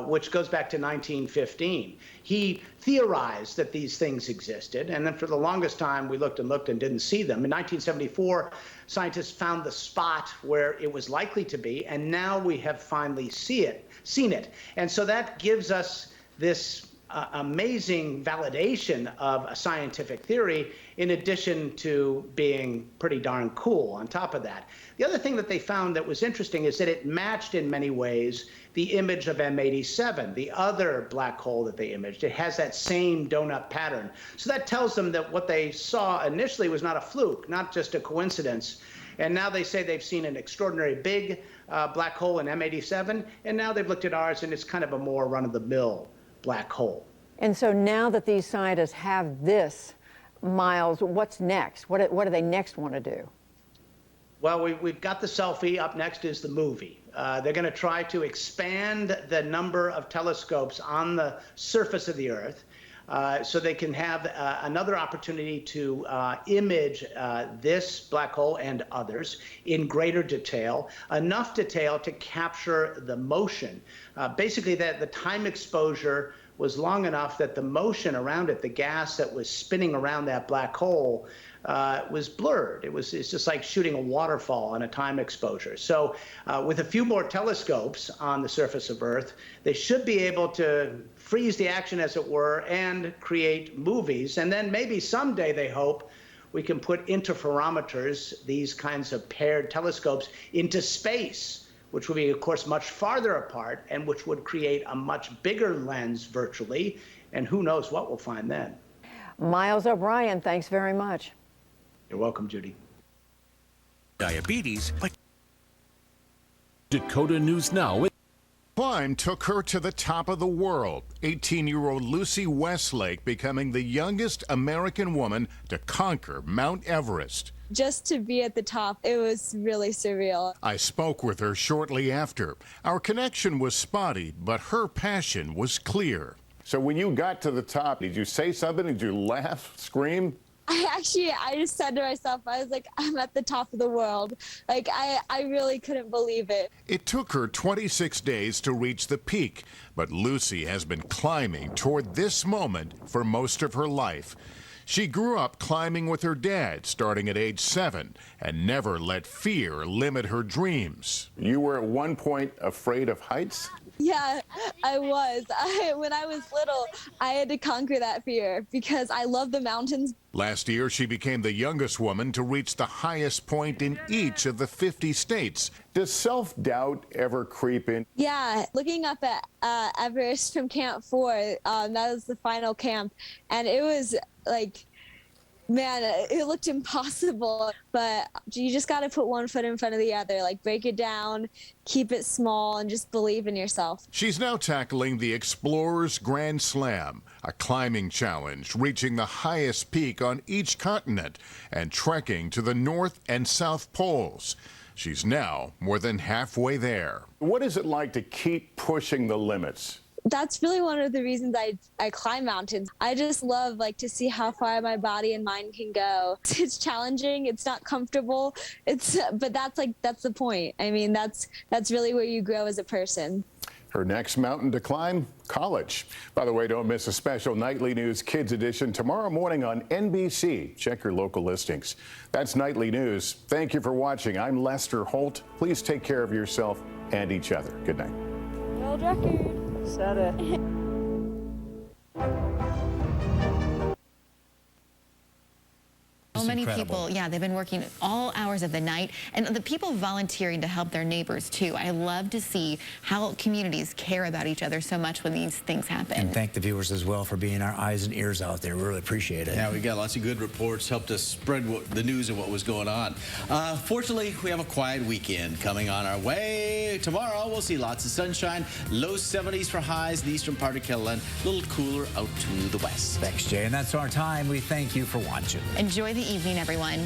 [SPEAKER 19] which goes back to 1915. He theorized that these things existed, and then for the longest time we looked and looked and didn't see them. In 1974, scientists found the spot where it was likely to be, and now we have finally seen it. And so that gives us this amazing validation of a scientific theory, in addition to being pretty darn cool on top of that. The other thing that they found that was interesting is that it matched in many ways the image of M87, the other black hole that they imaged. It has that same donut pattern. So that tells them that what they saw initially was not a fluke, not just a coincidence. And now they say they've seen an extraordinary big black hole in M87, and now they've looked at ours, and it's kind of a more run-of-the-mill black hole.
[SPEAKER 20] And so now that these scientists have this, Miles, what's next? What do they next want to do?
[SPEAKER 19] Well, we've got the selfie. Up next is the movie. They're going to try to expand the number of telescopes on the surface of the Earth so they can have another opportunity to image this black hole and others in greater detail, enough detail to capture the motion. Basically, the time exposure was long enough that the motion around it, the gas that was spinning around that black hole, was blurred. It's just like shooting a waterfall on a time exposure. So with a few more telescopes on the surface of Earth, they should be able to freeze the action, as it were, and create movies. And then maybe someday, they hope, we can put interferometers, these kinds of paired telescopes, into space, which would be, of course, much farther apart, and which would create a much bigger lens virtually. And who knows what we'll find then.
[SPEAKER 20] Miles O'Brien, thanks very much.
[SPEAKER 19] You're welcome, Judy.
[SPEAKER 13] Diabetes, but Dakota News Now.
[SPEAKER 29] Climb took her to the top of the world. 18-year-old Lucy Westlake becoming the youngest American woman to conquer Mount Everest.
[SPEAKER 21] Just to be at the top, it was really surreal.
[SPEAKER 29] I spoke with her shortly after. Our connection was spotty, but her passion was clear. So when you got to the top, did you say something? Did you laugh, scream?
[SPEAKER 21] I just said to myself, I was like, I'm at the top of the world. Like, I really couldn't believe it.
[SPEAKER 29] It took her 26 days to reach the peak, but Lucy has been climbing toward this moment for most of her life. She grew up climbing with her dad, starting at age 7, and never let fear limit her dreams. You were at one point afraid of heights?
[SPEAKER 21] Yeah, I was. When I was little, I had to conquer that fear because I love the mountains.
[SPEAKER 29] Last year, she became the youngest woman to reach the highest point in each of the 50 states. Does self-doubt ever creep in?
[SPEAKER 21] Yeah, looking up at Everest from Camp 4, that was the final camp, and it was like, man, it looked impossible, but you just got to put one foot in front of the other, like break it down, keep it small, and just believe in yourself.
[SPEAKER 29] She's now tackling the Explorer's Grand Slam, a climbing challenge reaching the highest peak on each continent and trekking to the North and South Poles. She's now more than halfway there. What is it like to keep pushing the limits?
[SPEAKER 21] That's really one of the reasons I climb mountains. I just love to see how far my body and mind can go. It's challenging. It's not comfortable. But that's the point. I mean, that's really where you grow as a person.
[SPEAKER 29] Her next mountain to climb, college. By the way, don't miss a special Nightly News Kids edition tomorrow morning on NBC. Check your local listings. That's Nightly News. Thank you for watching. I'm Lester Holt. Please take care of yourself and each other. Good night.
[SPEAKER 21] World record.
[SPEAKER 20] Said it.
[SPEAKER 23] So many people, yeah, they've been working all hours of the night, and the people volunteering to help their neighbors too. I love to see how communities care about each other so much when these things happen.
[SPEAKER 9] And thank the viewers as well for being our eyes and ears out there. We really appreciate it.
[SPEAKER 2] Yeah, we got lots of good reports, helped us spread the news of what was going on. Fortunately, we have a quiet weekend coming on our way. Tomorrow, we'll see lots of sunshine, low 70s for highs in the eastern part of KELO, a little cooler out to the west.
[SPEAKER 9] Thanks, Jay. And that's our time. We thank you for watching.
[SPEAKER 23] Enjoy the evening, everyone.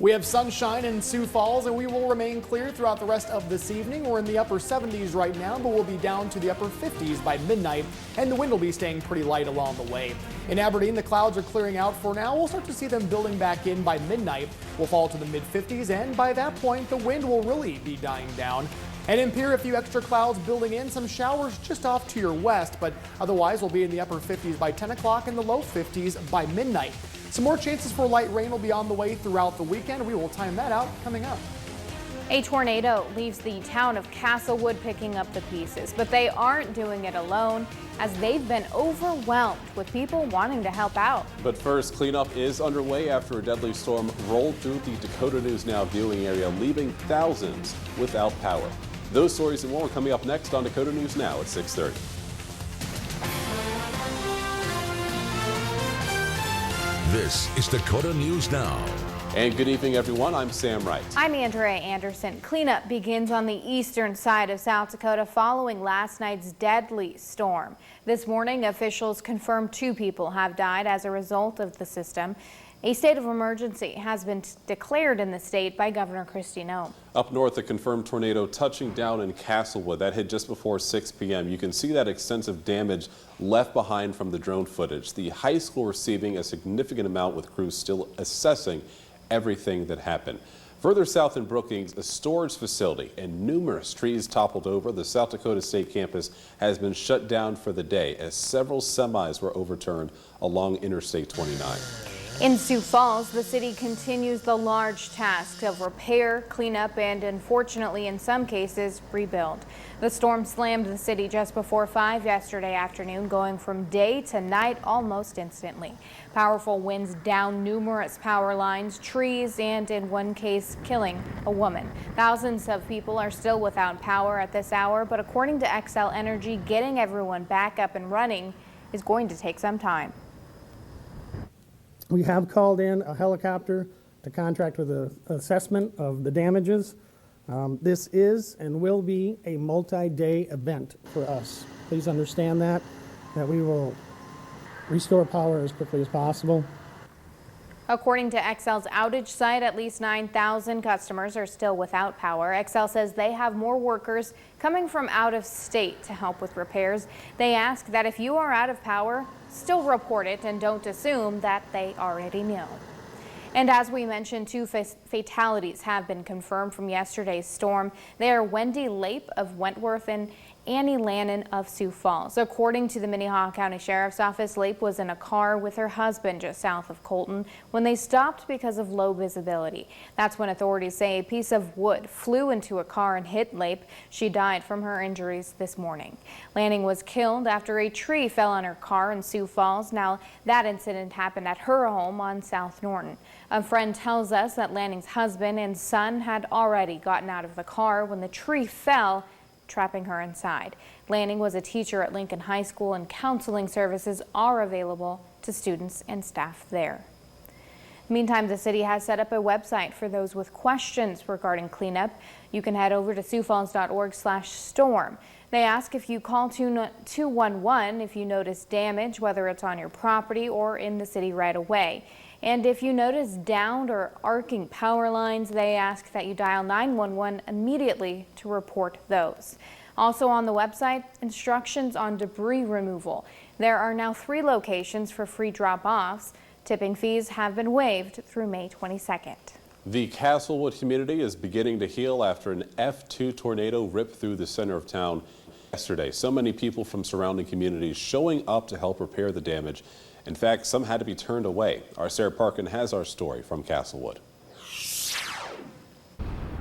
[SPEAKER 3] We have sunshine in Sioux Falls, and we will remain clear throughout the rest of this evening. We're in the upper 70s right now, but we'll be down to the upper 50s by midnight, and the wind will be staying pretty light along the way. In Aberdeen, the clouds are clearing out for now. We'll start to see them building back in by midnight. We'll fall to the mid-50s, and by that point, the wind will really be dying down. And in Pierre, a few extra clouds building in, some showers just off to your west, but otherwise we'll be in the upper 50s by 10 o'clock and the low 50s by midnight. Some more chances for light rain will be on the way throughout the weekend. We will time that out coming up.
[SPEAKER 1] A tornado leaves the town of Castlewood picking up the pieces, but they aren't doing it alone, as they've been overwhelmed with people wanting to help out.
[SPEAKER 17] But first, cleanup is underway after a deadly storm rolled through the Dakota News Now viewing area, leaving thousands without power. Those stories and more coming up next on Dakota News Now at 6:30.
[SPEAKER 22] This is Dakota News Now.
[SPEAKER 17] And good evening, everyone. I'm Sam Wright.
[SPEAKER 1] I'm Andrea Anderson. Cleanup begins on the eastern side of South Dakota following last night's deadly storm. This morning, officials confirmed 2 people have died as a result of the system. A state of emergency has been declared in the state by Governor Kristi Noem.
[SPEAKER 17] Up north, a confirmed tornado touching down in Castlewood. That hit just before 6 p.m. You can see that extensive damage left behind from the drone footage. The high school receiving a significant amount, with crews still assessing everything that happened. Further south in Brookings, a storage facility and numerous trees toppled over. The South Dakota State campus has been shut down for the day as several semis were overturned along Interstate 29.
[SPEAKER 1] In Sioux Falls, the city continues the large task of repair, cleanup, and unfortunately, in some cases, rebuild. The storm slammed the city just before 5 yesterday afternoon, going from day to night almost instantly. Powerful winds downed numerous power lines, trees, and in one case, killing a woman. Thousands of people are still without power at this hour, but according to Xcel Energy, getting everyone back up and running is going to take some time.
[SPEAKER 12] We have called in a helicopter to contract with an assessment of the damages. This is and will be a multi-day event for us. Please understand that we will restore power as quickly as possible.
[SPEAKER 1] According to Xcel's outage site, at least 9,000 customers are still without power. Xcel says they have more workers coming from out of state to help with repairs. They ask that if you are out of power, still report it and don't assume that they already know. And as we mentioned, 2 fatalities have been confirmed from yesterday's storm. They are Wendy Lape of Wentworth and Annie Lannon of Sioux Falls. According to the Minnehaha County Sheriff's Office, Lape was in a car with her husband just south of Colton when they stopped because of low visibility. That's when authorities say a piece of wood flew into a car and hit Lape. She died from her injuries this morning. Lanning was killed after a tree fell on her car in Sioux Falls. Now, that incident happened at her home on South Norton. A friend tells us that Lanning's husband and son had already gotten out of the car when the tree fell, trapping her inside. Lanning was a teacher at Lincoln High School, and counseling services are available to students and staff there. Meantime, the city has set up a website for those with questions regarding cleanup. You can head over to siouxfalls.org/storm. They ask if you call 211 if you notice damage, whether it's on your property or in the city right away. And if you notice downed or arcing power lines, they ask that you dial 911 immediately to report those. Also on the website, instructions on debris removal. There are now 3 locations for free drop-offs. Tipping fees have been waived through May 22nd.
[SPEAKER 17] The Castlewood community is beginning to heal after an F2 tornado ripped through the center of town yesterday. So many people from surrounding communities showing up to help repair the damage. In fact, some had to be turned away. Our Sarah Parkin has our story from Castlewood.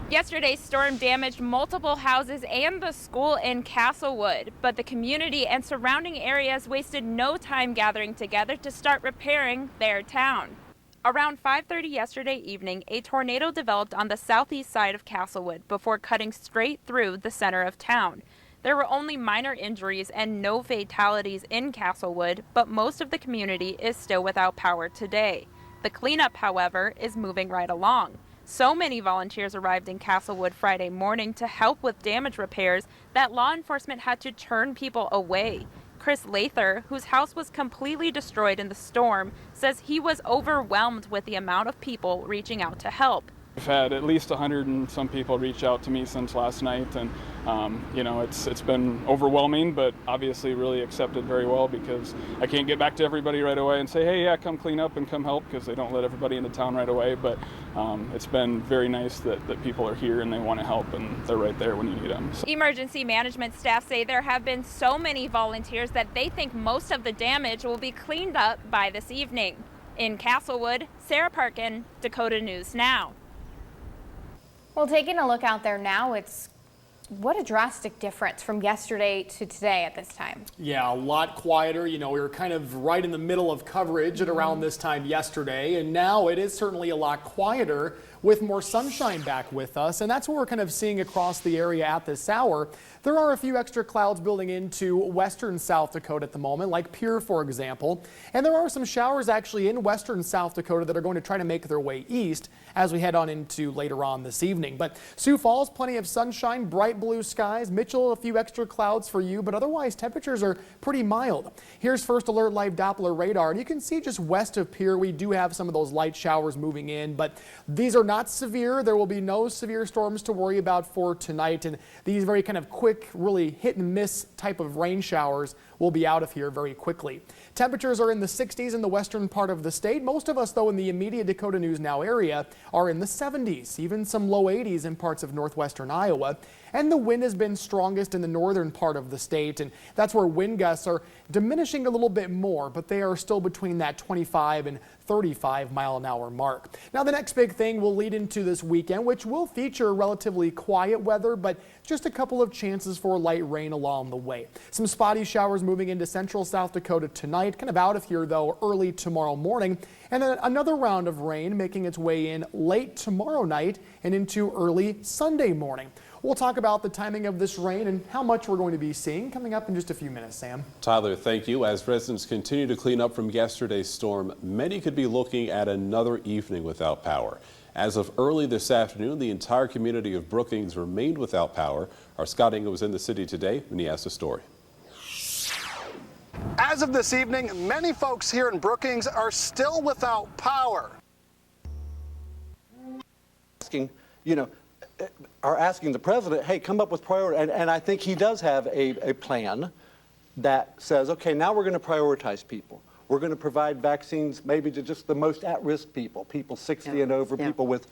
[SPEAKER 4] Yesterday's storm damaged multiple houses and the school in Castlewood, but the community and surrounding areas wasted no time gathering together to start repairing their town. Around 5:30 yesterday evening, a tornado developed on the southeast side of Castlewood before cutting straight through the center of town. There were only minor injuries and no fatalities in Castlewood, but most of the community is still without power today. The cleanup, however, is moving right along. So many volunteers arrived in Castlewood Friday morning to help with damage repairs that law enforcement had to turn people away. Chris Lather, whose house was completely destroyed in the storm, says he was overwhelmed with the amount of people reaching out to help.
[SPEAKER 5] We've had at least 100 and some people reach out to me since last night, and you know, it's been overwhelming, but obviously really accepted very well, because I can't get back to everybody right away and say, hey, yeah, come clean up and come help, because they don't let everybody into town right away. But it's been very nice that people are here and they want to help, and they're right there when you need them. So.
[SPEAKER 4] Emergency management staff say there have been so many volunteers that they think most of the damage will be cleaned up by this evening. In Castlewood, Sarah Parkin, Dakota News Now.
[SPEAKER 1] Well, taking a look out there now, what a drastic difference from yesterday to today at this time.
[SPEAKER 3] Yeah, a lot quieter. You know, we were kind of right in the middle of coverage at around this time yesterday, and now it is certainly a lot quieter with more sunshine back with us, and that's what we're kind of seeing across the area at this hour. There are a few extra clouds building into western South Dakota at the moment, like Pierre, for example, and there are some showers actually in western South Dakota that are going to try to make their way east as we head on into later on this evening. But Sioux Falls, plenty of sunshine, bright blue skies. Mitchell, a few extra clouds for you, but otherwise temperatures are pretty mild. Here's First Alert Live Doppler radar, and you can see just west of Pierre we do have some of those light showers moving in, but these are not severe. There will be no severe storms to worry about for tonight, and these very kind of quick, really hit and miss type of rain showers will be out of here very quickly. Temperatures are in the 60s in the western part of the state. Most of us, though, in the immediate Dakota News Now area are in the 70s, even some low 80s in parts of northwestern Iowa. And the wind has been strongest in the northern part of the state, and that's where wind gusts are diminishing a little bit more, but they are still between that 25 and 35 mile an hour mark. Now, the next big thing will lead into this weekend, which will feature relatively quiet weather, but just a couple of chances for light rain along the way. Some spotty showers moving into central South Dakota tonight, kind of out of here though early tomorrow morning, and then another round of rain making its way in late tomorrow night and into early Sunday morning. We'll talk about the timing of this rain and how much we're going to be seeing coming up in just a few minutes, Sam.
[SPEAKER 17] Tyler, thank you. As residents continue to clean up from yesterday's storm, many could be looking at another evening without power. As of early this afternoon, the entire community of Brookings remained without power. Our Scott Inga was in the city today, and he has the story.
[SPEAKER 6] As of this evening, many folks here in Brookings are still without power. asking, are asking the president, hey, come up with priority. And I think he does have a plan that says, okay, now we're going to prioritize people. We're going to provide vaccines maybe to just the most at-risk people, people 60 and over, people with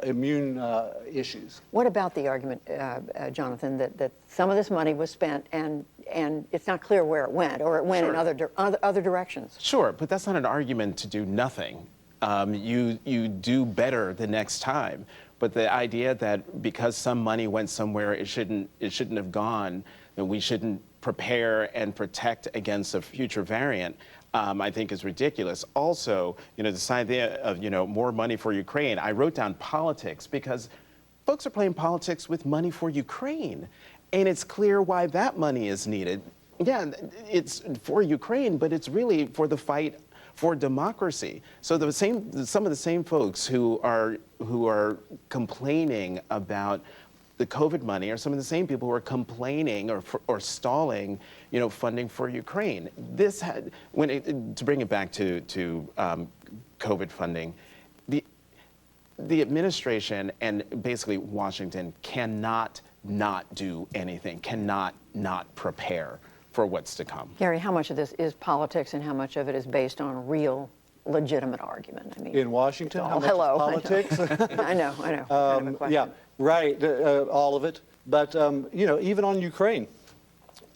[SPEAKER 6] immune issues.
[SPEAKER 20] What about the argument, Jonathan, that some of this money was spent and it's not clear where it went, or it went in other directions?
[SPEAKER 7] Sure, but that's not an argument to do nothing. You do better the next time. But the idea that because some money went somewhere it shouldn't have gone, and we shouldn't prepare and protect against a future variant, I think is ridiculous. Also, this idea of, more money for Ukraine. I wrote down politics because folks are playing politics with money for Ukraine. And it's clear why that money is needed. Yeah, it's for Ukraine, but it's really for the fight for democracy. So some of the same folks who are complaining about the COVID money are some of the same people who are complaining or stalling, funding for Ukraine. To bring it back to COVID funding, the administration and basically Washington cannot not do anything, cannot not prepare for what's to come.
[SPEAKER 20] Gary, how much of this is politics and how much of it is based on real, legitimate argument? I mean,
[SPEAKER 6] in Washington, how much is politics?
[SPEAKER 20] I know.
[SPEAKER 6] Yeah, right, all of it. But, even on Ukraine,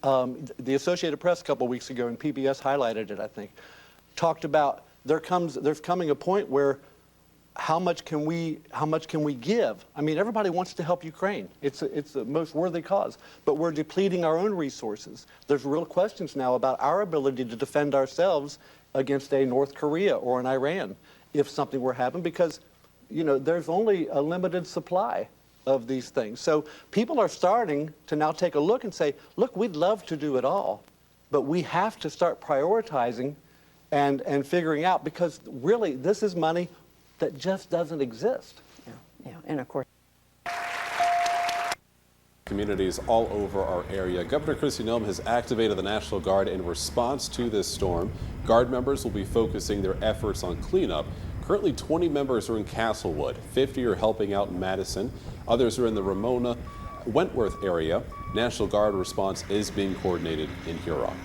[SPEAKER 6] the Associated Press a couple weeks ago, and PBS highlighted it, I think, talked about there's coming a point where how much can we give? I mean, everybody wants to help Ukraine. It's the most worthy cause, but we're depleting our own resources. There's real questions now about our ability to defend ourselves against a North Korea or an Iran if something were to happen, because there's only a limited supply of these things. So people are starting to now take a look and say, look, we'd love to do it all, but we have to start prioritizing and figuring out, because really this is money that just doesn't exist.
[SPEAKER 20] Yeah, and of course,
[SPEAKER 17] communities all over our area. Governor Kristi Noem has activated the National Guard in response to this storm. Guard members will be focusing their efforts on cleanup. Currently, 20 members are in Castlewood. 50 are helping out in Madison. Others are in the Ramona, Wentworth area. National Guard response is being coordinated in Huron.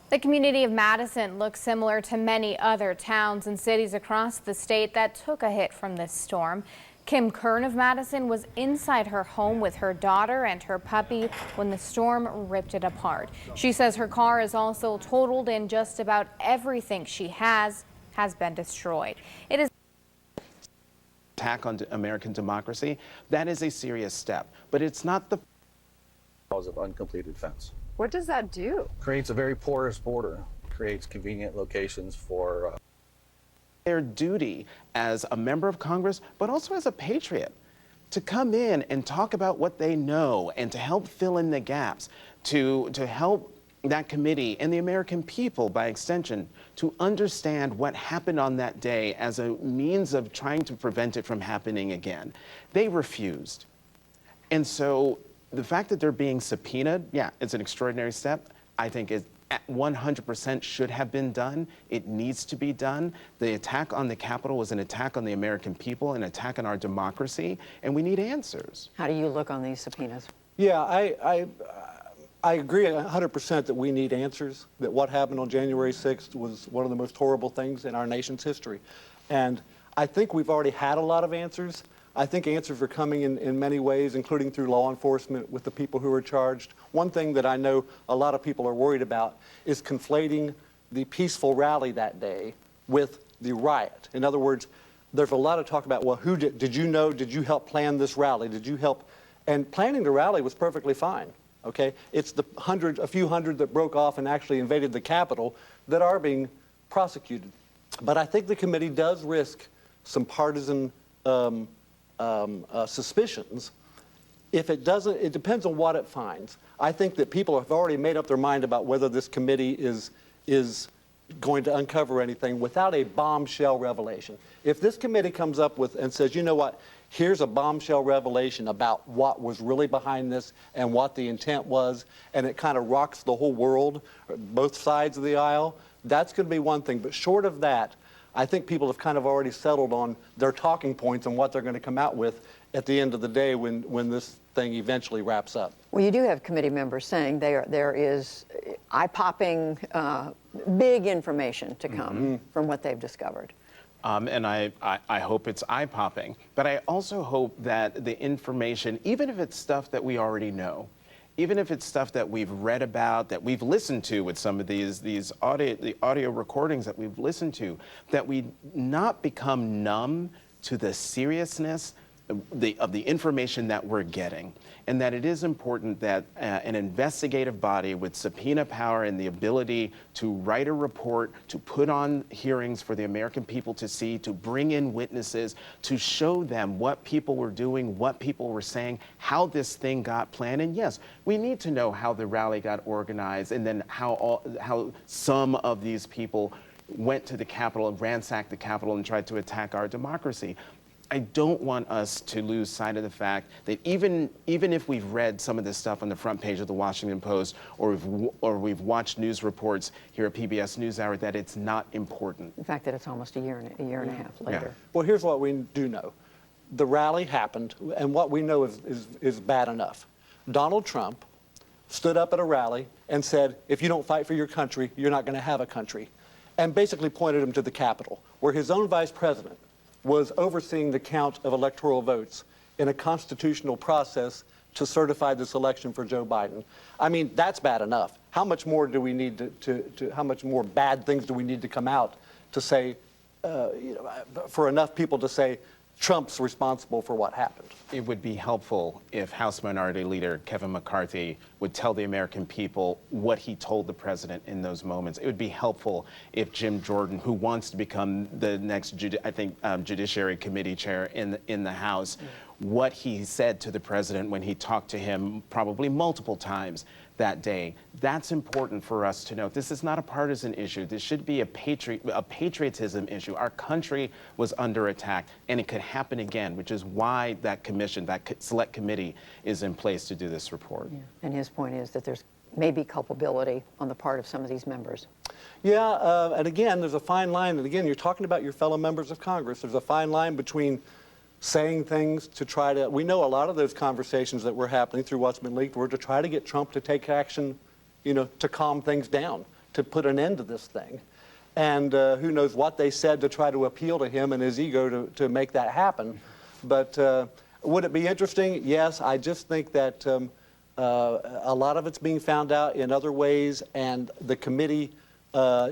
[SPEAKER 1] The community of Madison looks similar to many other towns and cities across the state that took a hit from this storm. Kim Kern of Madison was inside her home with her daughter and her puppy when the storm ripped it apart. She says her car is also totaled and just about everything she has been destroyed. It is
[SPEAKER 7] attack on American democracy. That is a serious step, but it's not the
[SPEAKER 8] cause of uncompleted fence.
[SPEAKER 14] What does that do?
[SPEAKER 8] Creates a very porous border, creates convenient locations for
[SPEAKER 7] their duty as a member of Congress, but also as a patriot, to come in and talk about what they know and to help fill in the gaps, to help that committee and the American people, by extension, to understand what happened on that day as a means of trying to prevent it from happening again. They refused. And so the fact that they're being subpoenaed, yeah, it's an extraordinary step. I think it 100% should have been done. It needs to be done. The attack on the Capitol was an attack on the American people, an attack on our democracy, and we need answers.
[SPEAKER 20] How do you look on these subpoenas?
[SPEAKER 6] Yeah, I agree 100% that we need answers, that what happened on January 6th was one of the most horrible things in our nation's history. And I think we've already had a lot of answers. I think answers are coming in many ways, including through law enforcement with the people who are charged. One thing that I know a lot of people are worried about is conflating the peaceful rally that day with the riot. In other words, there's a lot of talk about, well, who did you know, did you help plan this rally? Did you help? And planning the rally was perfectly fine, okay? It's the a few hundred that broke off and actually invaded the Capitol that are being prosecuted. But I think the committee does risk some partisan suspicions. If it doesn't, it depends on what it finds. I think that people have already made up their mind about whether this committee is going to uncover anything without a bombshell revelation. If this committee comes up with and says, you know what, here's a bombshell revelation about what was really behind this and what the intent was, and it kind of rocks the whole world, both sides of the aisle, that's going to be one thing. But short of that, I think people have kind of already settled on their talking points and what they're going to come out with at the end of the day when this thing eventually wraps up.
[SPEAKER 20] Well, you do have committee members saying there is eye-popping, big information to come from what they've discovered.
[SPEAKER 7] And I hope it's eye-popping. But I also hope that the information, even if it's stuff that we already know, even if it's stuff that we've read about, that we've listened to with some of the audio recordings that we've listened to, that we not become numb to the seriousness of the information that we're getting, and that it is important that an investigative body with subpoena power and the ability to write a report, to put on hearings for the American people to see, to bring in witnesses, to show them what people were doing, what people were saying, how this thing got planned. And yes, we need to know how the rally got organized, and then how some of these people went to the Capitol and ransacked the Capitol and tried to attack our democracy. I don't want us to lose sight of the fact that even if we've read some of this stuff on the front page of the Washington Post, or we've watched news reports here at PBS NewsHour, that it's not important.
[SPEAKER 20] The fact that it's almost a year and a half later.
[SPEAKER 6] Yeah. Well, here's what we do know. The rally happened, and what we know is bad enough. Donald Trump stood up at a rally and said, if you don't fight for your country, you're not going to have a country, and basically pointed him to the Capitol, where his own vice president was overseeing the count of electoral votes in a constitutional process to certify this election for Joe Biden. I mean, that's bad enough. How much more do we need how much more bad things do we need to come out to say, for enough people to say Trump's responsible for what happened?
[SPEAKER 7] It would be helpful if House Minority Leader Kevin McCarthy would tell the American people what he told the president in those moments. It would be helpful if Jim Jordan, who wants to become the next, Judiciary Committee chair in the House, what he said to the president when he talked to him probably multiple times that day. That's important for us to know. This is not a partisan issue. This should be a patriotism issue. Our country was under attack, and it could happen again, which is why that commission, that select committee, is in place to do this report.
[SPEAKER 20] Yeah. And his point is that there's maybe culpability on the part of some of these members.
[SPEAKER 6] Yeah, and again, there's a fine line. And again, you're talking about your fellow members of Congress. There's a fine line between saying things to try to, we know a lot of those conversations that were happening through what's been leaked were to try to get Trump to take action, to calm things down, to put an end to this thing. And who knows what they said to try to appeal to him and his ego to make that happen. But would it be interesting? Yes, I just think that a lot of it's being found out in other ways, and the committee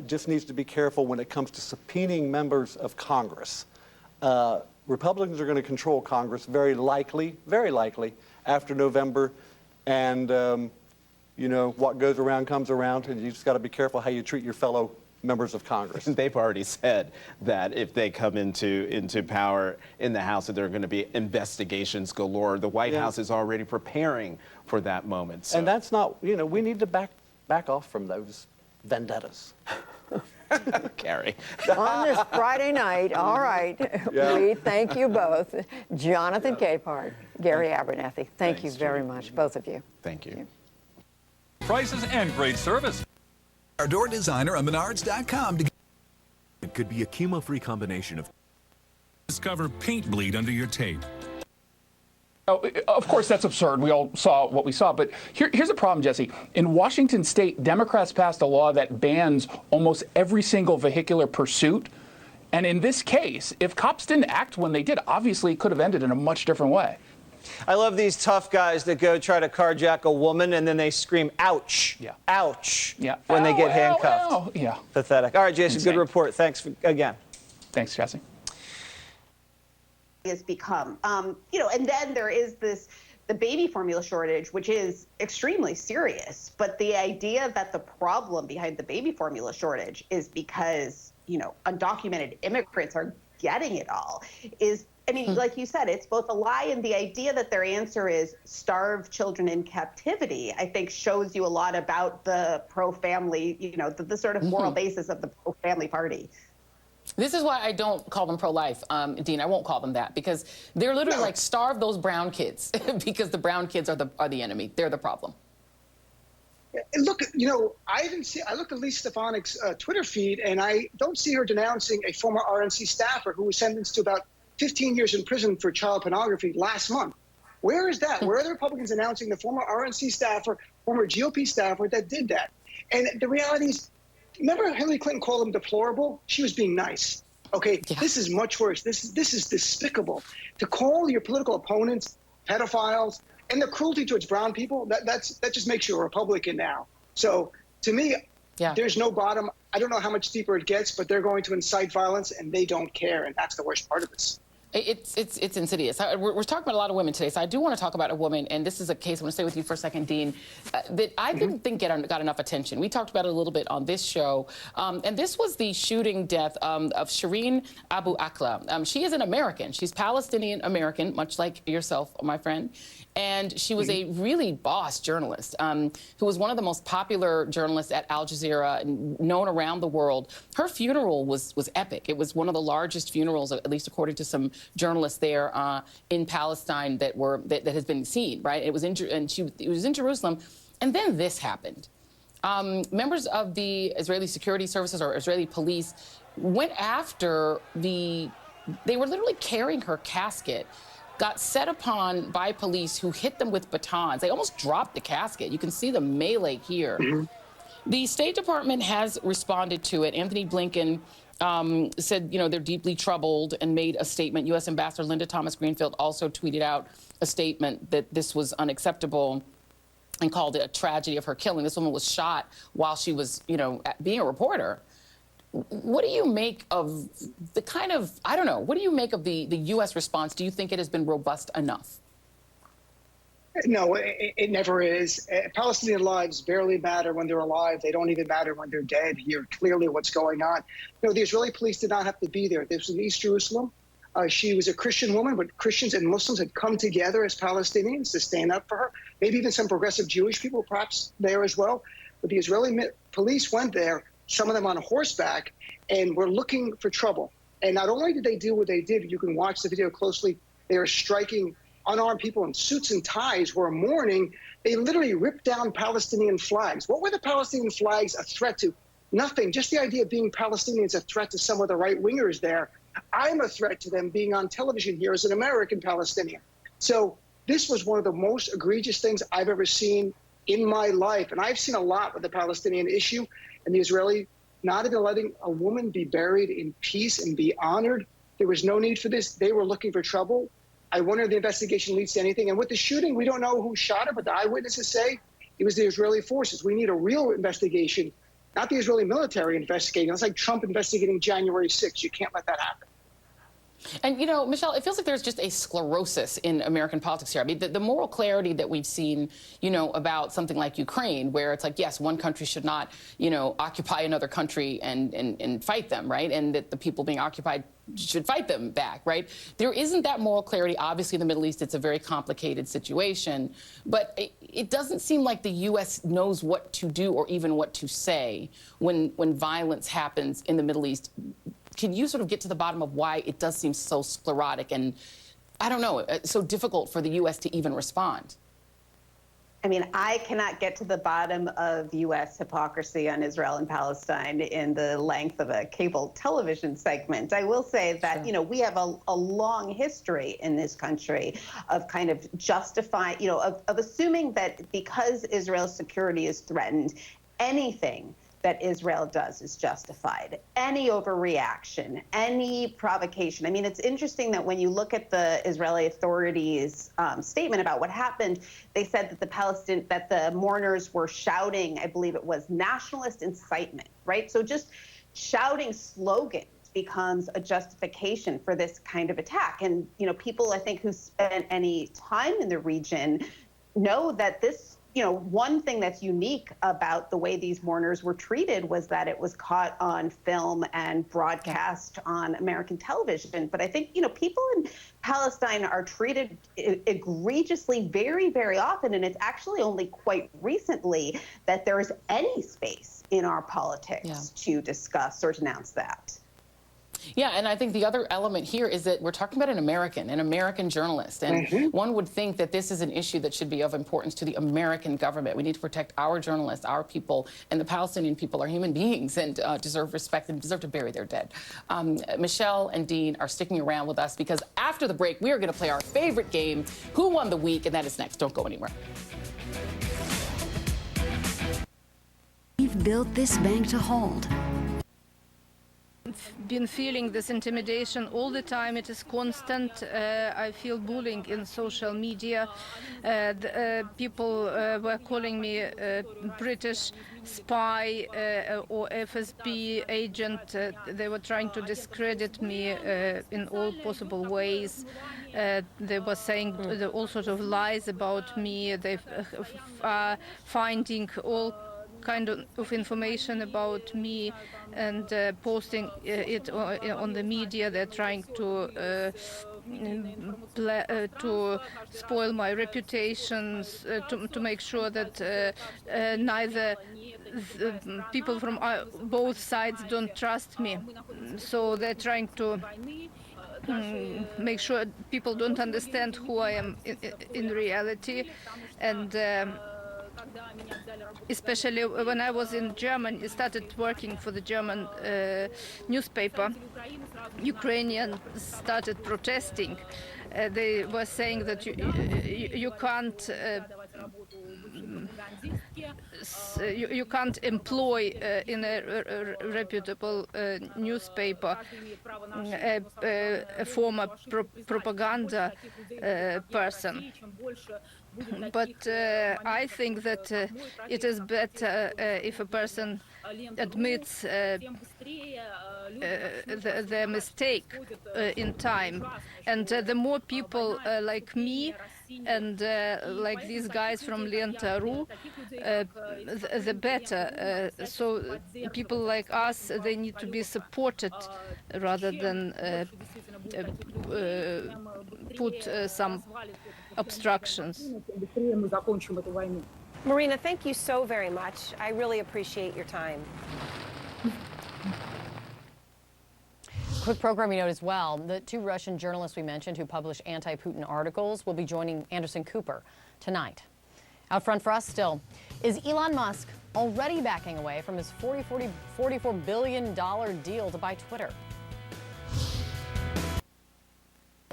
[SPEAKER 6] just needs to be careful when it comes to subpoenaing members of Congress. Republicans are going to control Congress very likely, after November. And, what goes around comes around, and you just got to be careful how you treat your fellow members of Congress.
[SPEAKER 7] They've already said that if they come into power in the House, that there are going to be investigations galore. The White House is already preparing for that moment. So.
[SPEAKER 6] And that's not, we need to back off from those vendettas.
[SPEAKER 7] Carrie.
[SPEAKER 20] On this Friday night, all right, we thank you both. Jonathan Capehart, Gary Abernathy, thank you very much, both of you.
[SPEAKER 7] Thank you.
[SPEAKER 10] Prices and great service.
[SPEAKER 18] Our door designer on Menards.com. It could be a chemo-free combination of.
[SPEAKER 10] Discover paint bleed under your tape.
[SPEAKER 11] Oh, of course, that's absurd. We all saw what we saw. But here's the problem, Jesse. In Washington State, Democrats passed a law that bans almost every single vehicular pursuit. And in this case, if cops didn't act when they did, obviously it could have ended in a much different way.
[SPEAKER 14] I love these tough guys that go try to carjack a woman and then they scream, ouch, ouch, when they get handcuffed.
[SPEAKER 11] Ow. Yeah.
[SPEAKER 14] Pathetic. All right, Jason,
[SPEAKER 11] Insane.
[SPEAKER 14] good report. Thanks again.
[SPEAKER 11] Thanks, Jesse.
[SPEAKER 15] Has become, and then there is the baby formula shortage, which is extremely serious. But the idea that the problem behind the baby formula shortage is because, undocumented immigrants are getting it all is, like you said, it's both a lie, and the idea that their answer is starve children in captivity, I think shows you a lot about the pro-family, the sort of moral basis of the pro-family party.
[SPEAKER 24] This is why I don't call them pro-life, Dean. I won't call them that, because they're literally like, starve those brown kids because the brown kids are the enemy. They're the problem.
[SPEAKER 13] look, you know, I looked at Lisa Stefanik's Twitter feed, and I don't see her denouncing a former RNC staffer who was sentenced to about 15 years in prison for child pornography last month. Where is that? Where are the Republicans announcing the former RNC staffer, former GOP staffer that did that? And the reality is, remember Hillary Clinton called him deplorable? She was being nice. Okay, this is much worse. This is despicable. To call your political opponents pedophiles and the cruelty towards brown people, that just makes you a Republican now. So to me, there's no bottom. I don't know how much deeper it gets, but they're going to incite violence, and they don't care, and that's the worst part of this.
[SPEAKER 24] It's insidious. We're talking about a lot of women today, so I do want to talk about a woman, and this is a case, I want to stay with you for a second, Dean, that I didn't think got enough attention. We talked about it a little bit on this show, and this was the shooting death of Shireen Abu Akleh. She is an American. She's Palestinian-American, much like yourself, my friend, and she was a really boss journalist who was one of the most popular journalists at Al Jazeera, known around the world. Her funeral was epic. It was one of the largest funerals, at least according to some journalists there in Palestine that has been seen, right? It was in Jerusalem, and then this happened. Members of the Israeli security services or Israeli police went after they were literally carrying her casket, got set upon by police who hit them with batons. They almost dropped the casket. You can see the melee here. The State Department has responded to it. Anthony Blinken said, you know, they're deeply troubled and made a statement. U.S. Ambassador Linda Thomas-Greenfield also tweeted out a statement that this was unacceptable and called it a tragedy of her killing. This woman was shot while she was, you know, being a reporter. What do you make of the kind of, I don't know, what do you make of the U.S. response? Do you think it has been robust enough?
[SPEAKER 13] No, it never is. Palestinian lives barely matter when they're alive. They don't even matter when they're dead. Here, clearly what's going on. No, the Israeli police did not have to be there. This was in East Jerusalem. She was a Christian woman, but Christians and Muslims had come together as Palestinians to stand up for her. Maybe even some progressive Jewish people, perhaps there as well. But the Israeli police went there, some of them on horseback, and were looking for trouble. And not only did they do what they did, you can watch the video closely, they are striking unarmed people in suits and ties who are mourning. They literally ripped down Palestinian flags. What were the Palestinian flags a threat to? Nothing. Just the idea of being Palestinians a threat to some of the right-wingers there. I'm a threat to them being on television here as an American Palestinian. So this was one of the most egregious things I've ever seen in my life. And I've seen a lot with the Palestinian issue and the Israeli not even letting a woman be buried in peace and be honored. There was no need for this. They were looking for trouble. I wonder if the investigation leads to anything. And with the shooting, we don't know who shot her, but the eyewitnesses say it was the Israeli forces. We need a real investigation, not the Israeli military investigating. It's like Trump investigating January 6th. You can't let that happen.
[SPEAKER 24] And, you know, Michelle, it feels like there's just a sclerosis in American politics here. I mean, the moral clarity that we've seen, you know, about something like Ukraine, where it's like, yes, one country should not, you know, occupy another country and fight them, right? And that the people being occupied should fight them back, right? There isn't that moral clarity. Obviously, in the Middle East, it's a very complicated situation. But it doesn't seem like the U.S. knows what to do or even what to say when violence happens in the Middle East. Can you sort of get to the bottom of why it does seem so sclerotic and, I don't know, so difficult for the U.S. to even respond?
[SPEAKER 15] I mean, I cannot get to the bottom of U.S. hypocrisy on Israel and Palestine in the length of a cable television segment. I will say that, you know, we have a long history in this country of kind of justifying, you know, of assuming that because Israel's security is threatened, anything that Israel does is justified. Any overreaction, any provocation. I mean, it's interesting that when you look at the Israeli authorities' statement about what happened, they said that the mourners were shouting, I believe it was nationalist incitement, right? So just shouting slogans becomes a justification for this kind of attack. And, you know, people, I think, who spent any time in the region know that this, you know, one thing that's unique about the way these mourners were treated was that it was caught on film and broadcast on American television. But I think, you know, people in Palestine are treated egregiously very, very often. And it's actually only quite recently that there is any space in our politics to discuss or denounce that.
[SPEAKER 24] Yeah, and I think the other element here is that we're talking about an American journalist. And one would think that this is an issue that should be of importance to the American government. We need to protect our journalists, our people, and the Palestinian people are human beings and deserve respect and deserve to bury their dead. Michelle and Dean are sticking around with us because after the break, we are going to play our favorite game, Who Won the Week, and that is next. Don't go anywhere.
[SPEAKER 2] We've built this bank to hold.
[SPEAKER 16] Been feeling this intimidation all the time. It is constant. I feel bullying in social media. People were calling me British spy or FSB agent. They were trying to discredit me in all possible ways. They were saying all sorts of lies about me. They finding all kind of information about me and posting it on the media. They're trying to spoil my reputations, to make sure that neither people from both sides don't trust me. So they're trying to make sure people don't understand who I am in reality. And especially when I was in Germany, I started working for the German newspaper. Ukrainians started protesting. They were saying that you can't you can't employ in a reputable newspaper a former propaganda person. But I think that it is better if a person admits their mistake in time. And the more people like me and like these guys from Lenta.ru, the better. So people like us, they need to be supported rather than put some obstructions.
[SPEAKER 19] Marina, thank you so very much. I really appreciate your time.
[SPEAKER 21] Quick programming note as well. The two Russian journalists we mentioned who publish anti-Putin articles will be joining Anderson Cooper tonight. Out front for us still, is Elon Musk already backing away from his $44 billion deal to buy Twitter?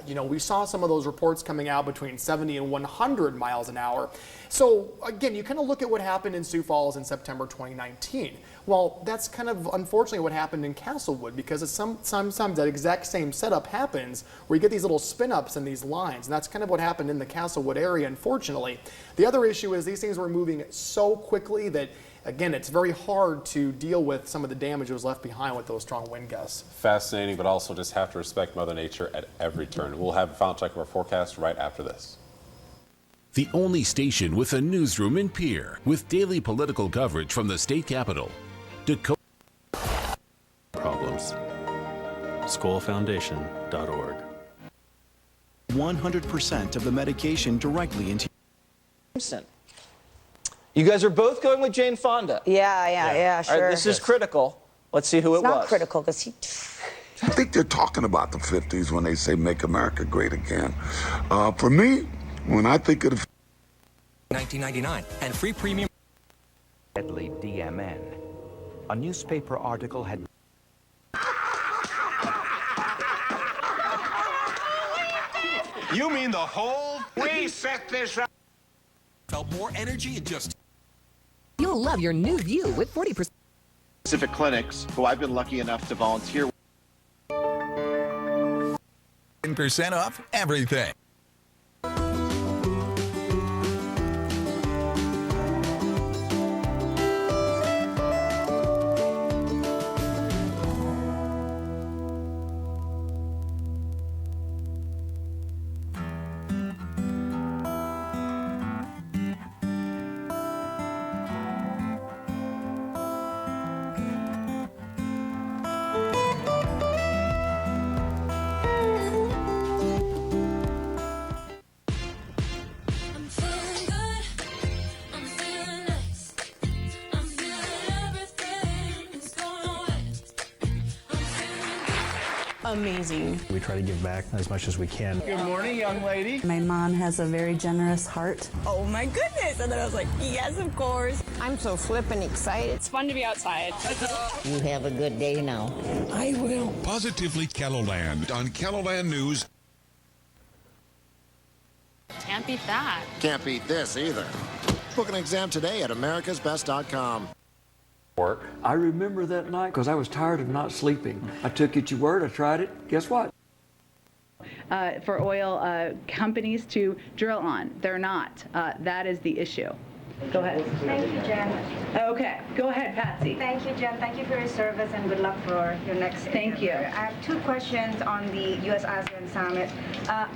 [SPEAKER 3] You know, we saw some of those reports coming out between 70 and 100 miles an hour. So again, you kind of look at what happened in Sioux Falls in September 2019. Well, that's kind of unfortunately what happened in Castlewood, because sometimes that exact same setup happens where you get these little spin-ups and these lines, and that's kind of what happened in the Castlewood area, unfortunately. The other issue is these things were moving so quickly that, again, it's very hard to deal with some of the damage that was left behind with those strong wind gusts.
[SPEAKER 17] Fascinating, but also just have to respect Mother Nature at every turn. We'll have a final check of our forecast right after this.
[SPEAKER 22] The only station with a newsroom in Pierre, with daily political coverage from the state capital. DAKOTA
[SPEAKER 25] Problems. SchoolFoundation.org.
[SPEAKER 26] 100% of the medication directly into.
[SPEAKER 14] You guys are both going with Jane Fonda.
[SPEAKER 27] Yeah, sure.
[SPEAKER 14] All right, this is critical. Let's see who it was.
[SPEAKER 27] It's not critical because he.
[SPEAKER 28] I think they're talking about the 50s when they say make America great again. For me, when I think of the
[SPEAKER 29] 1999 and free premium. Deadly DMN. A newspaper article had.
[SPEAKER 30] You mean the whole? We set this up.
[SPEAKER 29] Felt more energy in just.
[SPEAKER 31] You'll love your new View with 40%.
[SPEAKER 32] Specific clinics, who I've been lucky enough to volunteer.
[SPEAKER 18] 10% off everything.
[SPEAKER 1] amazing.
[SPEAKER 4] We try to give back as much as we can.
[SPEAKER 5] Good morning, young lady.
[SPEAKER 6] My mom has a very generous heart.
[SPEAKER 1] Oh my goodness. And then I was like, yes, of course.
[SPEAKER 27] I'm so flippin' excited.
[SPEAKER 1] It's fun to be outside.
[SPEAKER 27] You have a good day now.
[SPEAKER 1] I will.
[SPEAKER 7] Positively KELOLAND on KELOLAND News.
[SPEAKER 8] Can't beat that.
[SPEAKER 9] Can't beat this either. Book an exam today at americasbest.com.
[SPEAKER 10] I remember that night because I was tired of not sleeping. I took it at your word, I tried it. Guess what?
[SPEAKER 12] For oil companies to drill on. They're not. That is the issue. Go ahead.
[SPEAKER 20] Thank you, Jen.
[SPEAKER 12] Okay, go ahead, Patsy.
[SPEAKER 20] Thank you, Jen. Thank you for your service and good luck for your next
[SPEAKER 12] Thank you.
[SPEAKER 20] I have two questions on the U.S.-ASEAN summit.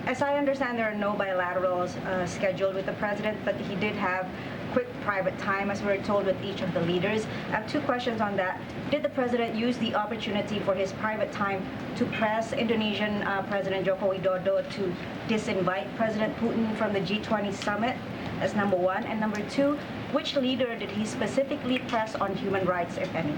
[SPEAKER 20] As I understand, there are no bilaterals scheduled with the president, but he did have quick private time, as we were told, with each of the leaders. I have two questions on that. Did the president use the opportunity for his private time to press Indonesian President Joko Widodo to disinvite President Putin from the G20 summit? That's number one. And number two, which leader did he specifically press on human rights, if any?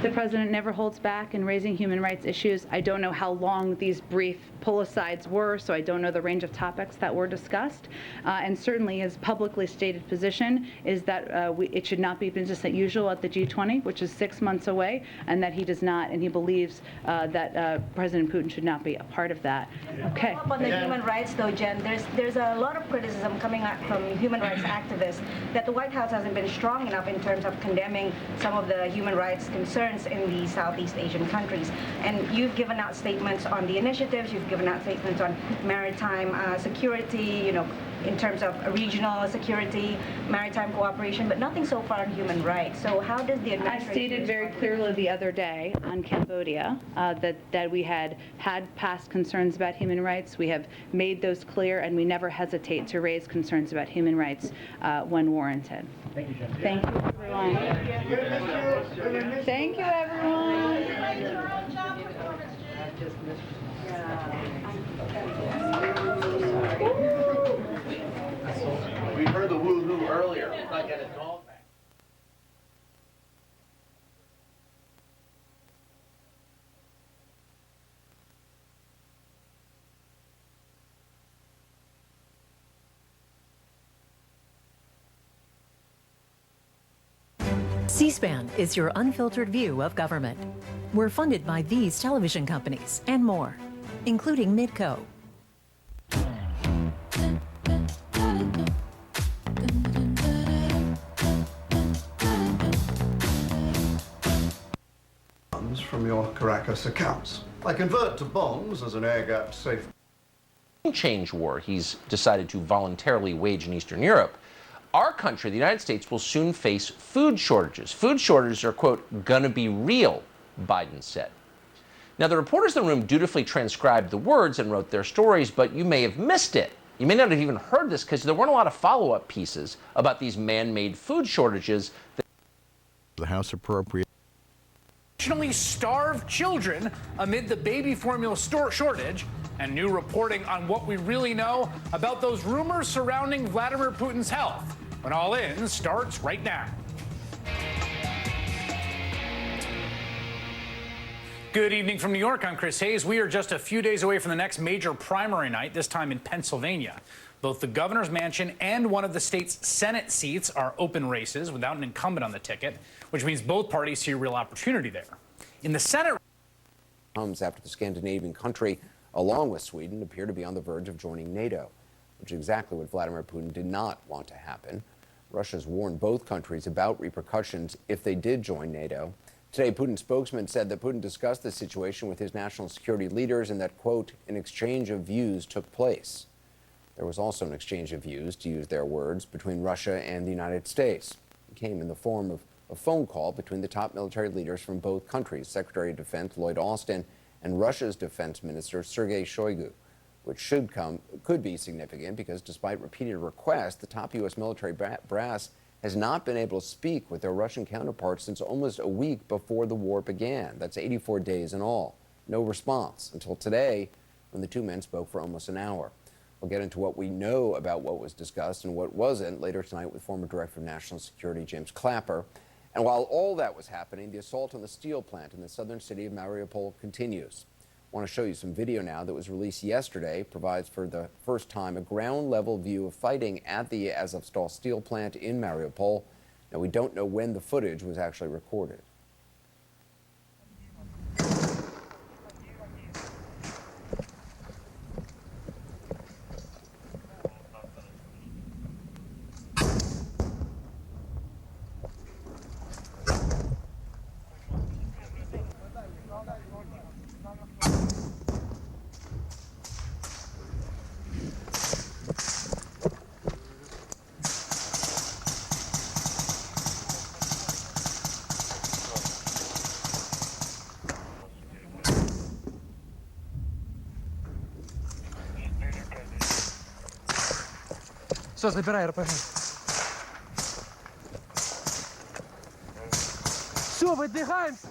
[SPEAKER 12] The president never holds back in raising human rights issues. I don't know how long these brief pull-asides were, so I don't know the range of topics that were discussed. And certainly his publicly stated position is that it should not be business as usual at the G20, which is 6 months away, and that he does not, and he believes that President Putin should not be a part of that. Okay.
[SPEAKER 20] On the human rights, though, Jen, there's a lot of criticism coming out from human rights activists that the White House hasn't been strong enough in terms of condemning some of the human rights concerns in the Southeast Asian countries. And you've given out statements on the initiatives, you've given out statements on maritime security, you know, in terms of regional security, maritime cooperation, but nothing so far on human rights. So how does the administration...
[SPEAKER 12] I stated very clearly the other day on Cambodia that we had past concerns about human rights. We have made those clear, and we never hesitate to raise concerns about human rights when warranted.
[SPEAKER 5] Thank you, Jen.
[SPEAKER 12] Thank you, everyone. Thank you, everyone.
[SPEAKER 5] We heard the woo-hoo earlier. Let's not get it all back.
[SPEAKER 31] C-SPAN is your unfiltered view of government. We're funded by these television companies and more, including Midco.
[SPEAKER 23] From your Caracas accounts. I convert to bonds as an air-gapped safe.
[SPEAKER 25] Change war he's decided to voluntarily wage in Eastern Europe. Our country, the United States, will soon face food shortages. Food shortages are, quote, gonna be real, Biden said. Now, the reporters in the room dutifully transcribed the words and wrote their stories, but you may have missed it. You may not have even heard this because there weren't a lot of follow-up pieces about these man-made food shortages.
[SPEAKER 33] The House appropriate.
[SPEAKER 34] Starved children amid the baby formula shortage, and new reporting on what we really know about those rumors surrounding Vladimir Putin's health. When All In starts right now. Good evening from New York. I'm Chris Hayes. We are just a few days away from the next major primary night, this time in Pennsylvania. Both the governor's mansion and one of the state's Senate seats are open races without an incumbent on the ticket, which means both parties see a real opportunity there. In the Senate,
[SPEAKER 25] comes after the Scandinavian country, along with Sweden, appear to be on the verge of joining NATO, which is exactly what Vladimir Putin did not want to happen. Russia's warned both countries about repercussions if they did join NATO. Today, Putin's spokesman said that Putin discussed the situation with his national security leaders and that, quote, an exchange of views took place. There was also an exchange of views, to use their words, between Russia and the United States. It came in the form of a phone call between the top military leaders from both countries, Secretary of Defense Lloyd Austin and Russia's Defense Minister Sergei Shoigu, which could be significant because despite repeated requests, the top U.S. military brass has not been able to speak with their Russian counterparts since almost a week before the war began. That's 84 days in all. No response until today when the two men spoke for almost an hour. We'll get into what we know about what was discussed and what wasn't later tonight with former Director of National Security James Clapper. And while all that was happening, the assault on the steel plant in the southern city of Mariupol continues. I want to show you some video now that was released yesterday. Provides for the first time a ground-level view of fighting at the Azovstal steel plant in Mariupol. Now, we don't know when the footage was actually recorded.
[SPEAKER 2] Все, забирай РПГ. Все, выдвигаемся.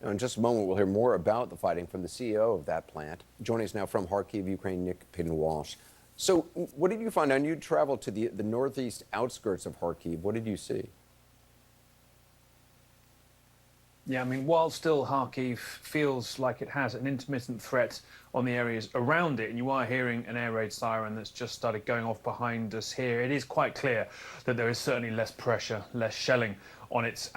[SPEAKER 25] In just a moment, we'll hear more about the fighting from the CEO of that plant. Joining us now from Kharkiv, Ukraine, Nick Pidden-Walsh. So what did you find? I know you traveled to the northeast outskirts of Kharkiv. What did you see?
[SPEAKER 3] Yeah, I mean, while still Kharkiv feels like it has an intermittent threat on the areas around it, and you are hearing an air raid siren that's just started going off behind us here, it is quite clear that there is certainly less pressure, less shelling on its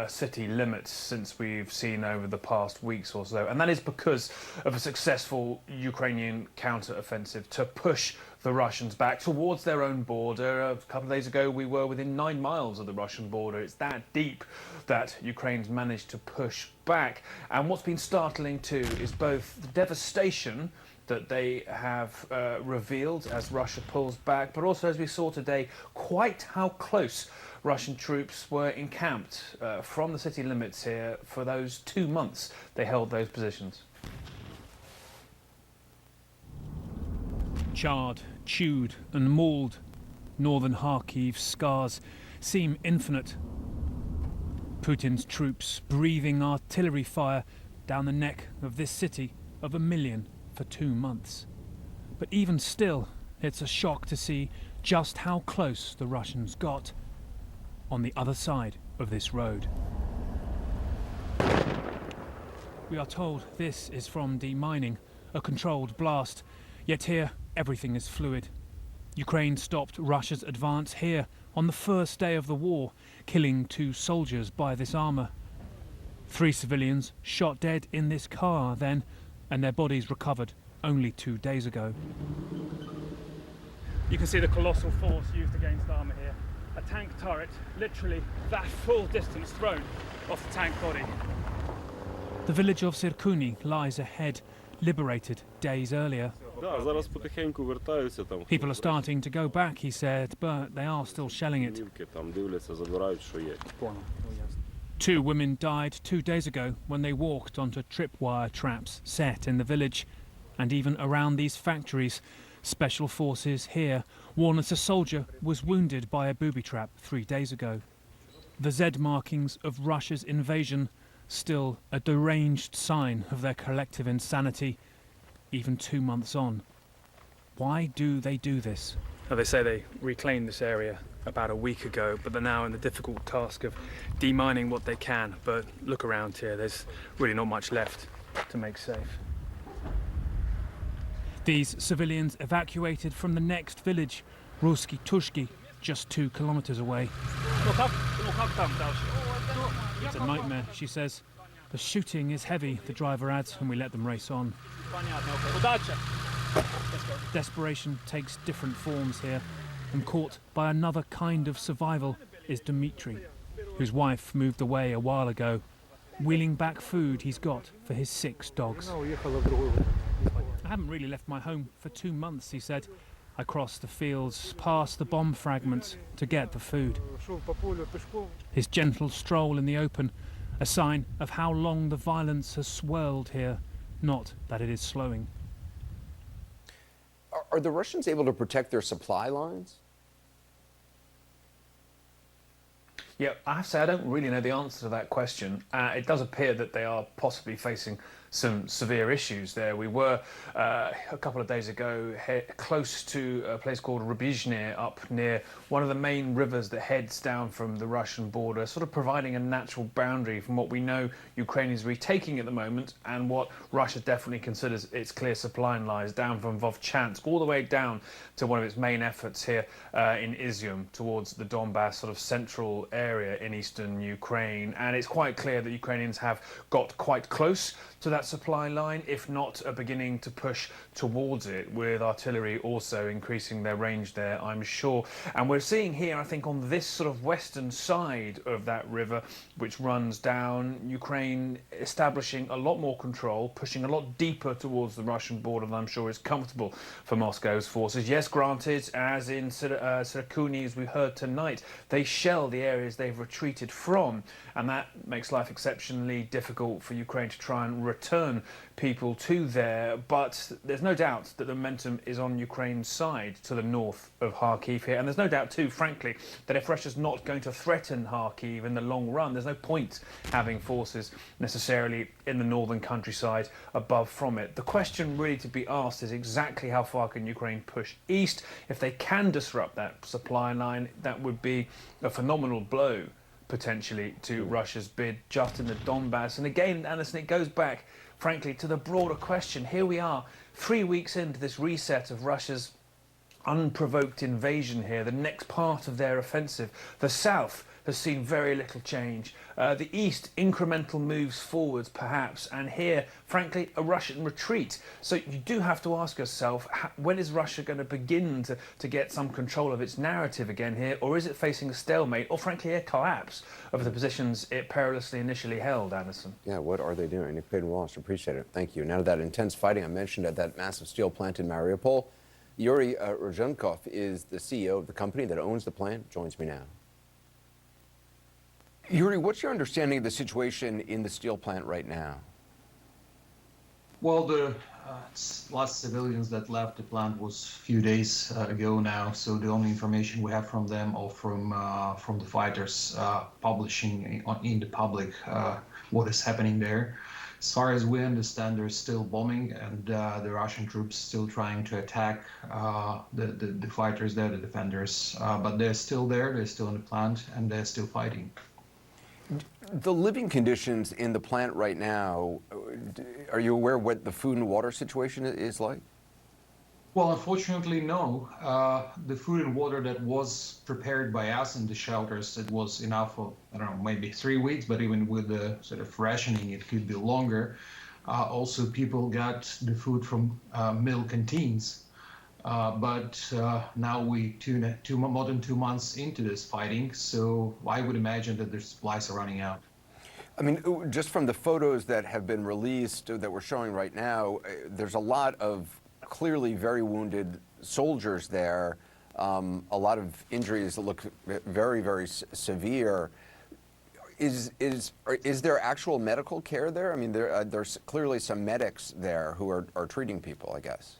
[SPEAKER 3] city limits since we've seen over the past weeks or so. And that is because of a successful Ukrainian counter-offensive to push the Russians back towards their own border. A couple of days ago, we were within 9 miles of the Russian border. It's that deep that Ukraine's managed to push back. And what's been startling too is both the devastation that they have revealed as Russia pulls back, but also, as we saw today, quite how close Russian troops were encamped from the city limits here for those 2 months they held those positions.
[SPEAKER 11] Charred, chewed and mauled, northern Kharkiv's scars seem infinite. Putin's troops breathing artillery fire down the neck of this city of 1 million for 2 months. But even still, it's a shock to see just how close the Russians got on the other side of this road. We are told this is from demining, a controlled blast, yet here everything is fluid. Ukraine stopped Russia's advance here on the first day of the war, killing 2 soldiers by this armour. 3 civilians shot dead in this car then, and their bodies recovered only 2 days ago.
[SPEAKER 3] You can see the colossal force used against armour here. A tank turret, literally that full distance thrown off the tank body.
[SPEAKER 11] The village of Sirkuni lies ahead, liberated days earlier. People are starting to go back, he said, but they are still shelling it. 2 women died 2 days ago when they walked onto tripwire traps set in the village. And even around these factories, special forces here warn us a soldier was wounded by a booby trap 3 days ago. The Z markings of Russia's invasion, still a deranged sign of their collective insanity, even 2 months on. Why do they do this?
[SPEAKER 3] Now, they say they reclaimed this area about a week ago, but they're now in the difficult task of demining what they can. But look around here, there's really not much left to make safe.
[SPEAKER 11] These civilians evacuated from the next village, Ruski Tushki, just 2 kilometers away. It's a nightmare, she says. The shooting is heavy, the driver adds, and we let them race on. Desperation takes different forms here, and caught by another kind of survival is Dmitry, whose wife moved away a while ago, wheeling back food he's got for his 6 dogs. I haven't really left my home for 2 months, he said. I crossed the fields, past the bomb fragments to get the food. His gentle stroll in the open, a sign of how long the violence has swirled here, not that it is slowing.
[SPEAKER 25] Are the Russians able to protect their supply lines?
[SPEAKER 3] Yeah, I have to say I don't really know the answer to that question. It does appear that they are possibly facing some severe issues there. We were a couple of days ago close to a place called Rubizhny up near one of the main rivers that heads down from the Russian border, sort of providing a natural boundary from what we know Ukraine is retaking at the moment and what Russia definitely considers its clear supply lines down from Vovchansk all the way down to one of its main efforts here in Izium towards the Donbass sort of central area in eastern Ukraine. And it's quite clear that Ukrainians have got quite close to that supply line, if not are beginning to push towards it, with artillery also increasing their range there, I'm sure. And we're seeing here, I think, on this sort of western side of that river, which runs down, Ukraine establishing a lot more control, pushing a lot deeper towards the Russian border than I'm sure is comfortable for Moscow's forces. Yes, granted, as in Sirakuni, as we heard tonight, they shell the areas they've retreated from, and that makes life exceptionally difficult for Ukraine to try and return people to there. But there's no doubt that the momentum is on Ukraine's side to the north of Kharkiv here. And there's no doubt too, frankly, that if Russia's not going to threaten Kharkiv in the long run, there's no point having forces necessarily in the northern countryside above from it. The question really to be asked is exactly how far can Ukraine push east? If they can disrupt that supply line, that would be a phenomenal blow potentially to Russia's bid just in the Donbass. And again, Anderson, it goes back, frankly, to the broader question. Here we are, 3 weeks into this reset of Russia's unprovoked invasion here, the next part of their offensive. The south has seen very little change. The east, incremental moves forwards perhaps, and here, frankly, a Russian retreat. So you do have to ask yourself, when is Russia going to begin to get some control of its narrative again here, or is it facing a stalemate, or frankly a collapse of the positions it perilously initially held, Anderson?
[SPEAKER 25] Yeah, what are they doing? Nick Payton-Walsh, appreciate it. Thank you. Now to that intense fighting I mentioned at that massive steel plant in Mariupol, Yuri Rozhenkov is the CEO of the company that owns the plant, joins me now. Yuri, what's your understanding of the situation in the steel plant right now?
[SPEAKER 13] Well, the last civilians that left the plant was a few days ago now, so the only information we have from them or from the fighters publishing in the public what is happening there. As far as we understand, there's still bombing, and the Russian troops still trying to attack the fighters there, the defenders. But they're still there, they're still in the plant, and they're still fighting.
[SPEAKER 25] The living conditions in the plant right now, are you aware what the food and water situation is like?
[SPEAKER 13] Well, unfortunately, no. The food and water that was prepared by us in the shelters, it was enough for, I don't know, maybe 3 weeks, but even with the sort of rationing, it could be longer. Also, people got the food from mill canteens. But now we more than 2 months into this fighting, so I would imagine that their supplies are running out.
[SPEAKER 25] I mean, just from the photos that have been released that we're showing right now, there's a lot of clearly very wounded soldiers there, a lot of injuries that look very, very severe. Is there actual medical care there? I mean, there's clearly some medics there who are treating people, I guess.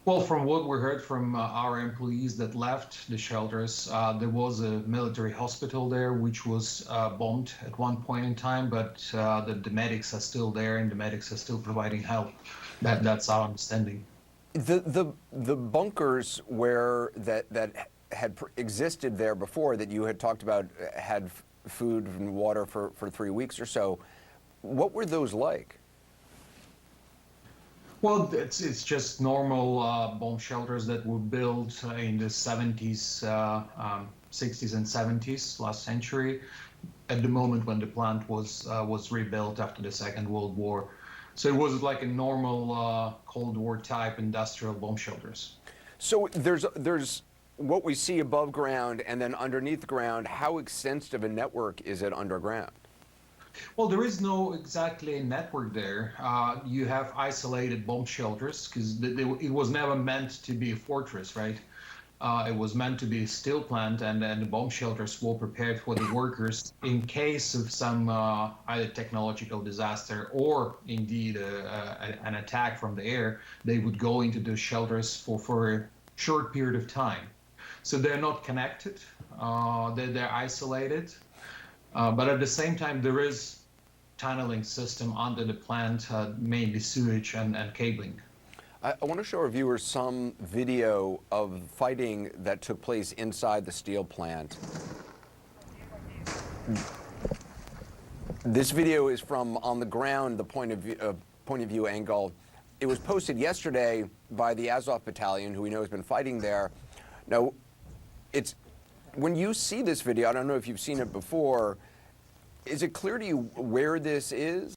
[SPEAKER 13] Well, from what we heard from our employees that left the shelters, there was a military hospital there which was bombed at one point in time, but the medics are still there and the medics are still providing help. That's our understanding.
[SPEAKER 25] The bunkers where that had existed there before that you had talked about had food and water for 3 weeks or so, what were those like?
[SPEAKER 13] Well, it's just normal bomb shelters that were built in the 70s, 60s and 70s last century, at the moment when the plant was rebuilt after the Second World War. So it was like a normal Cold War type industrial bomb shelters.
[SPEAKER 25] So there's what we see above ground and then underneath ground. How extensive a network is it underground?
[SPEAKER 13] Well, there is no exactly network there. You have isolated bomb shelters because it was never meant to be a fortress, right? It was meant to be a steel plant, and the bomb shelters were prepared for the workers in case of some either technological disaster or indeed an attack from the air. They would go into those shelters for a short period of time. So they're not connected, they're isolated, but at the same time there is tunneling system under the plant, mainly sewage and cabling.
[SPEAKER 25] I want to show our viewers some video of fighting that took place inside the steel plant. This video is from on the ground, the point of view angle. It was posted yesterday by the Azov Battalion, who we know has been fighting there. Now, when you see this video, I don't know if you've seen it before, is it clear to you where this is?